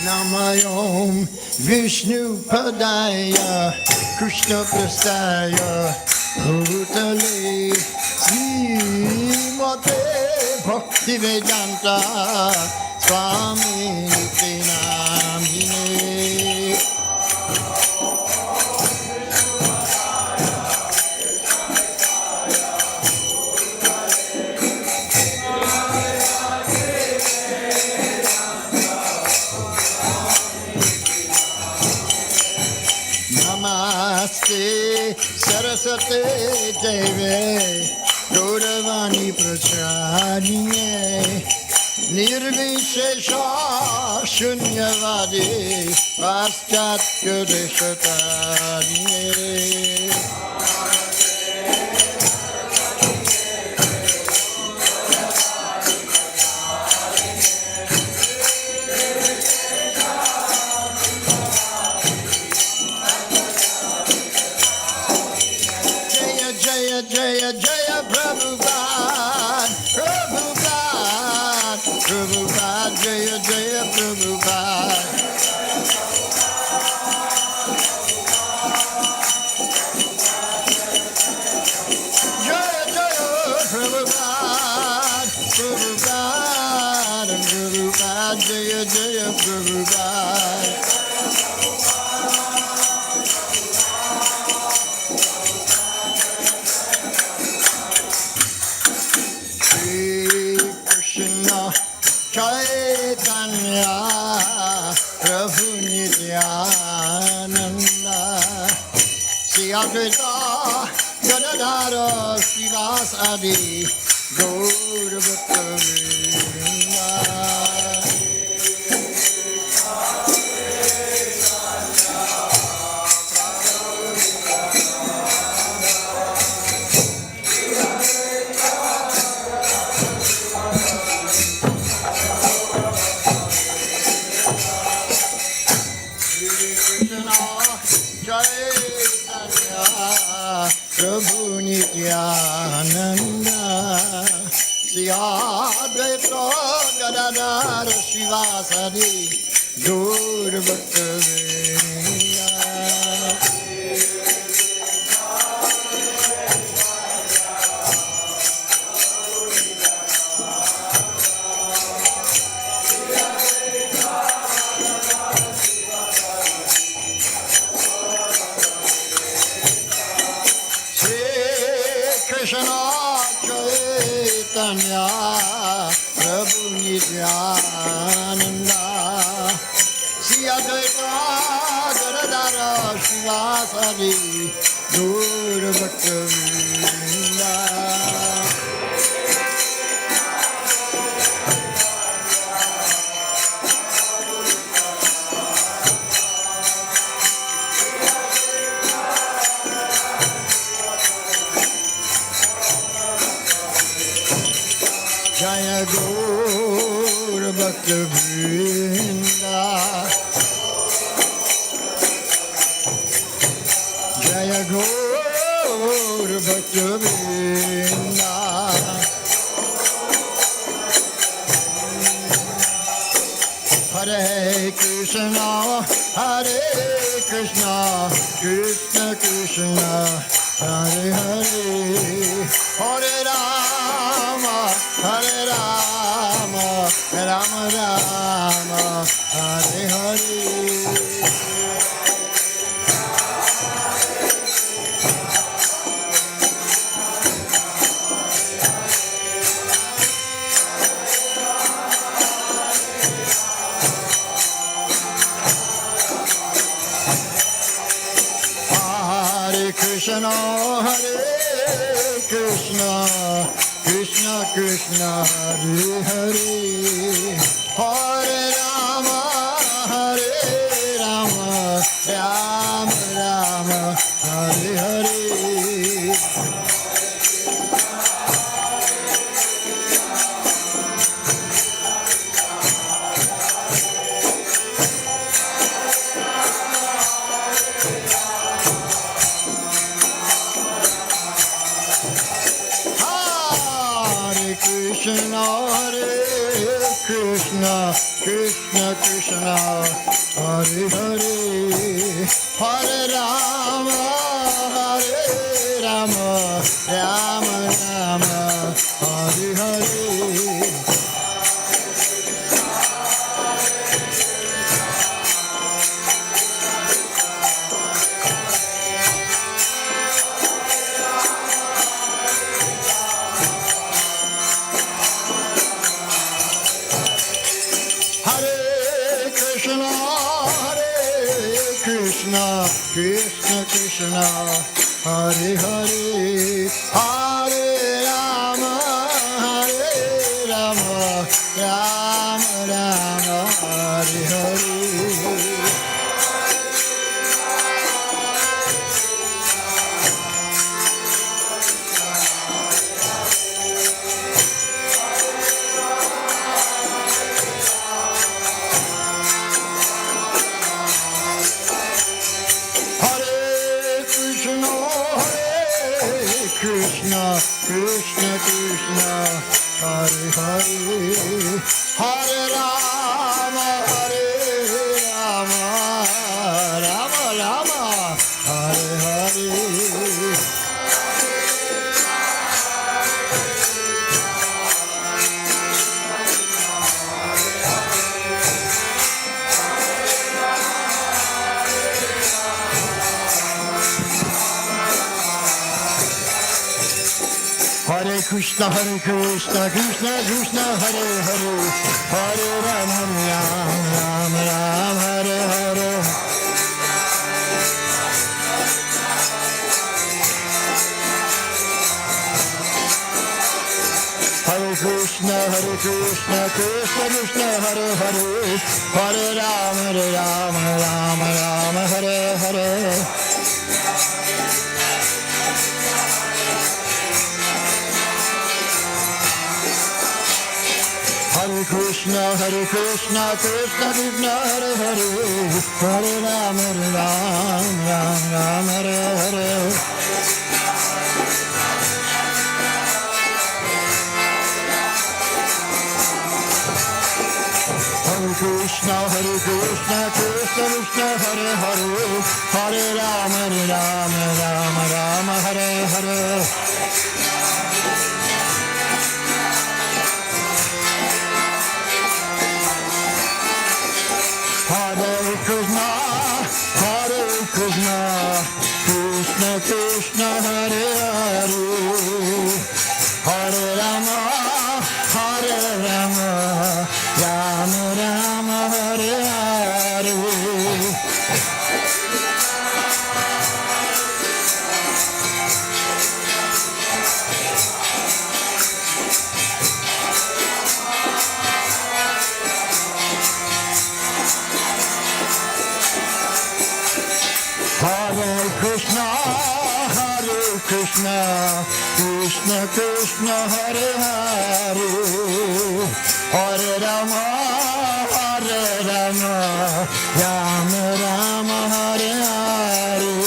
Namayom Vishnu Padaya Krishna Prastaya Bhutale Srimate Bhaktivedanta Swami Namine. Namaste Deve Gauravani Pracharine Nirvishesha Shunyavadi Paschatya Deshatarine Jaya Jaya Jaya Prabhupada Prabhupada Prabhupada Jaya Jaya Prabhupada Jaya Jaya Prabhupada Prabhupada Prabhupada Jaya Jaya Prabhupada Chaitanya Prabhu Nityananda Sri Advaita Gadadhara Srivas Adi Gaur Bhaktivedanta Prabhu Nityananda Sri Advaita Gadadhara Srivasadi Gaur Bhaktivedanta Krishna Chaitanya Prabhu Nityananda Sri Advaita Gadadhara Srivasadi Gaur Bhaktivedanta Jaya Gaur Bhaktivedanta Jaya Gaur Bhaktivedanta Hare Krishna Hare Krishna Krishna Krishna Hare Hare Hare Rama Hare Rama Rama Rama Hare Hare Krishna Hare Krishna Krishna Krishna Hare Hare Hare Rama Hare Rama Rama Rama Hare Hare Krishna Hare Krishna Krishna Krishna Hare Hare Hare Rama Hare Rama Rama Rama Hare Hare Krishna Krishna Hare Hare Hare Rama, Rama Rama, Hare Hare. Krishna, Krishna Krishna, Hare Hare, Hare Rama, Rama Rama, Hare Hare. Hare Krishna, Krishna Krishna, Hare Hare, Hare Rama, Rama Rama, Hare Hare. Hare Krishna, Krishna Krishna, Hare Hare, Hare Rama, Rama Rama, Hare Hare. Hare Krishna, Krishna Krishna, Hare Hare, Hare Rama, Rama Hare Hare. Hare Krishna, Krishna Krishna, Hare Hare, Hare Rama, Rama Hare Hare. Hare Krishna, Krishna Krishna, Hare Hare, Hare Rama, Rama Rama, Hare Hare. Hare Krishna, Krishna Krishna, Hare Hare, Hare Rama, Rama Rama, Hare Hare. Krishna, Krishna Krishna, Hare Hare, Hare Rama, Rama Rama, Hare Hare.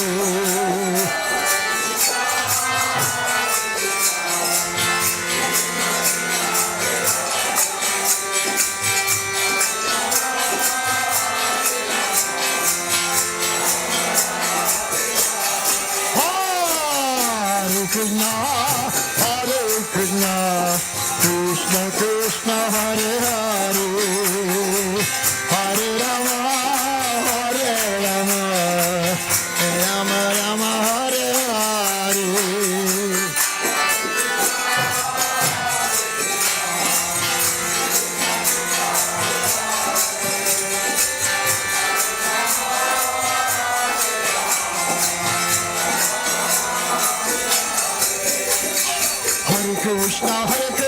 Krishna, Krishna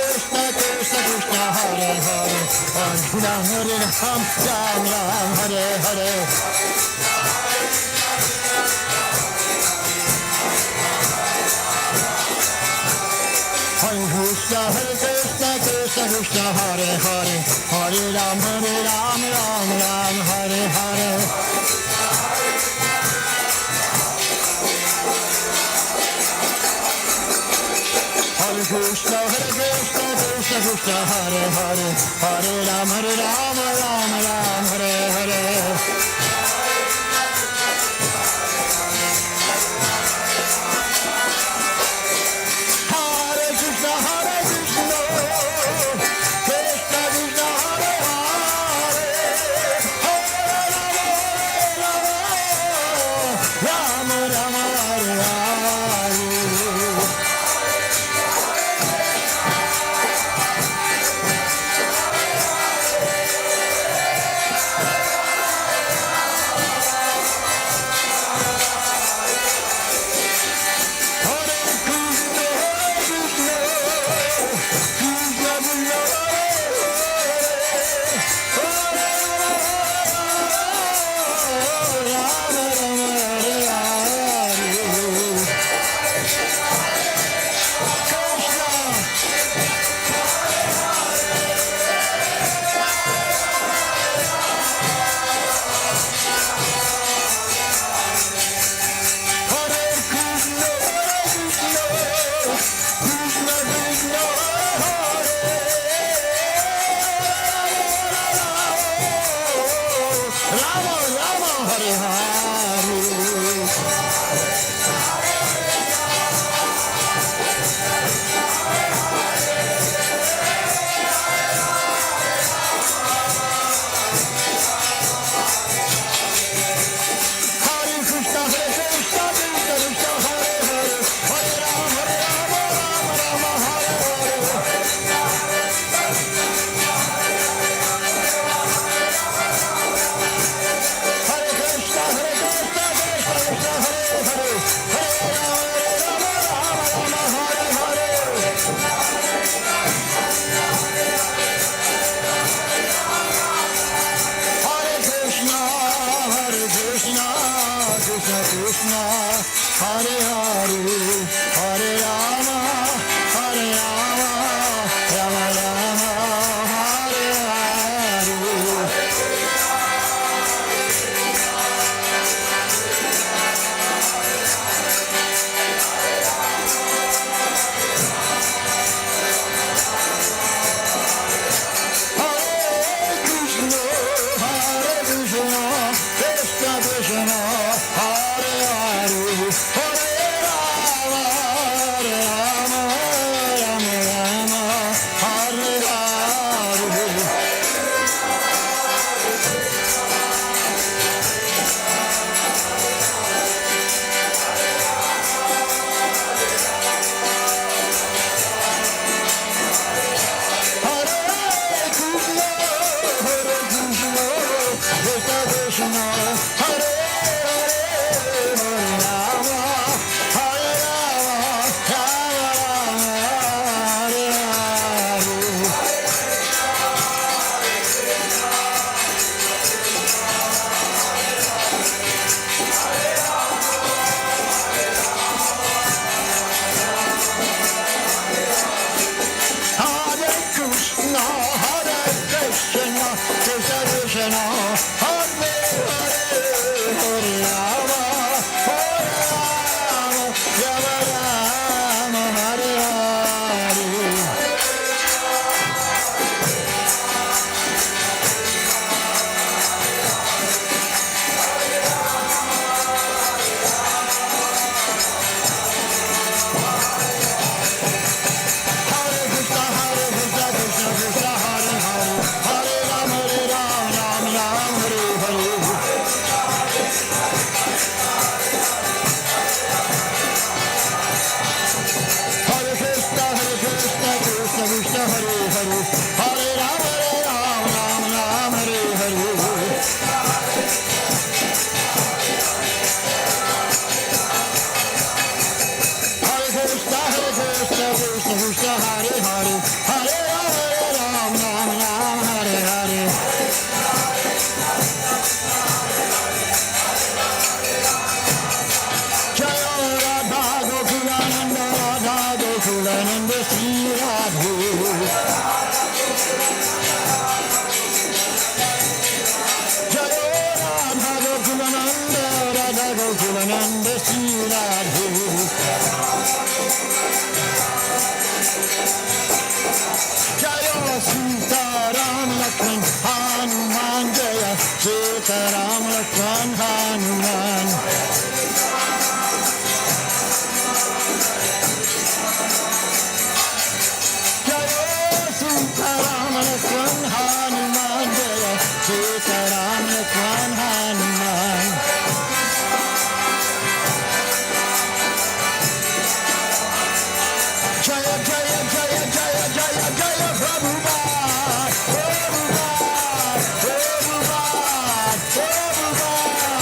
Krishna, Hare Hare, Ram Ram, Hare Hare. Hare Krishna, Krishna, Hare Hare, Hare Ram, Ram Ram, Hare Hare. Hare Krishna, Krishna, Hare Hare, Hare Ram, Ram Ram, Hare Hare. Hare Krishna, Krishna Krishna, Hare Hare, Ram Ram, Hare Hare. Krishna Krishna Hare Hare Hare Ram Ram Ram Hare Hare Jaya Radha Gokulananda Radha Gokulananda Sri Radhe Jaya Radha Gokulananda Radha Gokulananda Sri Radhe Jaya Sita Ram Lakshman Hanuman Jaya Sita Ram Lakshman Hanuman Jaya Sita Ram Lakshman Hanuman Jaya Sita Ram Lakshman Hanuman Jaya Jaya Jaya Jaya Jaya Jaya Prabhupada Prabhupada Prabhupada Prabhupada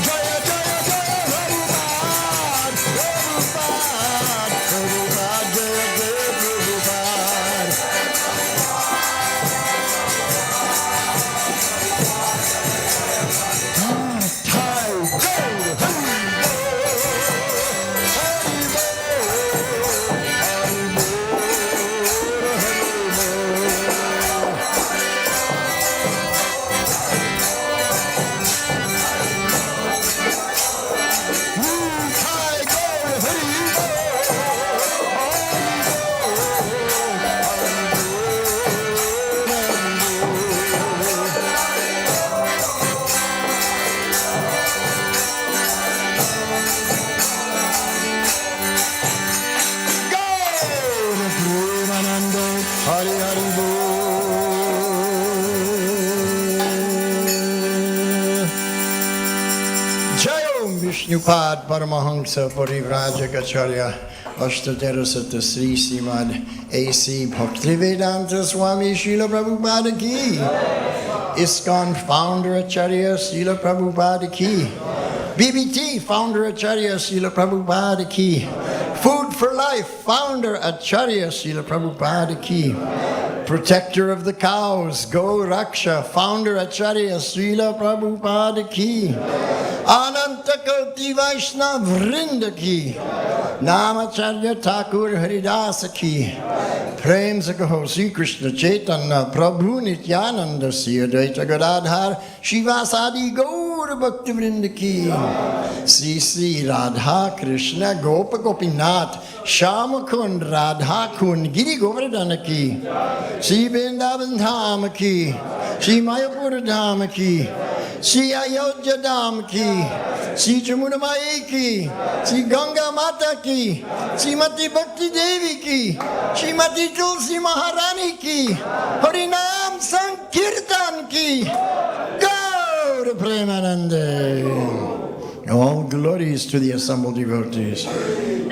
Jaya Jaya Jaya Prabhupada Prabhupada Prabhupada Jaya Jaya Prabhupada Thai Gold Hari Hari Bol Jai Om Vishnupad Paramahamsa Parivrajagacharya Ashtaterasata Sri Srimad A.C. Bhaktivedanta Swami Srila Prabhupada Ki ISKCON Founder Acharya Srila Prabhupada Ki BBT Founder Acharya Srila Prabhupada Ki Food for Life Founder Acharya Srila Prabhupada Ki Protector of the Cows Go Raksha Founder Acharya Srila Prabhupada Ki Anantakoti Vaishnav Vrinda Ki Namacharya Thakur Haridasa Ki Prem Sakaho Sri Krishna Chaitanya Prabhu Nityananda Sri Advaita Gadadhar Shivasadi Gaur Bhaktivinoda Ki Sri Sri Radha Krishna Gopa Gopinath Shama Kund Radha Kund Giri Govardhana Ki Sri Vrindavan Dham Ki Sri Mayapur Dham Ki Sri Ayodhya Dham Ki Sri Jamuna Mai Ki Sri Ganga Mata Ki Srimati Bhakti Devi Ki Srimati Tulsi Maharani Ki Harinam Sankirtan Ki Gaur Premanande. All glories to the assembled devotees.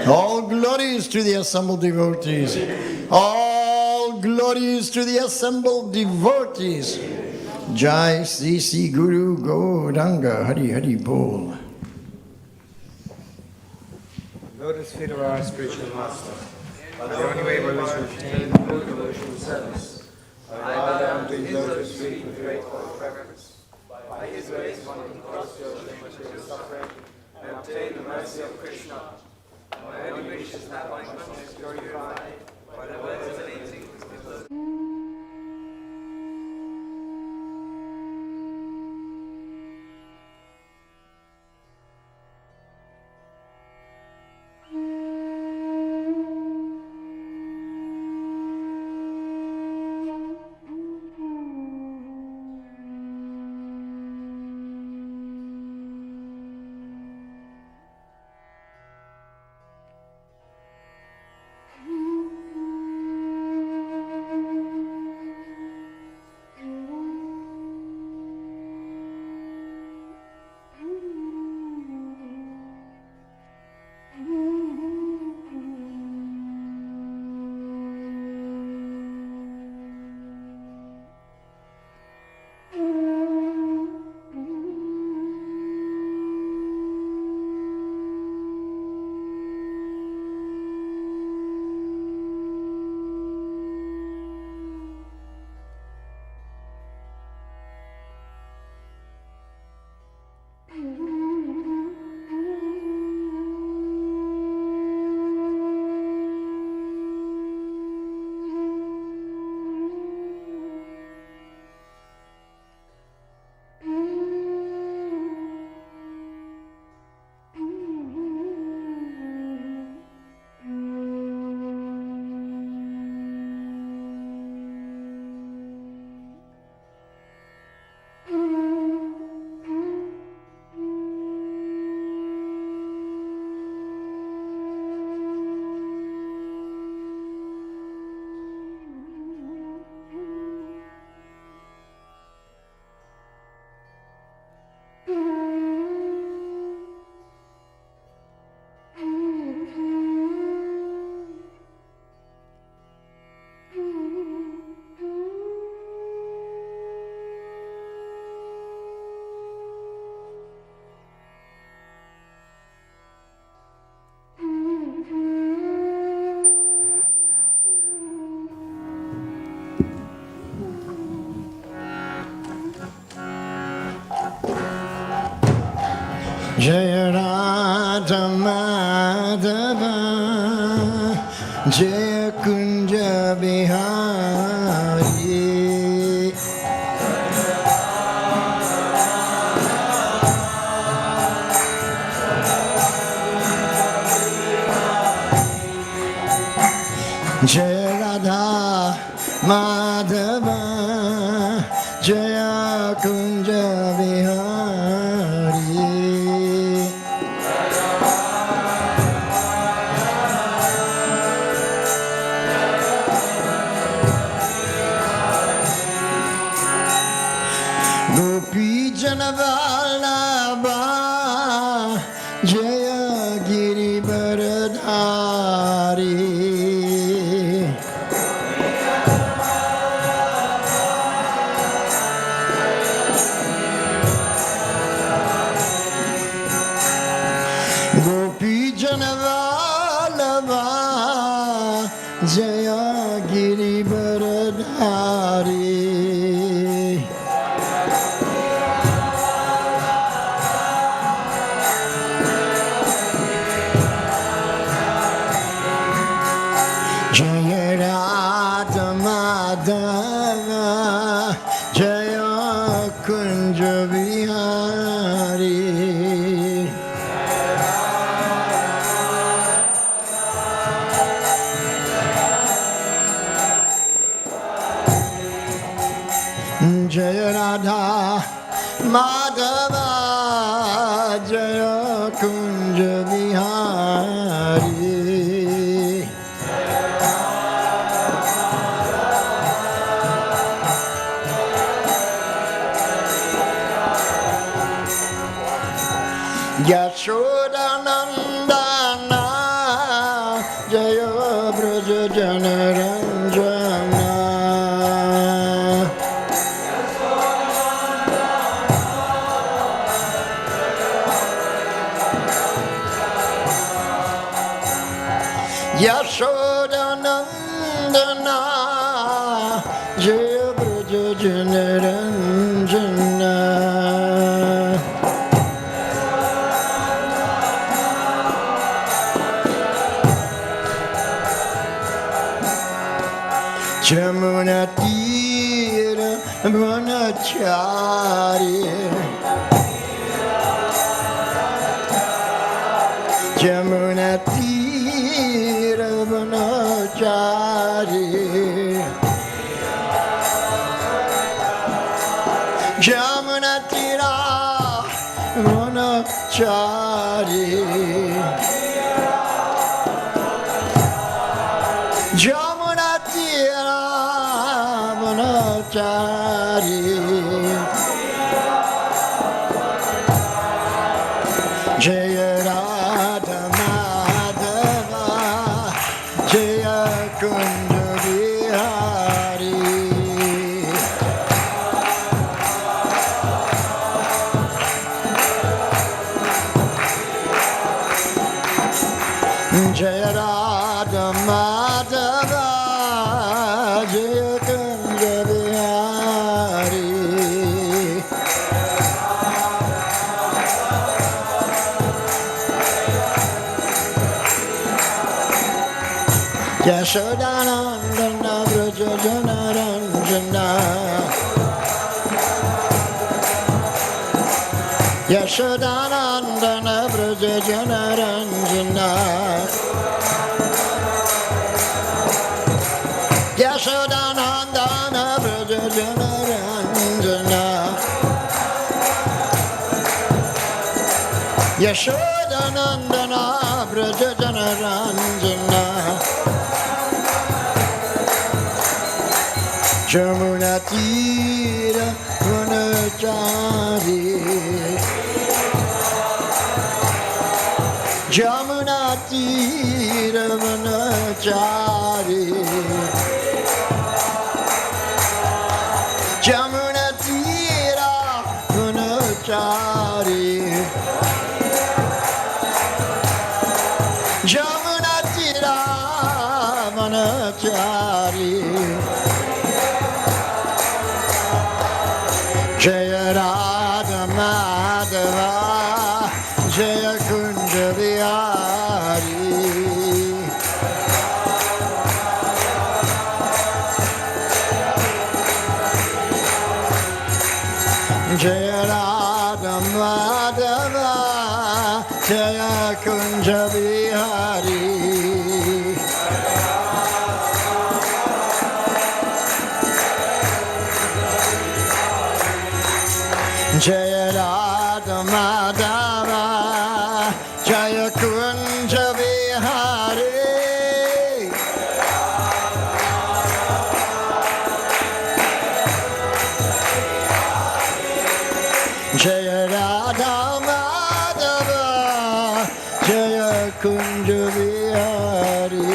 All glories to the assembled devotees. All glories to the assembled devotees. Jai Sri Sri Guru Gauranga Hari Hari Bol. Lotus feet of our spiritual master. The only way by which we obtain full devotional service. I bow down to his lotus feet with grateful reverence. By his grace one can cross the ocean of material suffering and obtain the mercy of Krishna. My only wish is that my conscience glorified by the words of eating. Jaya Radha Madhava Jaya Kunja Bihari Jaya Radha Madhava Jaya Kunja Bihari Gopi Janavallabha Jaya Giri Baradhari Gopi Janavallabha Jaya Giri Baradhari Jaya Radha Madhava Jaya Kunja Bihari Jaya Radha Madhava Jaya Kunja Bihari Yashodanandana Jaya Braja Janaranjana Yashodanandana Jaya Braja Janaranjana Jamuna Tira Vanachari Jamuna Tira Vanachari Jamuna Tira Vanachari Jamuna Tira Vanachari Jaya Radha Madhava Jaya Kunja Bihari Jaya Radha Madhava Jaya Kunja Bihari Yashodanandana Braja Janaranjana Yashodanandana Braja Janaranjana Yashodanandana Braja Janaranjana Yashodanandana Braja Janaranjana Jamuna Tira Vanachari Jamuna Tira Vanachari Jamuna Tira Vanachari Jamuna Tira Vanachari Jaya Radha Madhava Madhava Jaya Kunja Vihari Jaya Radha Madhava Jaya Kunja Vihari Jaya Radha Madhava Jaya Kunja Vihari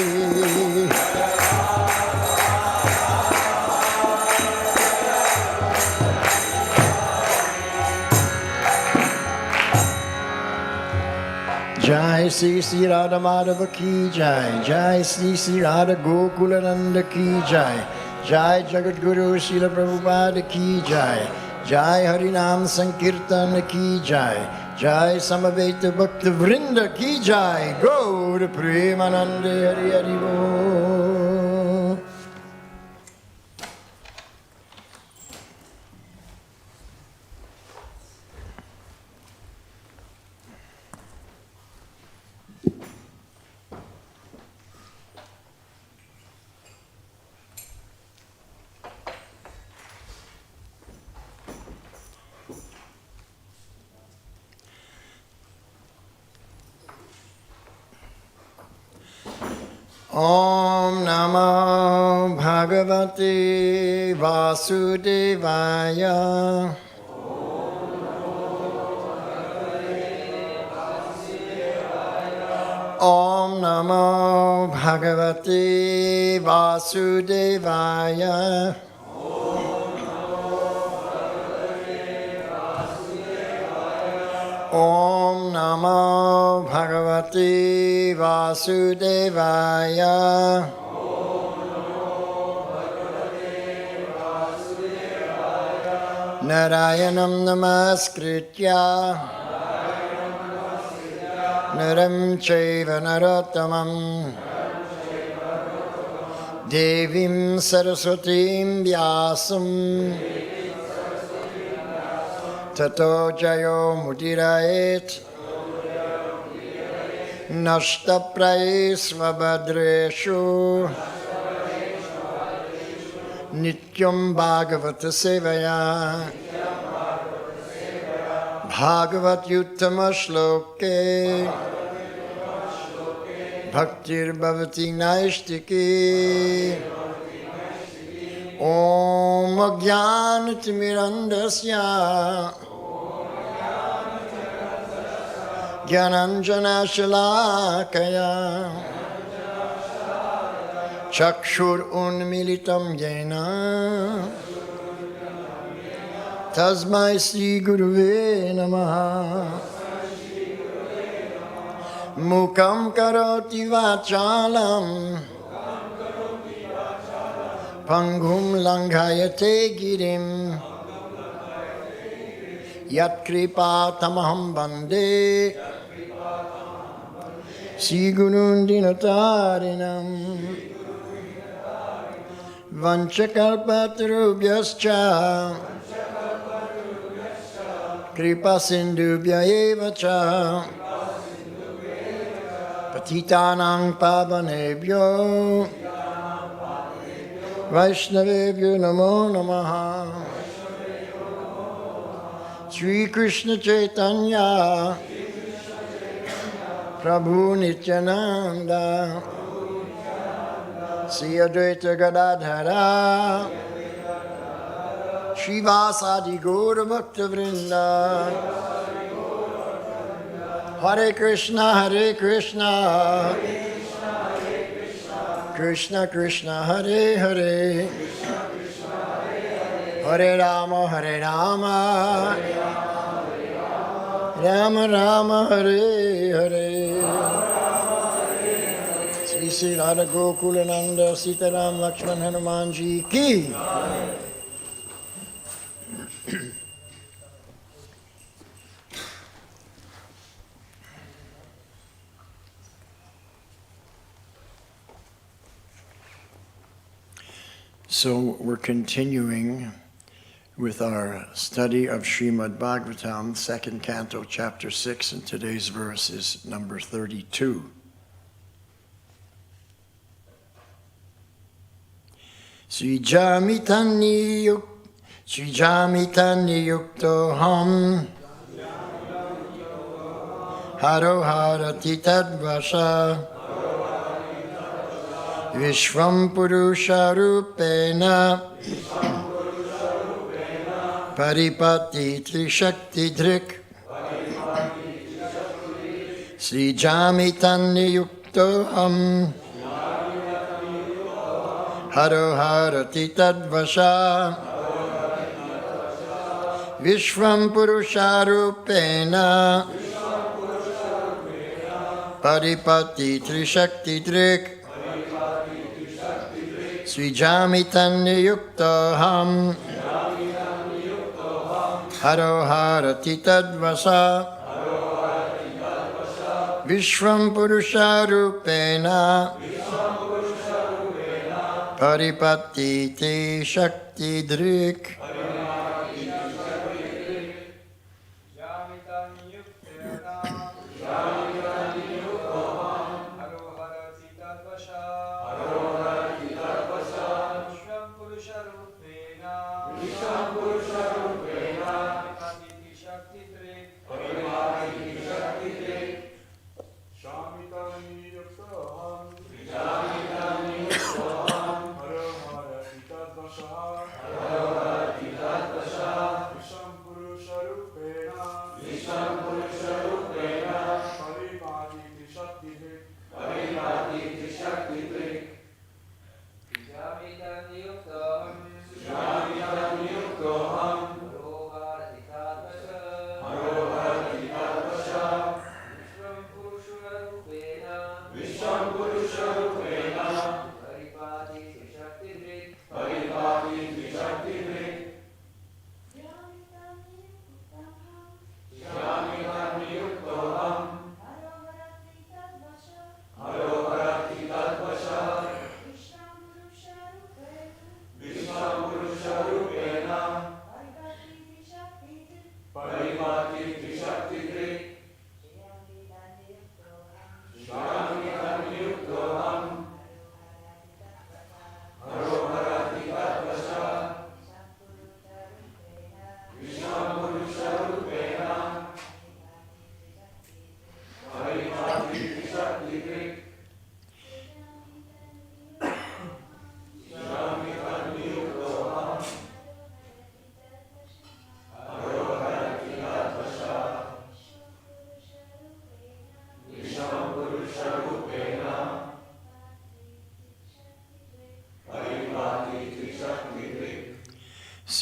Jai Sri Sri Radha Madhava Ki Jai Jai Sri Sri Radha Gokulananda Ki Jai Jai Jagat Guru Srila Prabhupada Ki Jai Jai Harinam Sankirtan Ki Jai Jai Samaveta Bhakta Vrinda Ki Jai Gaur Premanande Hari Hari Bo Om Namo Bhagavate Vasudevaya Om Namo Bhagavate Vasudevaya Om Namo Bhagavate Vasudevaya Narayanam Namaskritya Naram Chaiva Narottamam Devim Saraswatim Vyasam Tato Jayo Mudiraet Nashta Praesvabhadreshu Nityam Bhagavata Sevaya Bhagavat Yuttama Shloke Bhaktir Bhavati Naishtiki Om Jnanatimirandasya Jnananjana Shalakaya Chakshur Unmilitam Jena Tasmai Sri Guruve Namaha Mukam Karoti Vachalam Pangum Langhayate Girim Yat Kripa Tamaham Bande Sigurun Dinatarinam Vanchakalpatarubhyascha Kripa Sindhubhya Evacha Patitanang Pavanebhyo Vaishnavebhyo Namo Namaha Sri Krishna Chaitanya Prabhu Nityananda Sri Advaita Gadadhara Shivasadi Gaura Bhakta Vrinda Hare Krishna Hare Krishna Krishna Krishna Hare Hare Hare Rama Hare Rama Rama Rama Hare Hare Sri Sri Radha Gokulananda Sitaram Lakshman Hanumanji Ki So we're continuing with our study of Srimad Bhagavatam, second canto, chapter 6, and today's verse is number 32. Srijamitani yukto ham haro harati tadvasha Vishvam Purusha Rupena Paripati Trishakti Drik Sri Jamitani Yuktoham Haro Harati Tadvasha Vishvam Purusha Rupena Paripati Trishakti Drik Sri Jamitani Yuktoham Haro Harati Tadvasa Vishvam Purusha Rupena Paripati Te Shakti Drik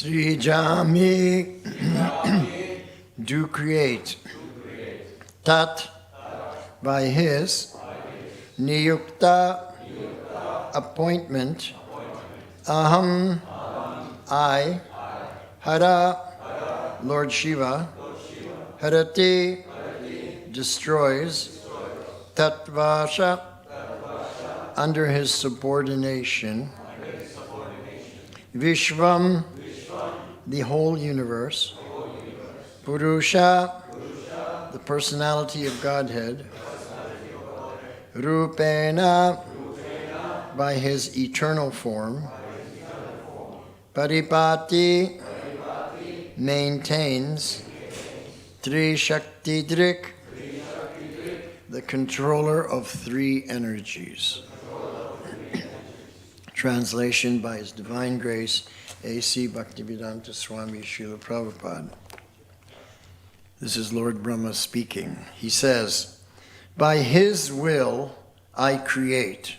Sri Jami do create Tat by his Niyukta appointment Aham I Hara Lord Shiva Harati destroys Tatvasha under his subordination Vishvam the whole universe, Purusha, the personality of Godhead, Rupena, by his eternal form, Paripati, maintains, Trishaktidrik, the controller of three energies. Translation by His Divine Grace, A.C. Bhaktivedanta Swami Srila Prabhupada. This is Lord Brahma speaking. He says, by his will I create.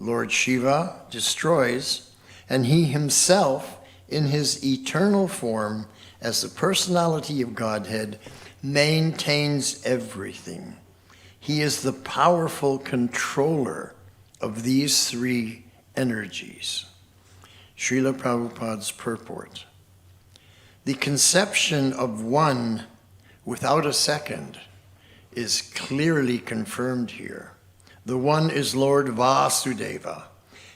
Lord Shiva destroys, and he himself, in his eternal form, as the personality of Godhead, maintains everything. He is the powerful controller of these three energies. Srila Prabhupada's purport. The conception of one without a second is clearly confirmed here. The one is Lord Vasudeva,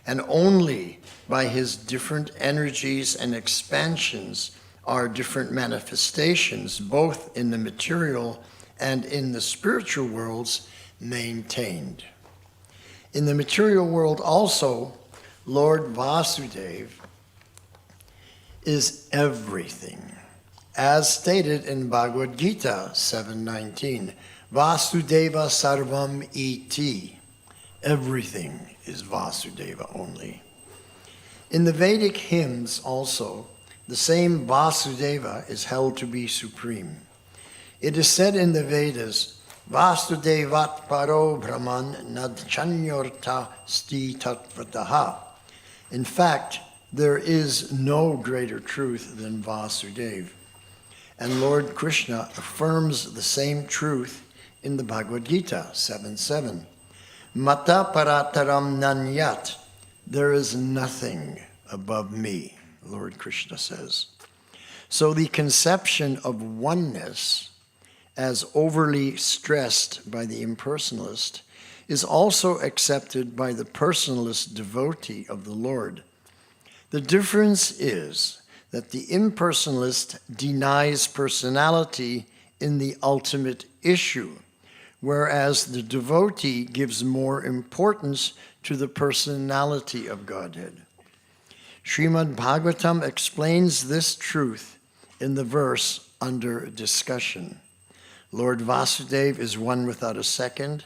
and only by his different energies and expansions are different manifestations, both in the material and in the spiritual worlds, maintained. In the material world also, Lord Vasudeva is everything. As stated in Bhagavad Gita 7:19, Vasudeva sarvam iti. Everything is Vasudeva only. In the Vedic hymns also, the same Vasudeva is held to be supreme. It is said in the Vedas, Vasudevat paro brahman nadchanyorta sti tatvataha. In fact, there is no greater truth than Vasudeva. And Lord Krishna affirms the same truth in the Bhagavad Gita 7:7. Mata parataram nanyat. There is nothing above me, Lord Krishna says. So the conception of oneness, as overly stressed by the impersonalist, is also accepted by the personalist devotee of the Lord. The difference is that the impersonalist denies personality in the ultimate issue, whereas the devotee gives more importance to the personality of Godhead. Srimad Bhagavatam explains this truth in the verse under discussion. Lord Vasudeva is one without a second,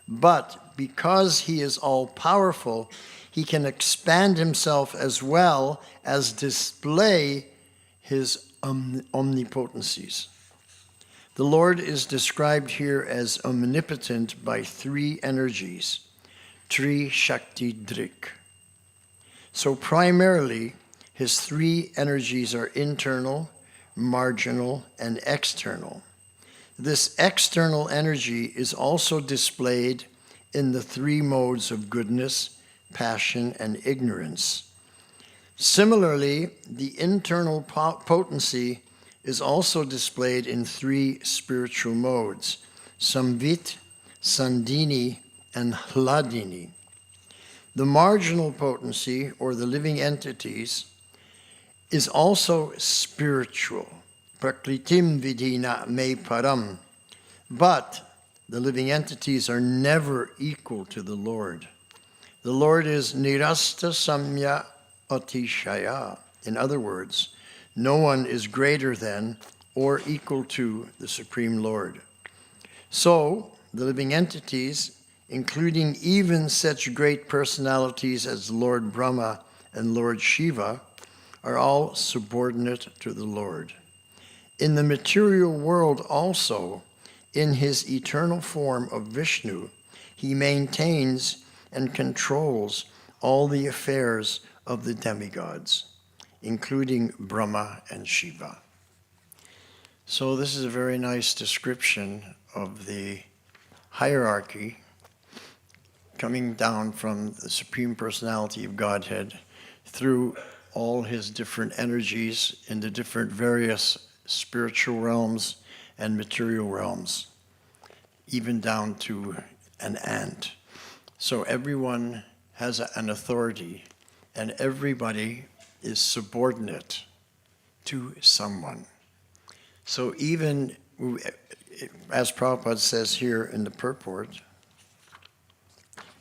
but because he is all-powerful, he can expand himself as well as display his omnipotencies. The Lord is described here as omnipotent by three energies, Tri Shakti Drik. So primarily, his three energies are internal, marginal, and external. This external energy is also displayed in the three modes of goodness, passion, and ignorance. Similarly, the internal potency is also displayed in three spiritual modes, Samvit, Sandini, and Hladini. The marginal potency, or the living entities, is also spiritual. Prakritim vidina me param. But the living entities are never equal to the Lord. The Lord is nirasta samya atishaya. In other words, no one is greater than or equal to the Supreme Lord. So, the living entities, including even such great personalities as Lord Brahma and Lord Shiva, are all subordinate to the Lord. In the material world also, in his eternal form of Vishnu, he maintains and controls all the affairs of the demigods, including Brahma and Shiva. So this is a very nice description of the hierarchy coming down from the Supreme Personality of Godhead through all his different energies in the different various spiritual realms and material realms, even down to an ant. So everyone has an authority, and everybody is subordinate to someone. So even, as Prabhupada says here in the purport,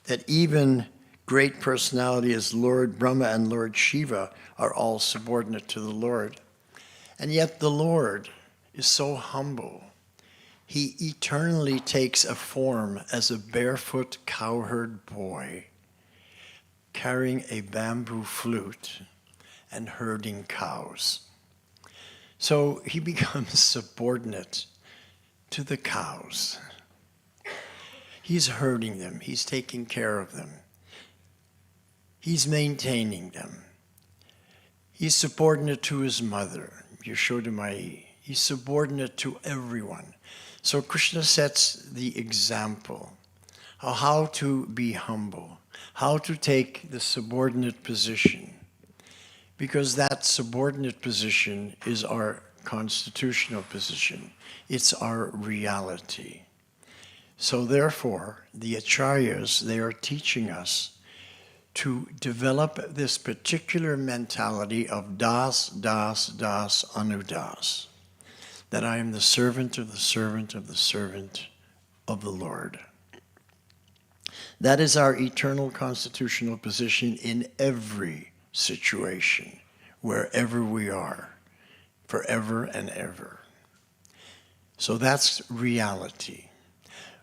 that even great personality as Lord Brahma and Lord Shiva are all subordinate to the Lord. And yet the Lord is so humble. He eternally takes a form as a barefoot cowherd boy, carrying a bamboo flute and herding cows. So he becomes subordinate to the cows. He's herding them. He's taking care of them. He's maintaining them. He's subordinate to his mother, Yashodamai. He's subordinate to everyone. So Krishna sets the example of how to be humble, how to take the subordinate position, because that subordinate position is our constitutional position. It's our reality. So therefore, the acharyas, they are teaching us to develop this particular mentality of das, das, das, anudas, that I am the servant of the servant of the servant of the Lord. That is our eternal constitutional position in every situation, wherever we are, forever and ever. So that's reality.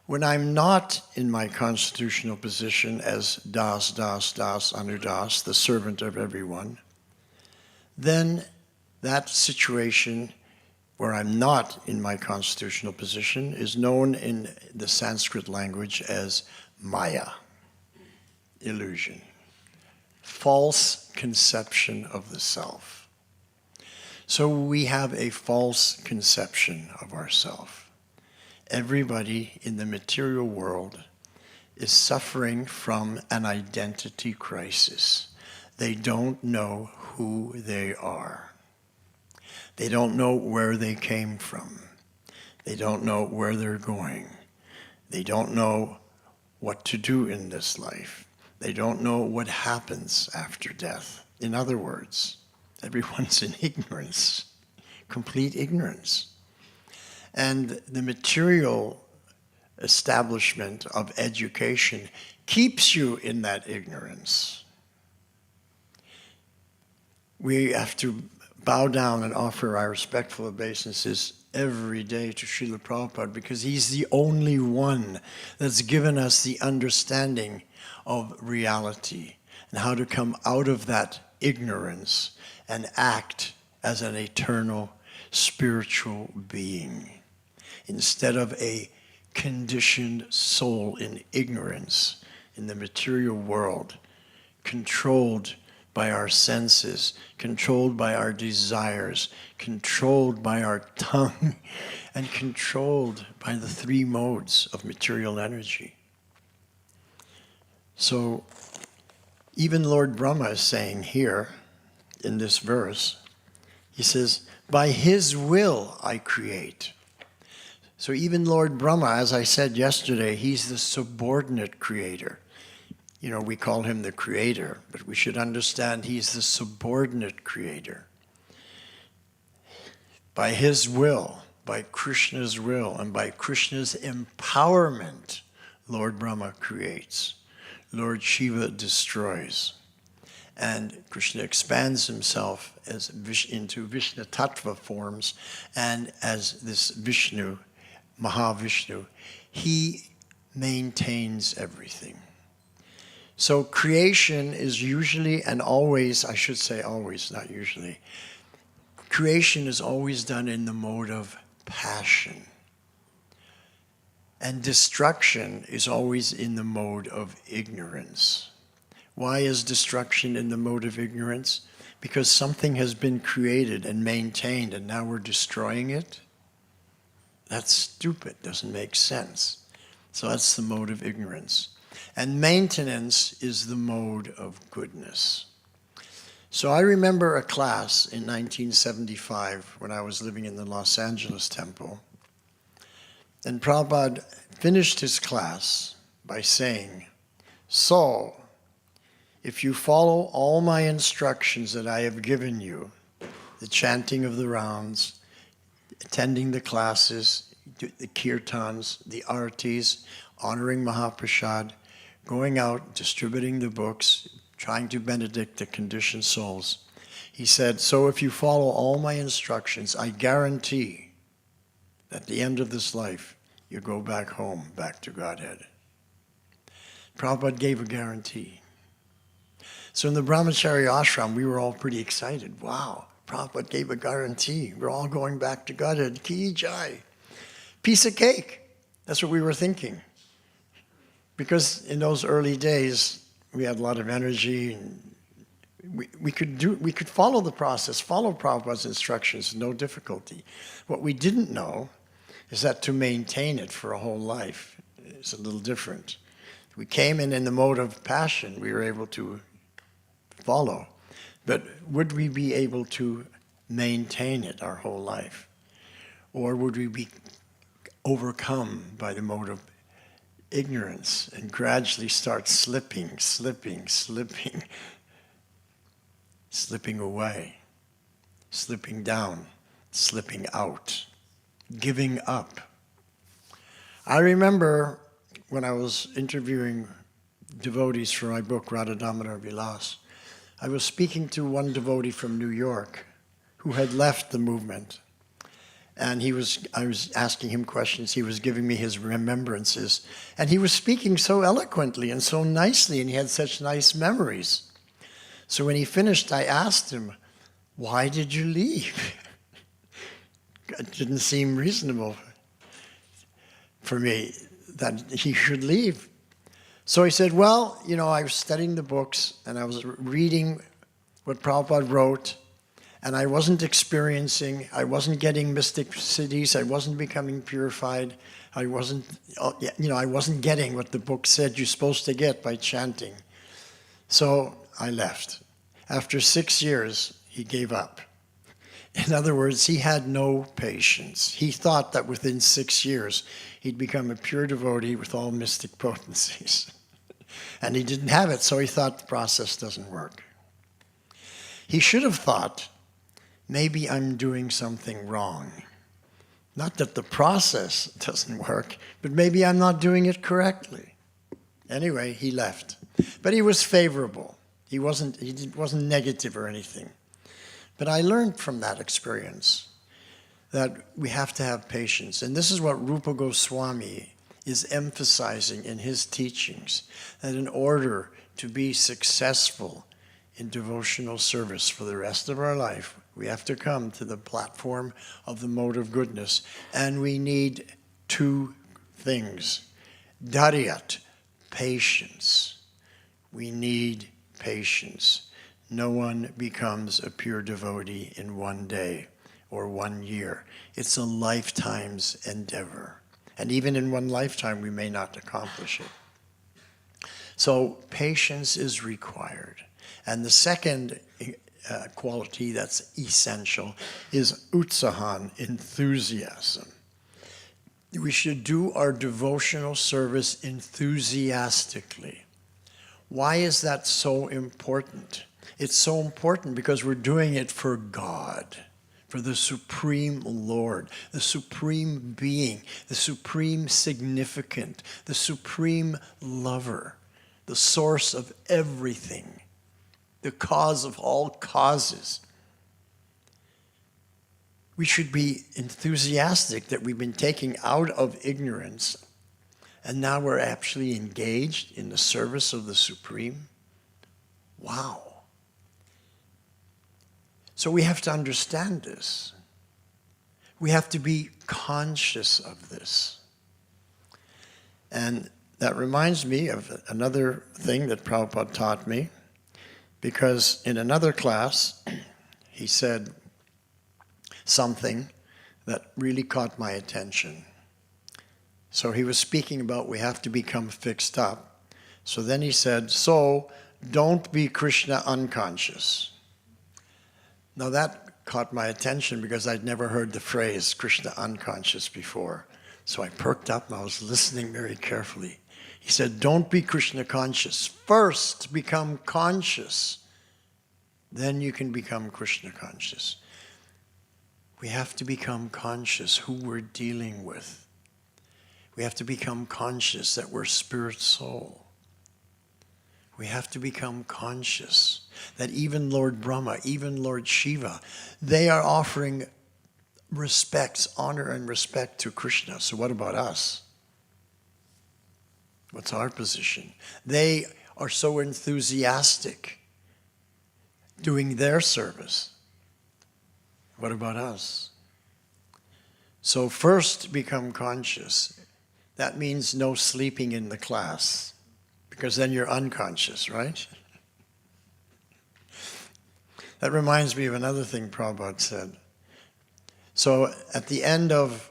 When I'm not in my constitutional position as das, das, das, anudas, the servant of everyone, then that situation where I'm not in my constitutional position is known in the Sanskrit language as Maya, illusion, false conception of the self. So we have a false conception of ourself. Everybody in the material world is suffering from an identity crisis. They don't know who they are. They don't know where they came from. They don't know where they're going. They don't know what to do in this life. They don't know what happens after death. In other words, everyone's in ignorance, complete ignorance. And the material establishment of education keeps you in that ignorance. We have to bow down and offer our respectful obeisances every day to Srila Prabhupada because he's the only one that's given us the understanding of reality and how to come out of that ignorance and act as an eternal spiritual being instead of a conditioned soul in ignorance in the material world, controlled by our senses, controlled by our desires, controlled by our tongue, and controlled by the three modes of material energy. So even Lord Brahma is saying here in this verse, he says, by his will I create. So even Lord Brahma, as I said yesterday, he's the subordinate creator. You know, we call him the creator, but we should understand he's the subordinate creator. By his will, by Krishna's will, and by Krishna's empowerment, Lord Brahma creates. Lord Shiva destroys. And Krishna expands himself into Vishnu Tattva forms, and as this Vishnu, Mahavishnu, he maintains everything. So creation is usually and always, I should say always, not usually, creation is always done in the mode of passion. And destruction is always in the mode of ignorance. Why is destruction in the mode of ignorance? Because something has been created and maintained and now we're destroying it. That's stupid, doesn't make sense. So that's the mode of ignorance. And maintenance is the mode of goodness. So I remember a class in 1975 when I was living in the Los Angeles temple. And Prabhupada finished his class by saying, so, if you follow all my instructions that I have given you, the chanting of the rounds, attending the classes, the kirtans, the artis, honoring Mahaprasad, going out, distributing the books, trying to benedict the conditioned souls. He said, so if you follow all my instructions, I guarantee at the end of this life, you go back home, back to Godhead. Prabhupada gave a guarantee. So in the Brahmachari ashram, we were all pretty excited. Wow, Prabhupada gave a guarantee. We're all going back to Godhead. Ki jai. Piece of cake. That's what we were thinking. Because in those early days, we had a lot of energy. And we could follow the process, follow Prabhupada's instructions, no difficulty. What we didn't know is that to maintain it for a whole life is a little different. We came in the mode of passion, we were able to follow. But would we be able to maintain it our whole life? Or would we be overcome by the mode of ignorance and gradually start slipping away, slipping down, slipping out, giving up. I remember when I was interviewing devotees for my book, Radha Damodar Vilas, I was speaking to one devotee from New York who had left the movement. And I was asking him questions, he was giving me his remembrances, and he was speaking so eloquently and so nicely, and he had such nice memories. So when he finished, I asked him, "Why did you leave?" It didn't seem reasonable for me that he should leave. So he said, "Well, I was studying the books, and I was reading what Prabhupada wrote, and I wasn't getting mysticities, I wasn't becoming purified, I wasn't getting what the book said you're supposed to get by chanting. So I left. After 6 years, he gave up. In other words, he had no patience. He thought that within 6 years, he'd become a pure devotee with all mystic potencies. And he didn't have it, so he thought the process doesn't work. He should have thought, maybe I'm doing something wrong. Not that the process doesn't work, but maybe I'm not doing it correctly. Anyway, he left. But he was favorable. He wasn't negative or anything. But I learned from that experience that we have to have patience. And this is what Rupa Goswami is emphasizing in his teachings, that in order to be successful in devotional service for the rest of our life, we have to come to the platform of the mode of goodness. And we need 2 things. Dharyat, patience. We need patience. No one becomes a pure devotee in 1 day or 1 year. It's a lifetime's endeavor. And even in 1 lifetime, we may not accomplish it. So patience is required. And the second quality that's essential is utsahan, enthusiasm. We should do our devotional service enthusiastically. Why is that so important? It's so important because we're doing it for God, for the Supreme Lord, the Supreme Being, the Supreme Significant, the Supreme Lover, the source of everything, the cause of all causes. We should be enthusiastic that we've been taken out of ignorance and now we're actually engaged in the service of the Supreme. Wow. So we have to understand this. We have to be conscious of this. And that reminds me of another thing that Prabhupada taught me, because in another class, he said something that really caught my attention. So he was speaking about we have to become fixed up. So then he said, so don't be Krishna unconscious. Now that caught my attention because I'd never heard the phrase Krishna unconscious before. So I perked up and I was listening very carefully. He said, don't be Krishna conscious. First become conscious. Then you can become Krishna conscious. We have to become conscious who we're dealing with. We have to become conscious that we're spirit soul. We have to become conscious that even Lord Brahma, even Lord Shiva, they are offering respects, honor and respect to Krishna. So what about us? What's our position? They are so enthusiastic doing their service. What about us? So first become conscious. That means no sleeping in the class, because then you're unconscious, right? That reminds me of another thing Prabhupada said. So at the end of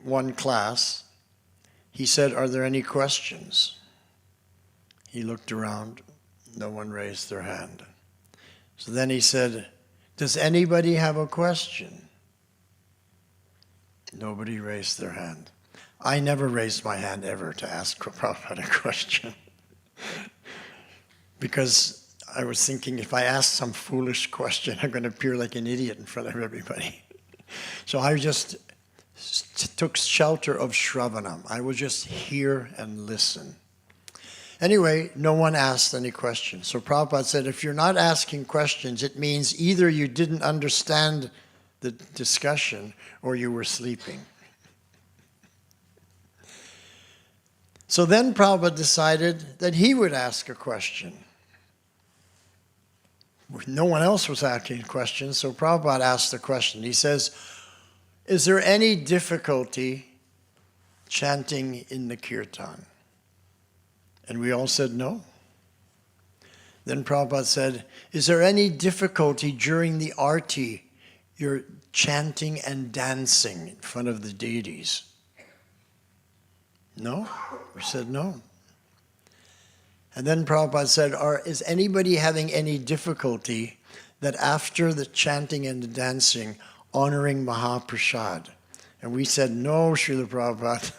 one class, he said, are there any questions? He looked around, no one raised their hand. So then he said, does anybody have a question? Nobody raised their hand. I never raised my hand ever to ask Prabhupada a question. Because I was thinking if I ask some foolish question, I'm going to appear like an idiot in front of everybody. So I just took shelter of Shravanam. I would just hear and listen. Anyway, no one asked any questions. So Prabhupada said, if you're not asking questions, it means either you didn't understand the discussion or you were sleeping. So then Prabhupada decided that he would ask a question. No one else was asking questions, so Prabhupada asked the question. He says, is there any difficulty chanting in the kirtan? And we all said no. Then Prabhupada said, is there any difficulty during the arti, you're chanting and dancing in front of the deities? No? We said no. And then Prabhupada said, is anybody having any difficulty that after the chanting and the dancing, honoring Mahaprasad? And we said, no, Srila Prabhupada.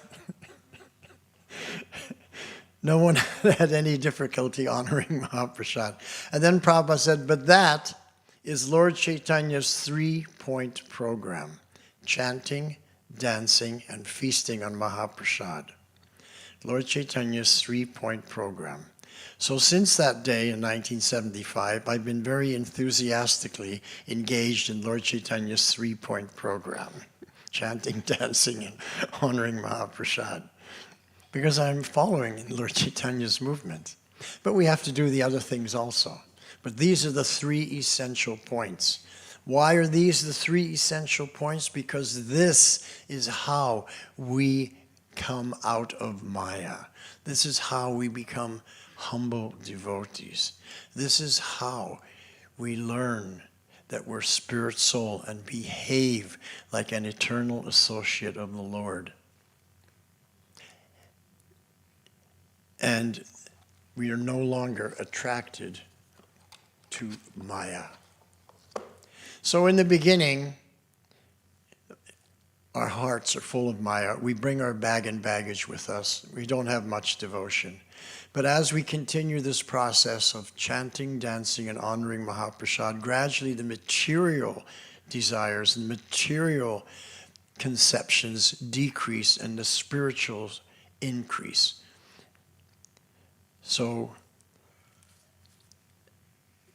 No one had any difficulty honoring Mahaprasad. And then Prabhupada said, but that is Lord Chaitanya's 3-point program: chanting, dancing, and feasting on Mahaprasad. Lord Chaitanya's 3-point program. So since that day in 1975, I've been very enthusiastically engaged in Lord Chaitanya's 3-point program: chanting, dancing, and honoring Mahaprasad. Because I'm following Lord Chaitanya's movement. But we have to do the other things also. But these are the 3 essential points. Why are these the 3 essential points? Because this is how we come out of Maya. This is how we become humble devotees. This is how we learn that we're spirit soul and behave like an eternal associate of the Lord. And we are no longer attracted to Maya. So in the beginning, our hearts are full of Maya. We bring our bag and baggage with us. We don't have much devotion. But as we continue this process of chanting, dancing, and honoring Mahaprasad, gradually the material desires and material conceptions decrease and the spirituals increase. So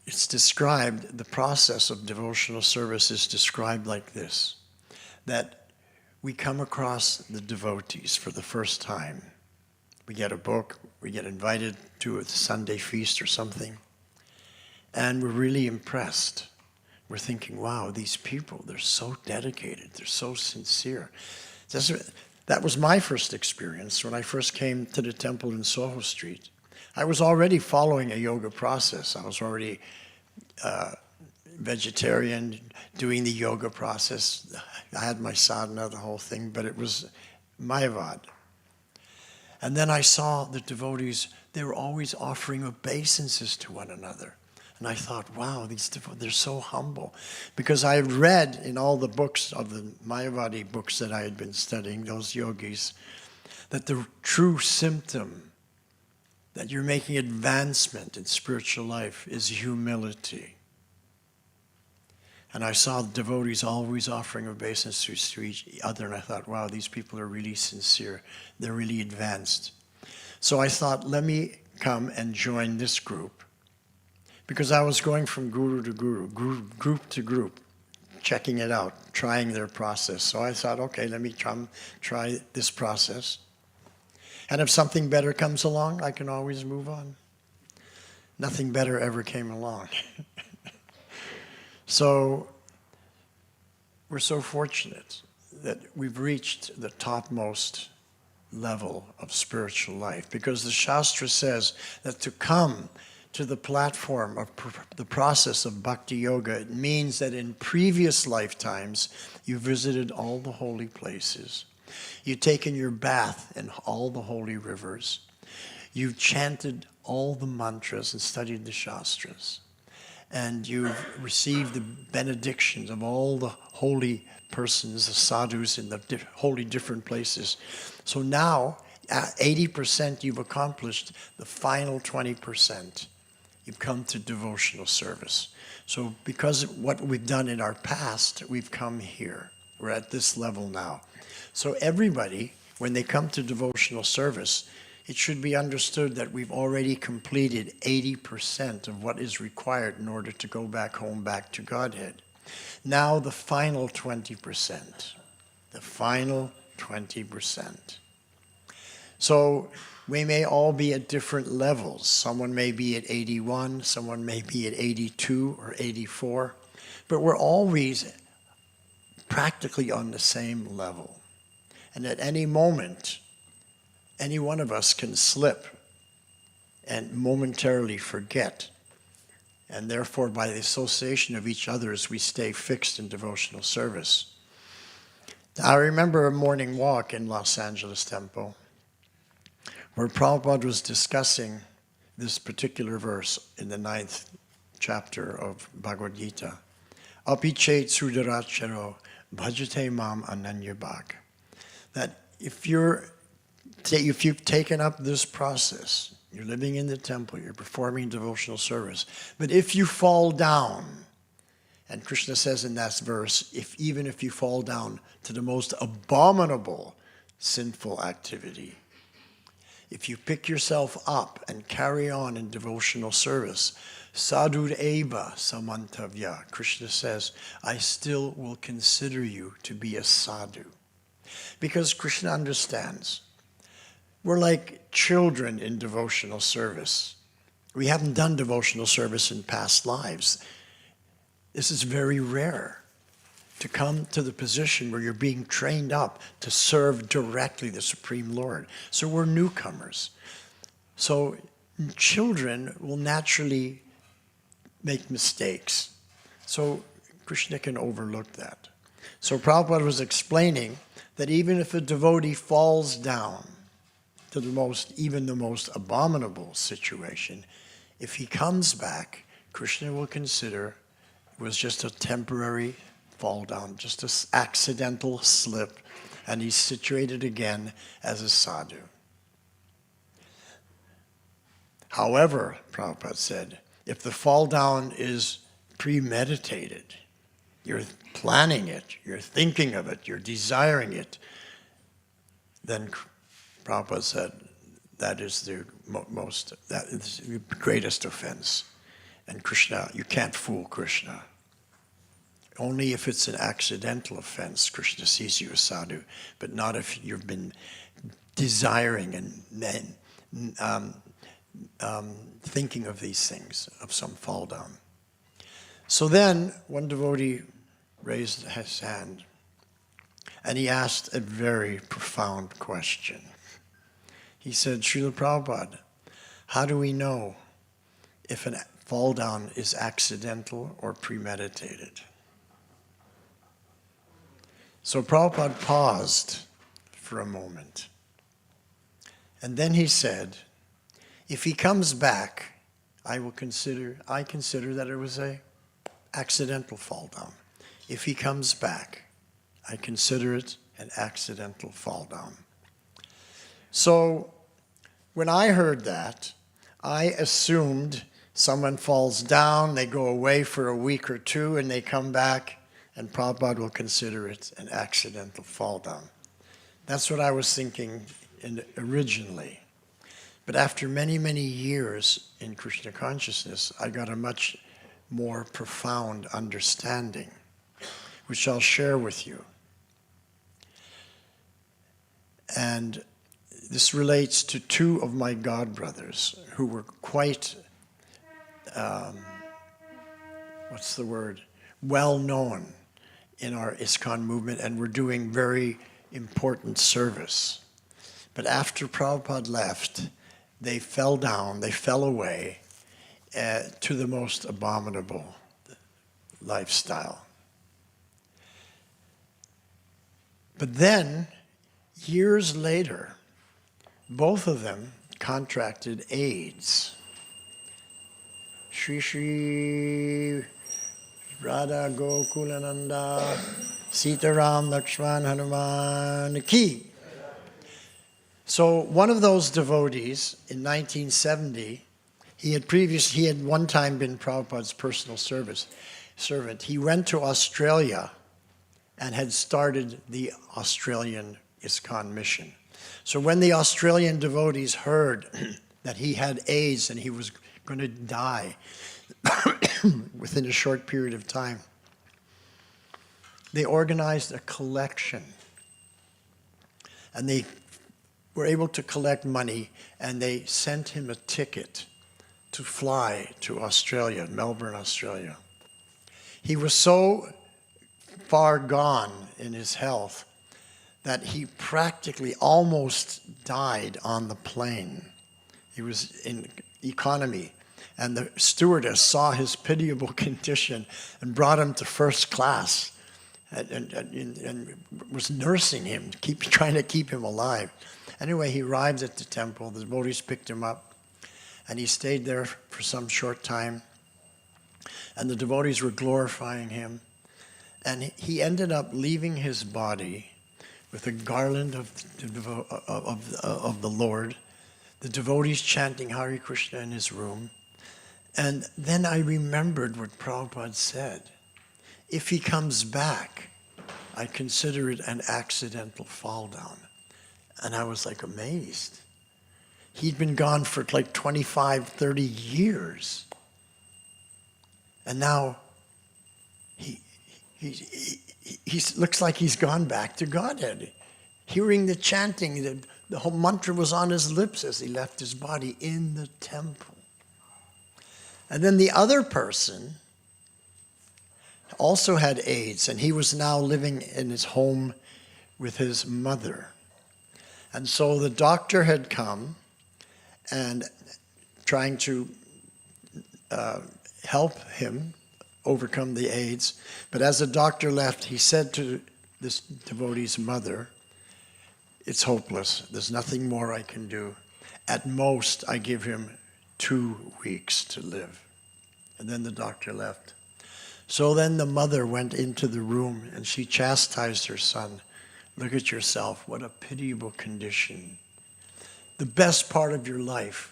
it's described, the process of devotional service is described like this, that we come across the devotees for the first time. We get a book, we get invited to a Sunday feast or something, and we're really impressed. We're thinking, wow, these people, they're so dedicated, they're so sincere. That was my first experience when I first came to the temple in Soho Street. I was already following a yoga process. I was already vegetarian, doing the yoga process. I had my sadhana, the whole thing, but it was Mayavad. And then I saw the devotees, they were always offering obeisances to one another. And I thought, wow, these devotees, they're so humble. Because I had read in all the books of the Mayavadi books that I had been studying, those yogis, that the true symptom that you're making advancement in spiritual life is humility. And I saw the devotees always offering obeisances to each other, and I thought, wow, these people are really sincere. They're really advanced. So I thought, let me come and join this group. Because I was going from guru to guru, group to group, checking it out, trying their process. So I thought, okay, let me try this process. And if something better comes along, I can always move on. Nothing better ever came along. So we're so fortunate that we've reached the topmost level of spiritual life, because the Shastra says that to come to the platform of the process of bhakti yoga, it means that in previous lifetimes you visited all the holy places. You've taken your bath in all the holy rivers. You've chanted all the mantras and studied the Shastras. and you've received the benedictions of all the holy persons, the sadhus in the holy different places. So now, at 80% you've accomplished, the final 20%, you've come to devotional service. So because of what we've done in our past, we've come here. We're at this level now. So everybody, when they come to devotional service, it should be understood that we've already completed 80% of what is required in order to go back home, back to Godhead. Now the final 20%. The final 20%. So we may all be at different levels. Someone may be at 81, someone may be at 82 or 84, but we're always practically on the same level. And at any moment, any one of us can slip and momentarily forget. And therefore, by the association of each other, we stay fixed in devotional service. I remember a morning walk in Los Angeles Temple where Prabhupada was discussing this particular verse in the 9th chapter of Bhagavad Gita. Apichet sudaracharo bhajate mam ananyabhak. That if you've taken up this process, you're living in the temple, you're performing devotional service, but if you fall down, and Krishna says in that verse, even if you fall down to the most abominable sinful activity, if you pick yourself up and carry on in devotional service, sadhur eva samantavya, Krishna says, I still will consider you to be a sadhu. Because Krishna understands. We're like children in devotional service. We haven't done devotional service in past lives. This is very rare, to come to the position where you're being trained up to serve directly the Supreme Lord. So we're newcomers. So children will naturally make mistakes. So Krishna can overlook that. So Prabhupada was explaining that even if a devotee falls down to even the most abominable situation, if he comes back, Krishna will consider it was just a temporary fall down, just an accidental slip, and he's situated again as a sadhu. However, Prabhupada said, if the fall down is premeditated, you're planning it, you're thinking of it, you're desiring it, then Prabhupada said that is the greatest offense. And Krishna, you can't fool Krishna. Only if it's an accidental offense, Krishna sees you as sadhu, but not if you've been desiring and thinking of these things, of some fall down. So then, one devotee raised his hand, and he asked a very profound question. He said, Srila Prabhupada, how do we know if a fall down is accidental or premeditated? So Prabhupada paused for a moment. And then he said, if he comes back, I consider that it was an accidental fall down. If he comes back, I consider it an accidental fall down. So when I heard that, I assumed someone falls down, they go away for a week or two, and they come back, and Prabhupada will consider it an accidental fall down. That's what I was thinking originally. But after many, many years in Krishna consciousness, I got a much more profound understanding, which I'll share with you. And this relates to two of my godbrothers who were quite, well known in our ISKCON movement and were doing very important service. But after Prabhupada left, they fell down, they fell away to the most abominable lifestyle. But then, years later, both of them contracted AIDS Shri Shri Radha Gokulananda Sitaram Lakshman Hanuman Ki. So one of those devotees in 1970, he had one time been Prabhupada's personal servant. He went to Australia and had started the Australian ISKCON mission. So when the Australian devotees heard that he had AIDS and he was going to die within a short period of time, they organized a collection. And they were able to collect money, and they sent him a ticket to fly to Australia, Melbourne, Australia. He was so far gone in his health that he practically almost died on the plane. He was in economy, and the stewardess saw his pitiable condition and brought him to first class and was nursing him, trying to keep him alive. Anyway, he arrived at the temple. The devotees picked him up, and he stayed there for some short time. And the devotees were glorifying him. And he ended up leaving his body with a garland of the Lord, the devotees chanting Hare Krishna in his room. And then I remembered what Prabhupada said. If he comes back, I consider it an accidental fall down. And I was like amazed. He'd been gone for like 25, 30 years. And now he looks like he's gone back to Godhead. Hearing the chanting, the whole mantra was on his lips as he left his body in the temple. And then the other person also had AIDS, and he was now living in his home with his mother. And so the doctor had come and trying to help him overcome the AIDS. But as the doctor left, he said to this devotee's mother, "It's hopeless. There's nothing more I can do. At most, I give him 2 weeks to live." And then the doctor left. So then the mother went into the room and she chastised her son. "Look at yourself. What a pitiable condition. The best part of your life,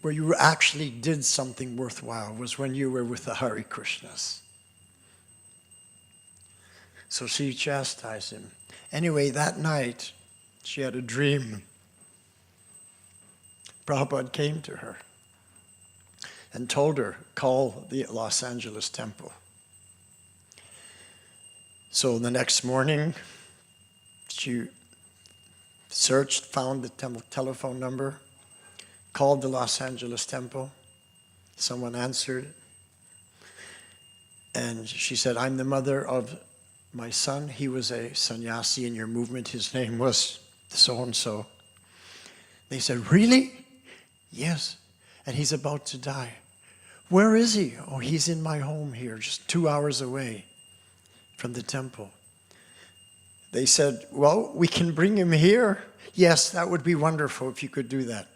where you actually did something worthwhile, was when you were with the Hare Krishnas." So she chastised him. Anyway, that night, she had a dream. Prabhupada came to her and told her, "Call the Los Angeles temple." So the next morning, she searched, found the telephone number, called the Los Angeles temple. Someone answered. And she said, "I'm the mother of my son. He was a sannyasi in your movement. His name was so-and-so." They said, "Really?" "Yes. And he's about to die." "Where is he?" "Oh, he's in my home here, just 2 hours away from the temple." They said, "Well, we can bring him here." "Yes, that would be wonderful if you could do that."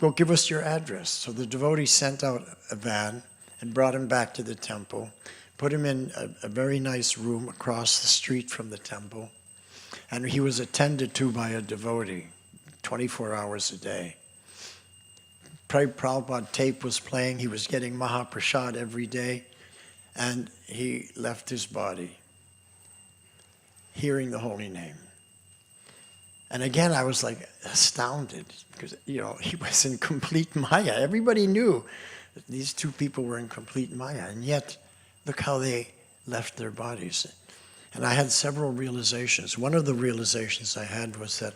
"Well, give us your address." So the devotee sent out a van and brought him back to the temple, put him in a very nice room across the street from the temple, and he was attended to by a devotee 24 hours a day. Prabhupada tape was playing. He was getting Mahaprasad every day, and he left his body hearing the holy name. And again, I was like astounded because, he was in complete Maya. Everybody knew that these two people were in complete Maya. And yet, look how they left their bodies. And I had several realizations. One of the realizations I had was that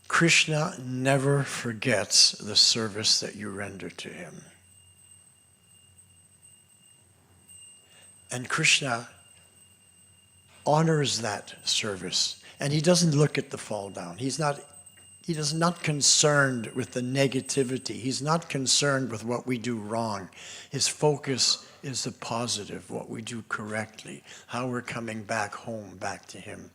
Krishna never forgets the service that you render to him. And Krishna honors that service. And he doesn't look at the fall down. He is not concerned with the negativity. He's not concerned with what we do wrong. His focus is the positive, what we do correctly, how we're coming back home, back to him.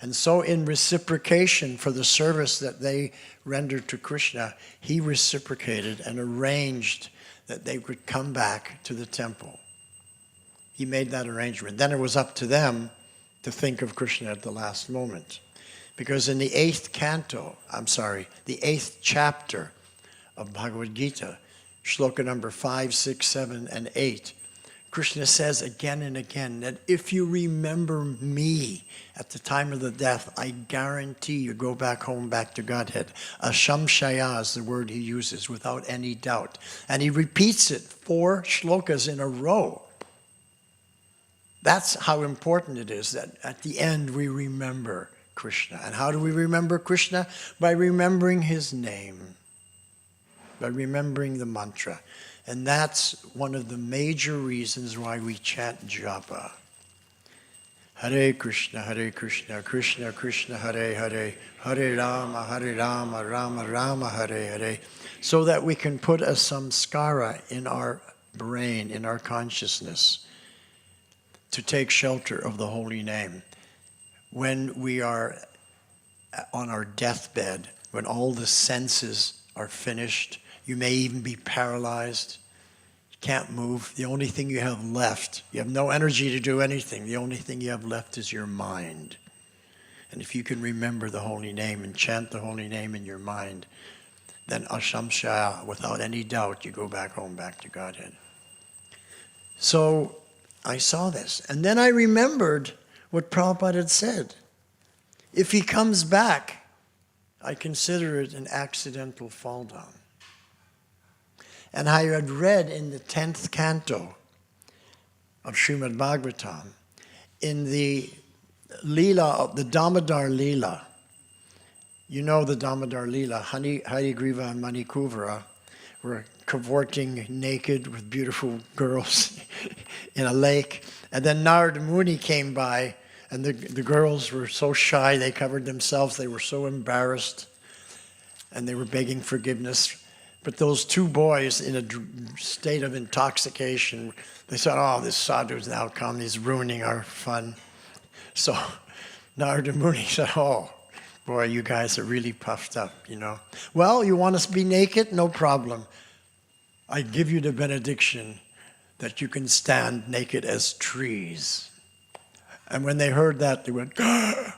And so in reciprocation for the service that they rendered to Krishna, he reciprocated and arranged that they would come back to the temple. He made that arrangement. Then it was up to them to think of Krishna at the last moment. Because in the 8th chapter of Bhagavad Gita, shloka number 5, 6, 7, and 8, Krishna says again and again that if you remember me at the time of the death, I guarantee you go back home, back to Godhead. Ashamshaya is the word he uses, without any doubt. And he repeats it 4 shlokas in a row. That's how important it is that at the end we remember Krishna. And how do we remember Krishna? By remembering his name, by remembering the mantra. And that's one of the major reasons why we chant japa. Hare Krishna, Krishna Krishna, Hare Hare, Hare Rama, Rama Rama, Hare Hare. So that we can put a samskara in our brain, in our consciousness, to take shelter of the holy name. When we are on our deathbed, when all the senses are finished, you may even be paralyzed. You can't move. The only thing you have left, you have no energy to do anything. The only thing you have left is your mind. And if you can remember the holy name and chant the holy name in your mind, then Ashamshaya, without any doubt, you go back home, back to Godhead. So I saw this. And then I remembered what Prabhupada had said. If he comes back, I consider it an accidental fall down. And I had read in the 10th canto of Srimad Bhagavatam, in the Leela, the Damodar Leela. You know the Damodar Leela. Harigriva and Manikuvara were cavorting naked with beautiful girls in a lake. And then Narada Muni came by, and the girls were so shy, they covered themselves, they were so embarrassed, and they were begging forgiveness. But those 2 boys in a state of intoxication, they said, oh, this sadhu's now come, he's ruining our fun. So Narada Muni said, oh, boy, you guys are really puffed up, you know. Well, you want us to be naked? No problem. I give you the benediction that you can stand naked as trees. And when they heard that, they went, Gah!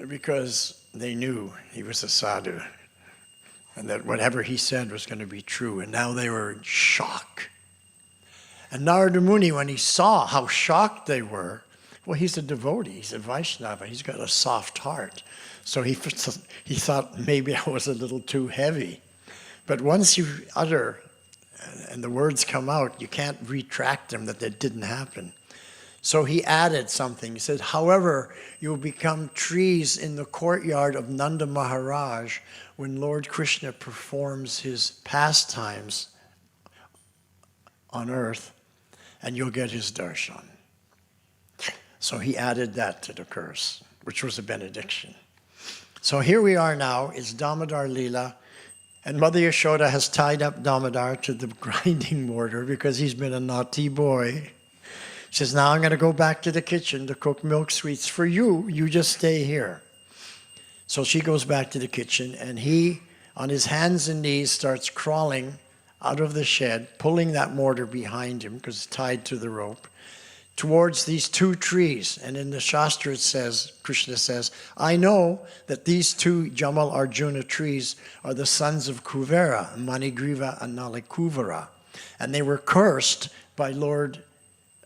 Because they knew he was a sadhu, and that whatever he said was going to be true. And now they were in shock. And Narada Muni, when he saw how shocked they were, well, he's a devotee, he's a Vaishnava, he's got a soft heart. So he thought maybe I was a little too heavy. But once you utter, and the words come out, you can't retract them that didn't happen. So he added something. He said, however, you will become trees in the courtyard of Nanda Maharaj when Lord Krishna performs his pastimes on earth, and you'll get his darshan. So he added that to the curse, which was a benediction. So here we are now, it's Damodar Leela, and Mother Yashoda has tied up Damodar to the grinding mortar because he's been a naughty boy. She says, now I'm going to go back to the kitchen to cook milk sweets for you. You just stay here. So she goes back to the kitchen, and he, on his hands and knees, starts crawling out of the shed, pulling that mortar behind him because it's tied to the rope, towards these 2 trees. And in the Shastra it says, Krishna says, I know that these 2 Jamal Arjuna trees are the sons of Kuvera, Manigriva and Nalikuvara. And they were cursed by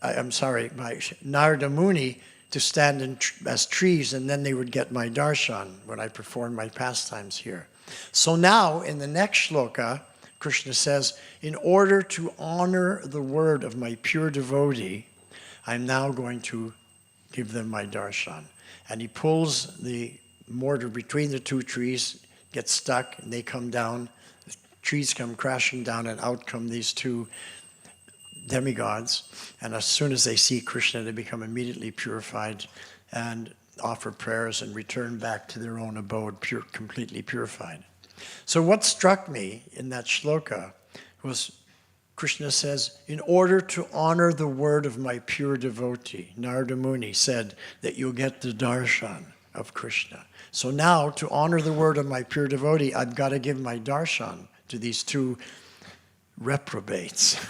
by Narada Muni to stand as trees, and then they would get my darshan when I performed my pastimes here. So now, in the next shloka, Krishna says, in order to honor the word of my pure devotee, I'm now going to give them my darshan. And he pulls the mortar between the 2 trees, gets stuck, and they come down. The trees come crashing down, and out come these 2 demigods. And as soon as they see Krishna, they become immediately purified and offer prayers and return back to their own abode, completely purified. So what struck me in that shloka was Krishna says, in order to honor the word of my pure devotee, Narada Muni said that you'll get the darshan of Krishna. So now, to honor the word of my pure devotee, I've got to give my darshan to these two reprobates.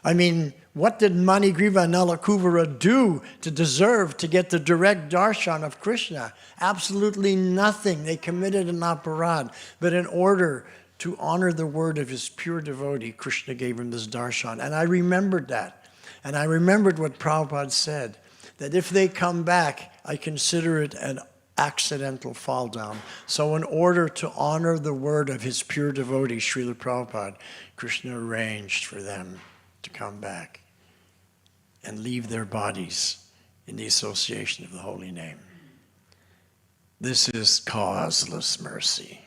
I mean, what did Manigriva and Nalakuvara do to deserve to get the direct darshan of Krishna? Absolutely nothing. They committed an aparad. But in order to honor the word of his pure devotee, Krishna gave him this darshan. And I remembered that. And I remembered what Prabhupada said, that if they come back, I consider it an accidental fall down. So in order to honor the word of his pure devotee, Srila Prabhupada, Krishna arranged for them to come back and leave their bodies in the association of the holy name. This is causeless mercy.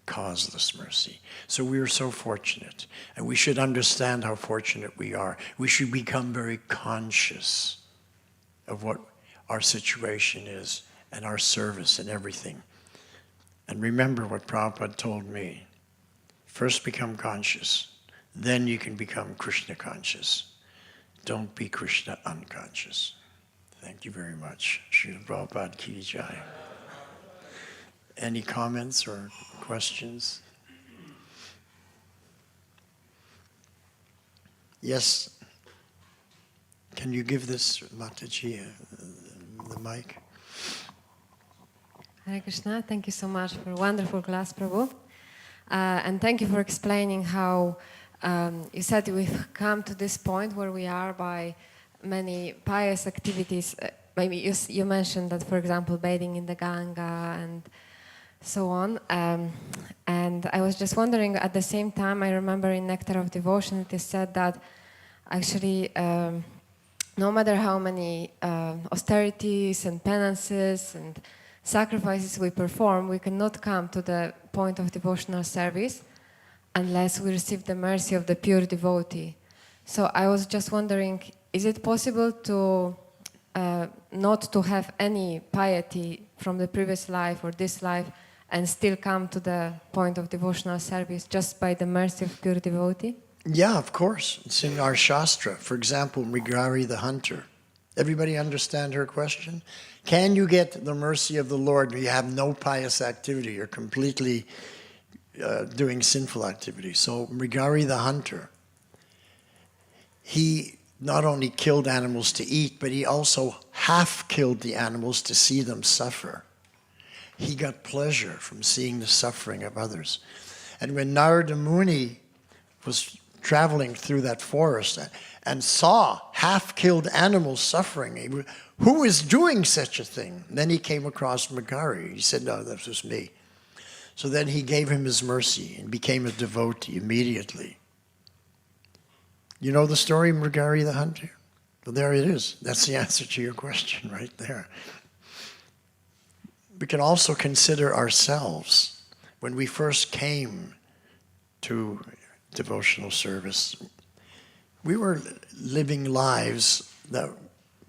Causeless mercy. So we are so fortunate, and we should understand how fortunate we are. We should become very conscious of what our situation is and our service and everything. And remember what Prabhupada told me. First become conscious, then you can become Krishna conscious. Don't be Krishna unconscious. Thank you very much. Srila Prabhupada Ki Jai. Any comments or questions? Yes. Can you give this Mataji the mic? Hare Krishna, thank you so much for a wonderful class, Prabhu. And thank you for explaining how you said we've come to this point where we are by many pious activities. Maybe you mentioned that, for example, bathing in the Ganga and so on. And I was just wondering, at the same time, I remember in Nectar of Devotion it is said that actually no matter how many austerities and penances and sacrifices we perform, we cannot come to the point of devotional service unless we receive the mercy of the pure devotee. So I was just wondering, is it possible to not to have any piety from the previous life or this life and still come to the point of devotional service just by the mercy of pure devotee? Yeah, of course. It's in our Shastra. For example, Mrigari the hunter. Everybody understand her question? Can you get the mercy of the Lord when you have no pious activity? You're completely doing sinful activity. So Mrigari the hunter, he not only killed animals to eat, but he also half killed the animals to see them suffer. He got pleasure from seeing the suffering of others. And when Narada Muni was traveling through that forest and saw half-killed animals suffering, who is doing such a thing? Then he came across Mrigari. He said, no, that was me. So then he gave him his mercy and became a devotee immediately. You know the story of Mrigari the hunter? Well, there it is. That's the answer to your question right there. We can also consider ourselves. When we first came to devotional service, we were living lives that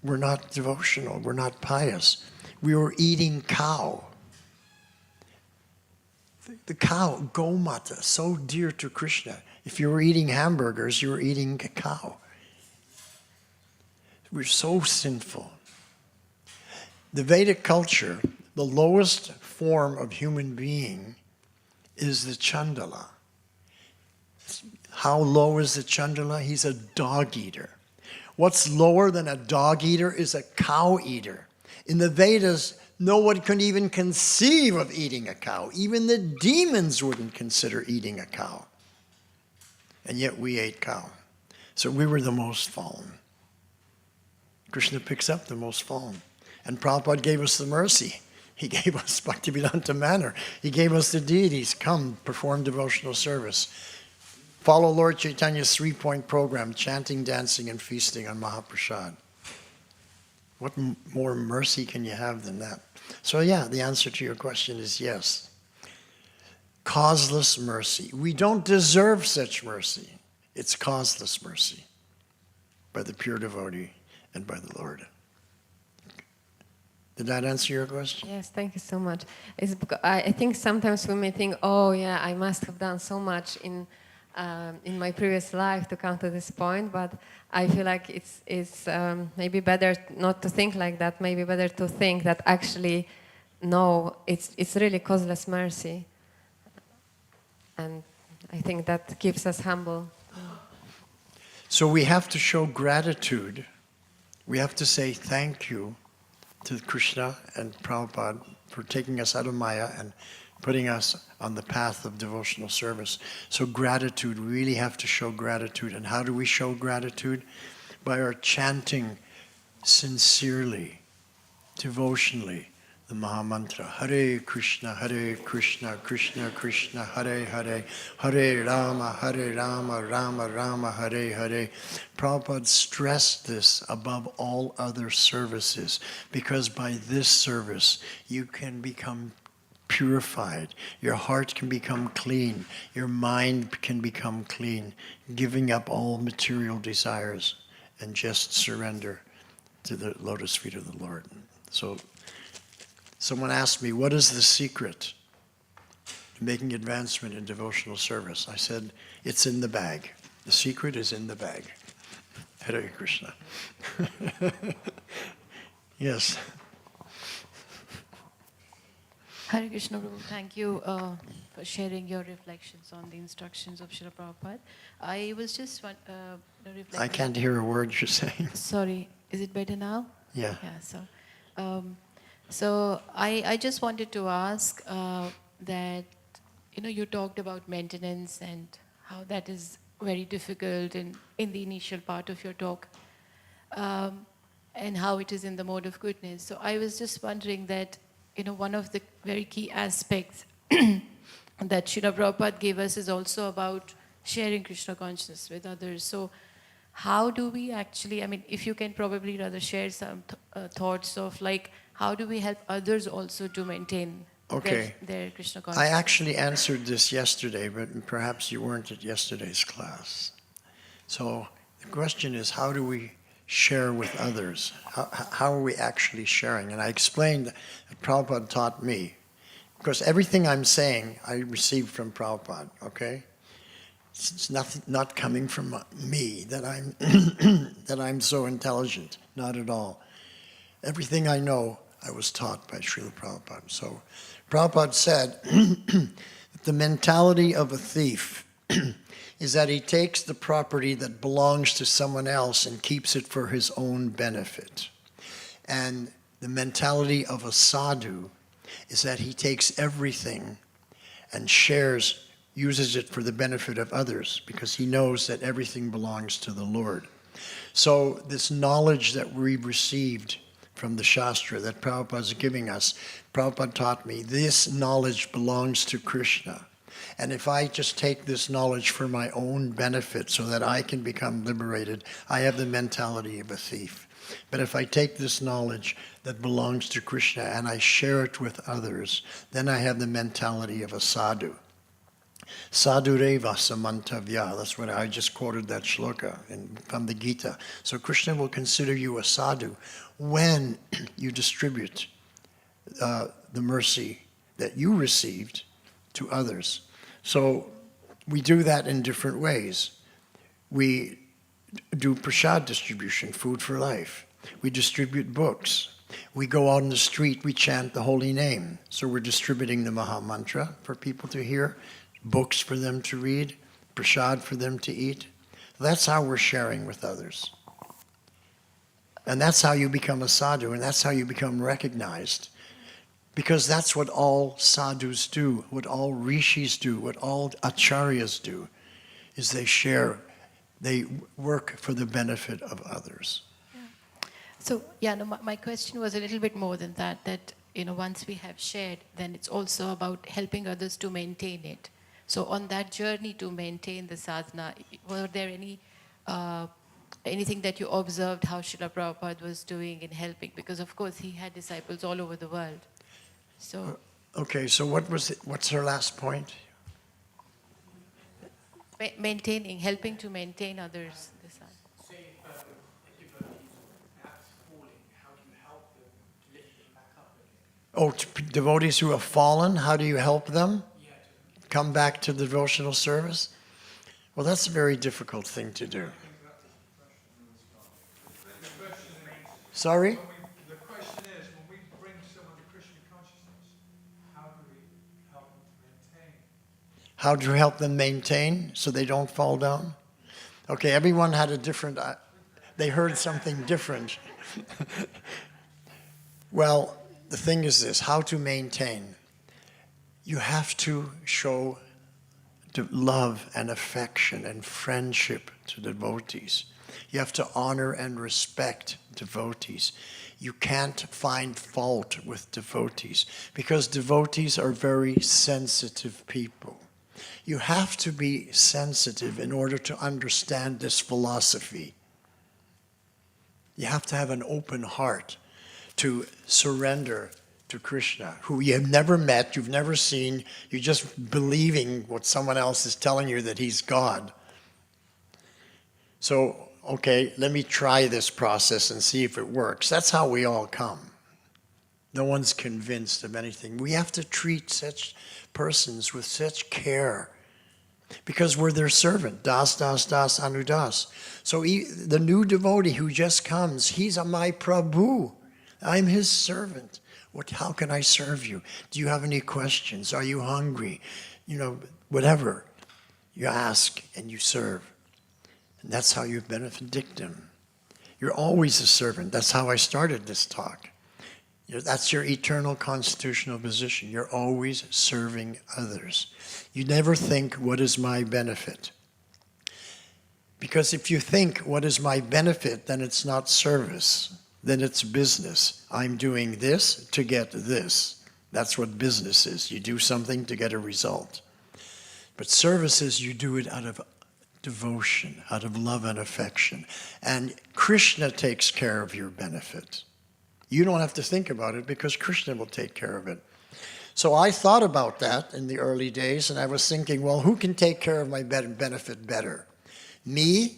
were not devotional, were not pious. We were eating cow. The cow, Gomata, so dear to Krishna. If you were eating hamburgers, you were eating a cow. We're so sinful. The Vedic culture, the lowest form of human being is the Chandala. How low is the Chandala? He's a dog eater. What's lower than a dog eater is a cow eater. In the Vedas, no one could even conceive of eating a cow. Even the demons wouldn't consider eating a cow. And yet we ate cow. So we were the most fallen. Krishna picks up the most fallen. And Prabhupada gave us the mercy. He gave us Bhaktivedanta Manor. He gave us the deities. Come, perform devotional service. Follow Lord Chaitanya's 3-point program, chanting, dancing, and feasting on Mahaprasad. What more mercy can you have than that? So yeah, the answer to your question is yes. Causeless mercy. We don't deserve such mercy. It's causeless mercy by the pure devotee and by the Lord. Did that answer your question? Yes, thank you so much. I think sometimes we may think, oh yeah, I must have done so much in in my previous life to come to this point, but I feel like it's maybe better not to think like that. Maybe better to think that actually, no, it's really causeless mercy, and I think that keeps us humble. So we have to show gratitude. We have to say thank you to Krishna and Prabhupada for taking us out of Maya and putting us on the path of devotional service. So gratitude, we really have to show gratitude. And how do we show gratitude? By our chanting sincerely, devotionally, the Maha Mantra, Hare Krishna, Krishna Krishna, Hare Hare, Hare Rama, Rama Rama, Hare Hare. Prabhupada stressed this above all other services, because by this service you can become purified, your heart can become clean, your mind can become clean, giving up all material desires and just surrender to the lotus feet of the Lord. So someone asked me, what is the secret to making advancement in devotional service? I said, it's in the bag. The secret is in the bag. Hare Krishna. Yes. Hare Krishna, Prabhu. Thank you for sharing your reflections on the instructions of Srila Prabhupada. I was just reflecting. I can't hear a word you're saying. Sorry, is it better now? Yeah. Yeah. So I just wanted to ask that you talked about maintenance and how that is very difficult in the initial part of your talk, and how it is in the mode of goodness. So I was just wondering that one of the very key aspects that Srila Prabhupada gave us is also about sharing Krishna consciousness with others. So how do we actually, if you can probably rather share some thoughts of how do we help others also to maintain their Krishna consciousness? I actually answered this yesterday, but perhaps you weren't at yesterday's class. So the question is, how do we share with others? How are we actually sharing? And I explained that Prabhupada taught me. Because everything I'm saying, I received from Prabhupada, okay? It's not coming from me that I'm that I'm so intelligent, not at all. Everything I know, I was taught by Srila Prabhupada. So Prabhupada said that the mentality of a thief is that he takes the property that belongs to someone else and keeps it for his own benefit. And the mentality of a sadhu is that he takes everything and uses it for the benefit of others, because he knows that everything belongs to the Lord. So this knowledge that we've received from the Shastra that Prabhupada is giving us, Prabhupada taught me, this knowledge belongs to Krishna. And if I just take this knowledge for my own benefit so that I can become liberated, I have the mentality of a thief. But if I take this knowledge that belongs to Krishna and I share it with others, then I have the mentality of a sadhu. Sadhureva samantavya. That's what I just quoted that shloka from the Gita. So Krishna will consider you a sadhu when you distribute the mercy that you received to others. So we do that in different ways. We do prasad distribution, food for life. We distribute books. We go out in the street, we chant the holy name. So we're distributing the Maha Mantra for people to hear, books for them to read, prasad for them to eat. That's how we're sharing with others. And that's how you become a sadhu, and that's how you become recognized. Because that's what all sadhus do, what all rishis do, what all acharyas do, is they share, they work for the benefit of others. So, my question was a little bit more than that, once we have shared, then it's also about helping others to maintain it. So on that journey to maintain the sadhana, were there anything that you observed how Srila Prabhupada was doing in helping? Because of course he had disciples all over the world. So okay, so what's her last point? helping to maintain others. Say if a devotee is perhaps falling, how do you help them to lift them back up again? Oh, devotees who have fallen, how do you help them come back to the devotional service? Well, that's a very difficult thing to do. Sorry? The question is, when we bring someone to Krishna consciousness, how do we help them to maintain? How do you help them maintain so they don't fall down? Okay, everyone had a different, they heard something different. Well, the thing is this, how to maintain. You have to show love and affection and friendship to devotees. You have to honor and respect devotees. You can't find fault with devotees because devotees are very sensitive people. You have to be sensitive in order to understand this philosophy. You have to have an open heart to surrender to Krishna, who you have never met, you've never seen, you're just believing what someone else is telling you that he's God. So, okay, let me try this process and see if it works. That's how we all come. No one's convinced of anything. We have to treat such persons with such care because we're their servant. Das, das, das, anudas. So the new devotee who just comes, he's my Prabhu. I'm his servant. How can I serve you? Do you have any questions? Are you hungry? Whatever. You ask and you serve. And that's how you benedict him. You're always a servant. That's how I started this talk. That's your eternal constitutional position. You're always serving others. You never think, what is my benefit? Because if you think, what is my benefit, then it's not service. Then it's business. I'm doing this to get this. That's what business is. You do something to get a result. But service is you do it out of devotion, out of love and affection. And Krishna takes care of your benefit. You don't have to think about it because Krishna will take care of it. So I thought about that in the early days, and I was thinking, well, who can take care of my benefit better? Me?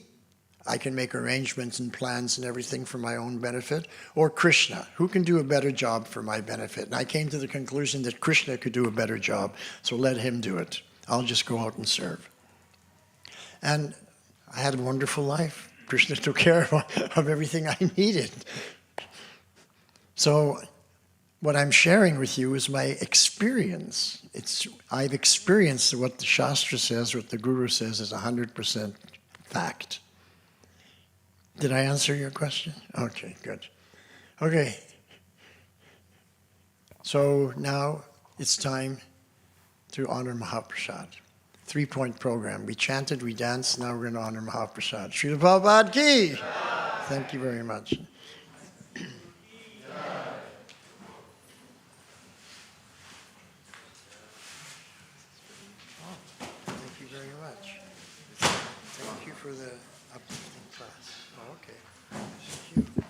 I can make arrangements and plans and everything for my own benefit, or Krishna, who can do a better job for my benefit? And I came to the conclusion that Krishna could do a better job, so let him do it. I'll just go out and serve. And I had a wonderful life. Krishna took care of everything I needed. So what I'm sharing with you is my experience. I've experienced what the Shastra says, what the Guru says is 100% fact. Did I answer your question? Okay, good. Okay. So now it's time to honor Mahaprasad. 3-point program. We chanted, we danced, now we're going to honor Mahaprasad. Srila Prabhupada ki! Thank you very much. Thank you very much. Thank you for the uplifting class. Oh, okay. Thank you.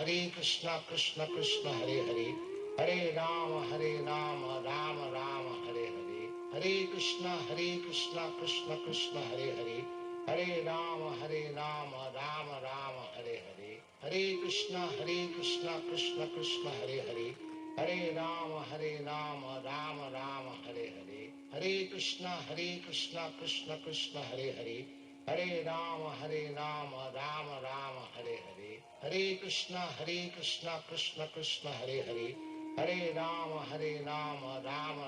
Hare Krishna, Krishna Krishna, Hare Hare. Hare Rama, Rama Rama, Hare Hare. Hare Krishna, Krishna Krishna, Hare Hare. Hare Rama, Rama Rama, Hare Hare. Hare Krishna, Krishna Krishna, Hare Hare. Hare Rama, Rama Rama, Hare Hare. Hare Krishna, Krishna Krishna, Hare Hare. Hare Rama, Rama Rama, Hare Hare. Hare Krishna, Krishna Krishna, Hare Hare. Hare Rama, Rama